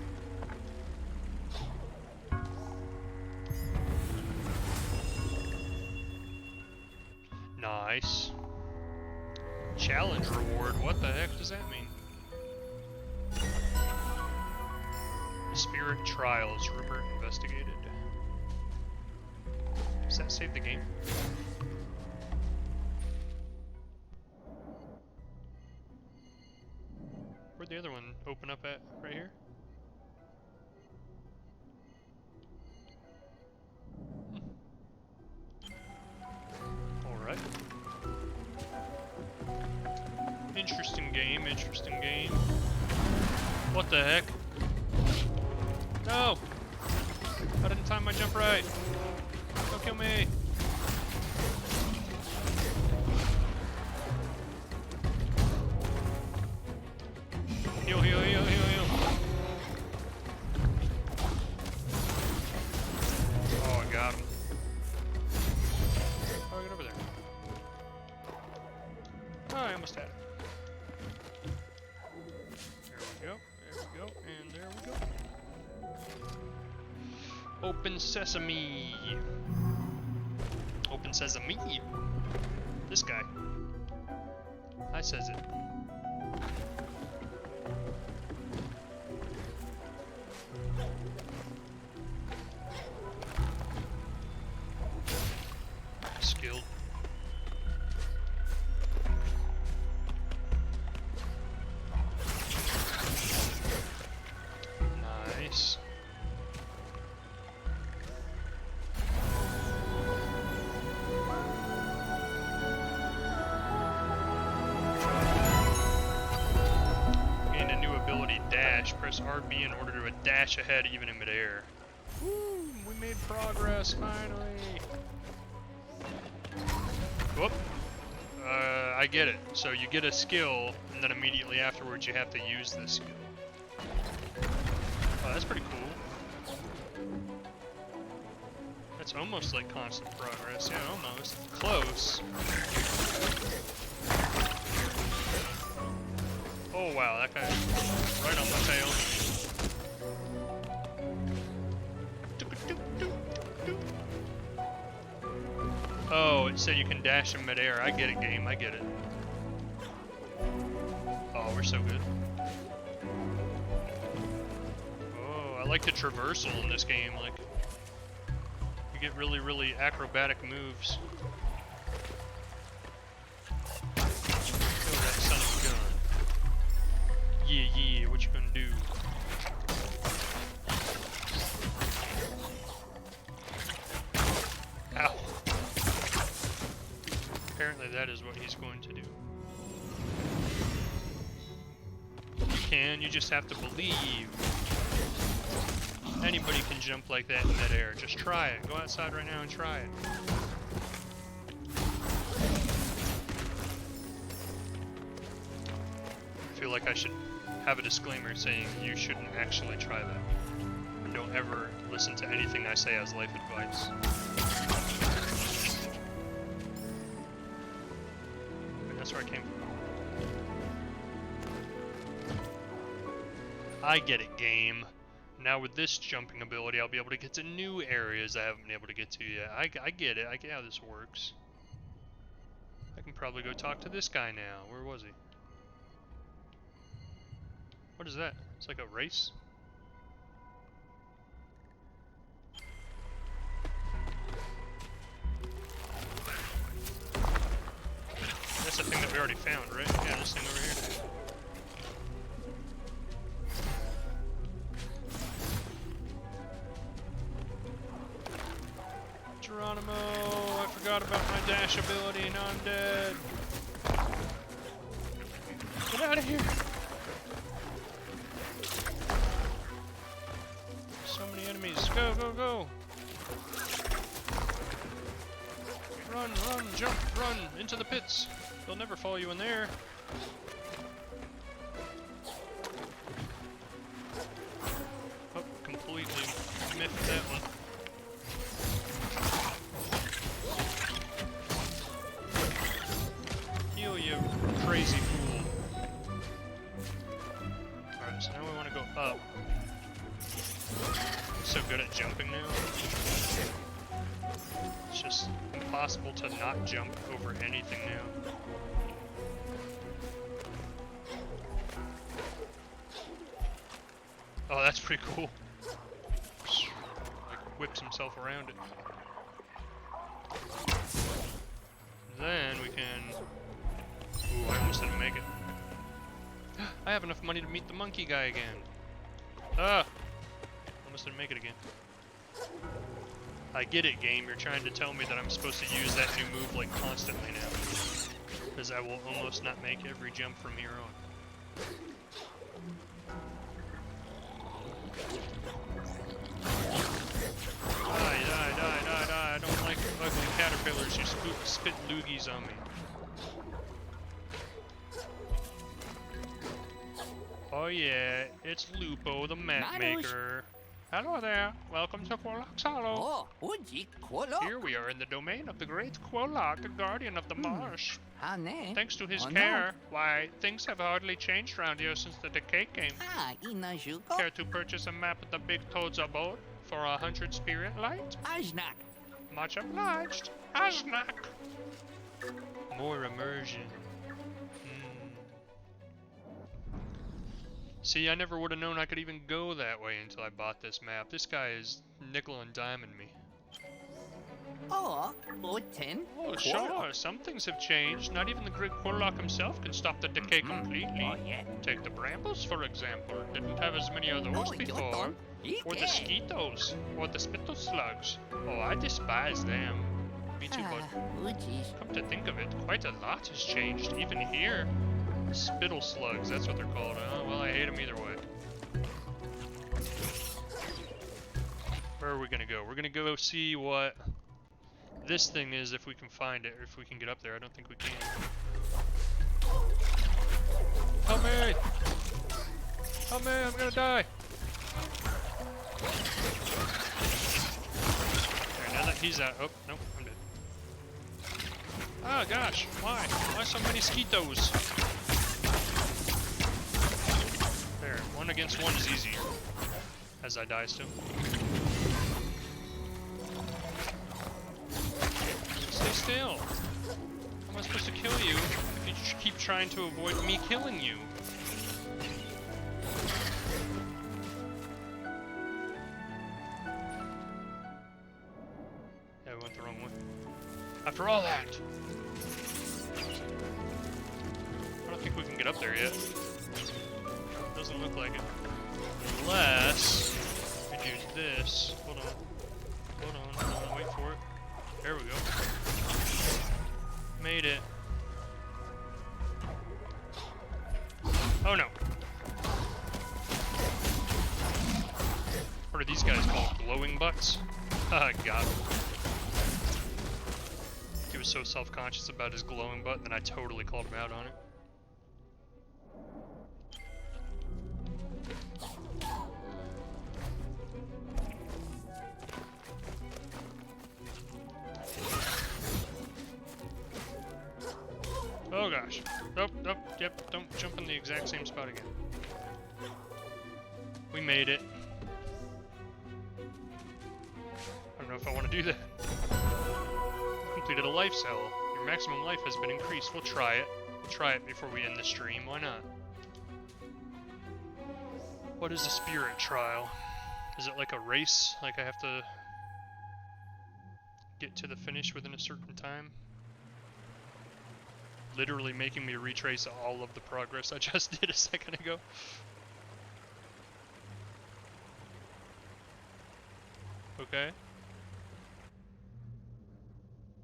Nice. Challenge reward. What the heck does that mean? Spirit Trials. Rumor investigated. Does that save the game? Where'd the other one open up at? Right here? Alright. Interesting game, interesting game. What the heck? No! I didn't time my jump right. Don't kill me! Heal, heal, heal, heal, heal. Oh, I got him. Oh, get over there. Oh, I almost had it. There we go, and there we go. Open sesame. Open sesame. This guy. I says it. Skilled. Nice. Gained a new ability, dash. Press RB in order to dash ahead even in midair. Woo! We made progress, finally! Whoop! I get it. So you get a skill, and then immediately afterwards you have to use this skill. Oh, that's pretty cool. That's almost like constant progress. Yeah, almost. Close. Oh wow, that guy right on my tail. Oh, it said you can dash in midair. I get it, game. I get it. Oh, we're so good. Oh, I like the traversal in this game. Like, you get really, really acrobatic moves. Oh, that son of a gun. Yeah, yeah, what you gonna do? Ow. Apparently that is what he's going to do. You just have to believe. Anybody can jump like that in midair. Just try it. Go outside right now and try it. I feel like I should have a disclaimer saying you shouldn't actually try that. And don't ever listen to anything I say as life advice. But that's where I came from. I get it, game. Now with this jumping ability, I'll be able to get to new areas I haven't been able to get to yet. I get it. I get how this works. I can probably go talk to this guy now. Where was he? What is that? It's like a race? That's the thing that we already found, right? Yeah, this thing over here. Geronimo, I forgot about my dash ability, now I'm dead. Get out of here. So many enemies. Go, go, go. Run, run, jump, run into the pits. They'll never follow you in there. Oh, completely miffed that one. Heal, you crazy fool. Alright, so now we want to go up. I'm so good at jumping now. It's just impossible to not jump over anything now. Oh, that's pretty cool. Like, whips himself around it. Then we can... Ooh, I almost didn't make it. I have enough money to meet the monkey guy again. Ah! Almost didn't make it again. I get it, game. You're trying to tell me that I'm supposed to use that new move, like, constantly now. Because I will almost not make every jump from here on. Die, die, die, die, die. I don't like ugly caterpillars who spit loogies on me. Oh yeah, it's Lupo, the map maker. Hello there, welcome to Quolok's Hollow. Oh, Uji, Quolok. Here we are in the domain of the great Quolok, the guardian of the marsh. Thanks to his Oh, care, why, things have hardly changed around here since the decay came. Ah, Inajuko. Care to purchase a map of the Big Toad's abode for 100 spirit light? Ajnak. Much obliged, Ashnak. More immersion. See, I never would have known I could even go that way until I bought this map. This guy is nickel and diming me. Oh, Uten. Oh, sure, some things have changed. Not even the great Quolok himself can stop the decay completely. Oh, yeah. Take the brambles, for example. Didn't have as many of those Oh, before. Yoton. Or the skeetos. Or the spittle slugs. Oh, I despise them. Me too, bud. Uji's. Come to think of it, quite a lot has changed, even here. Spittle slugs, that's what they're called. Oh, well, I hate them either way. Where are we gonna go? We're gonna go see what this thing is, if we can find it, or if we can get up there. I don't think we can. Help me! Help me! I'm gonna die! Alright, now that he's out. Oh, no, I'm dead. Oh gosh, why? Why so many skeetos? There, 1 against 1 is easier. As I die still. Stay still! How am I supposed to kill you if you keep trying to avoid me killing you? Yeah, we went the wrong way. After all that! I don't think we can get up there yet. Doesn't look like it. Unless we do this. Hold on. Hold on, hold on, wait for it. There we go. Made it. Oh no. What are these guys called? Glowing butts? Ah, got him. He was so self-conscious about his glowing butt, and then I totally called him out on it. Oh gosh. Nope, nope, yep, don't jump in the exact same spot again. We made it. I don't know if I want to do that. Completed a life cell. Your maximum life has been increased. We'll try it. We'll try it before we end the stream. Why not? What is a spirit trial? Is it like a race? Like I have to get to the finish within a certain time? Literally making me retrace all of the progress I just did a second ago. Okay.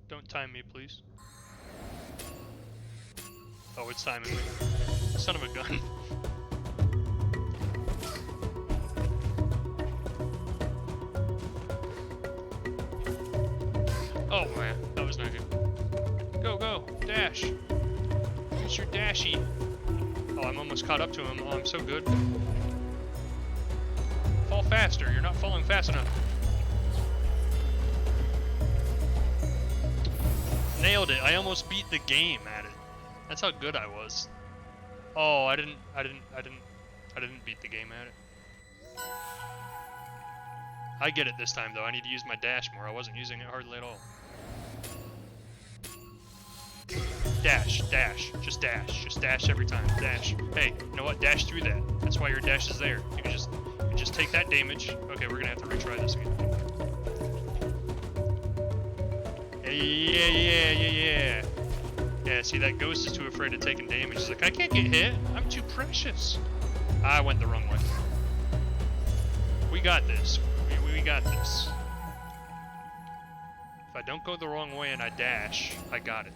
Don't time me, please. Oh, it's timing me. Son of a gun. Oh man, that was not good. Go, go, dash. Use your dashy. Oh, I'm almost caught up to him. Oh, I'm so good. Fall faster. You're not falling fast enough. Nailed it. I almost beat the game at it. That's how good I was. Oh, I didn't beat the game at it. I get it this time though. I need to use my dash more. I wasn't using it hardly at all. Dash, dash, just dash every time, dash. Hey, you know what? Dash through that. That's why your dash is there. You can just take that damage. Okay, we're gonna have to retry this again. Yeah. Yeah, see, that ghost is too afraid of taking damage. He's like, I can't get hit. I'm too precious. I went the wrong way. We got this. We got this. If I don't go the wrong way and I dash, I got it.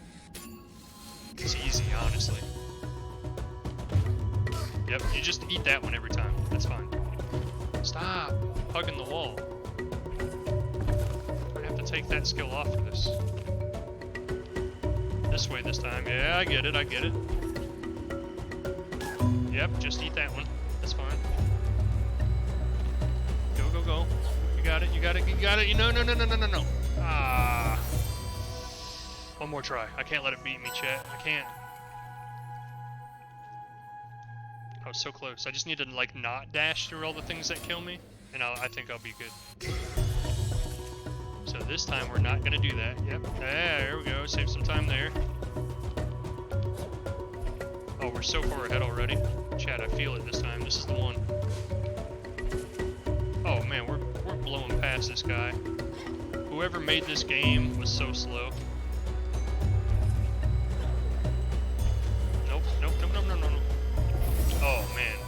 It's easy, honestly. Yep, you just eat that one every time. That's fine. Stop hugging the wall. I have to take that skill off for this. This way this time. Yeah, I get it. Yep, just eat that one. That's fine. Go. You got it. No. Ah. One more try. I can't let it beat me, chat. I can't. I was so close. I just need to, like, not dash through all the things that kill me, and I think I'll be good. So this time we're not gonna do that. Yep. There we go. Save some time there. Oh, we're so far ahead already. Chat, I feel it this time. This is the one. Oh man, we're blowing past this guy. Whoever made this game was so slow. Nope. Oh man.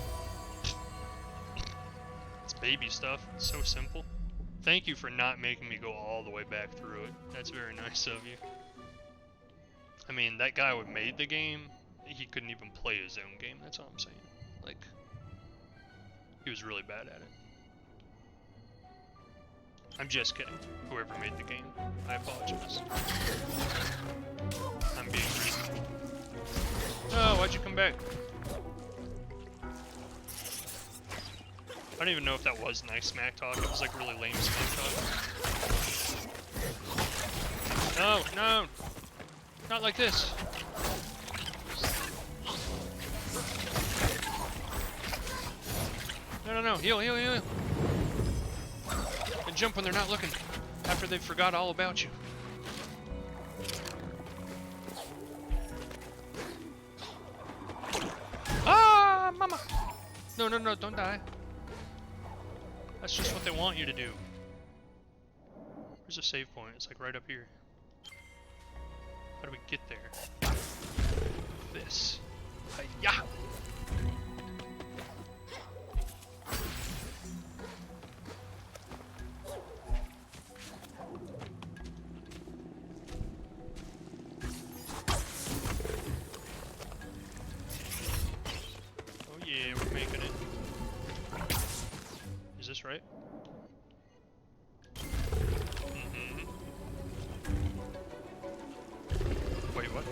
It's baby stuff. It's so simple. Thank you for not making me go all the way back through it. That's very nice of you. I mean, that guy who made the game, he couldn't even play his own game. That's all I'm saying. Like, he was really bad at it. I'm just kidding. Whoever made the game, I apologize. I'm being mean. Oh, why'd you come back? I don't even know if that was nice smack talk. It was like really lame smack talk. No, no! Not like this! No, no, no! Heal, heal, heal! And jump when they're not looking, after they've forgot all about you. Ah, mama! No, no, no, don't die. That's just what they want you to do. Where's a save point? It's like right up here. How do we get there? This. Hi-ya! Oh yeah, we're making it. Is this right? Mm-hmm. Wait, what?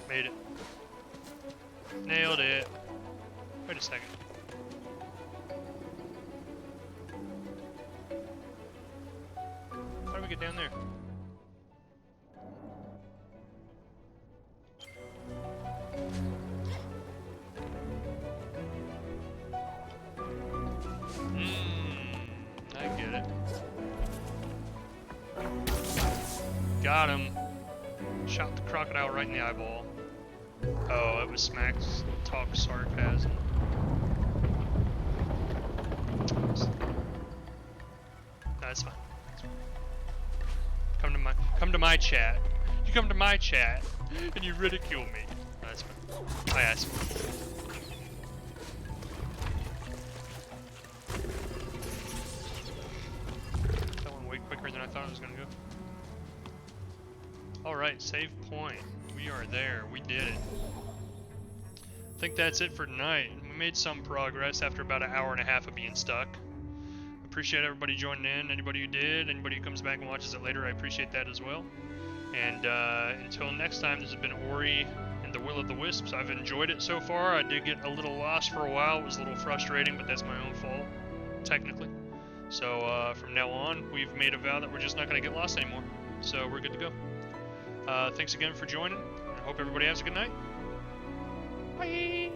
Made it. Nailed it. Wait a second. How do we get down there? I get it. Got him. Shot the crocodile right in the eyeball. Oh, it was smack talk sarcasm. That's fine. Come to my chat. You come to my chat and you ridicule me. That's fine. I asked for it. That went way quicker than I thought it was gonna go. Alright, save point. We are there. We did it. I think that's it for tonight. We made some progress after about an hour and a half of being stuck. Appreciate everybody joining in. Anybody who did, anybody who comes back and watches it later, I appreciate that as well. And until next time, this has been Ori and the Will of the Wisps. I've enjoyed it so far. I did get a little lost for a while. It was a little frustrating, but that's my own fault, technically. So from now on, we've made a vow that we're just not going to get lost anymore. So we're good to go. Thanks again for joining. I hope everybody has a good night. Bye!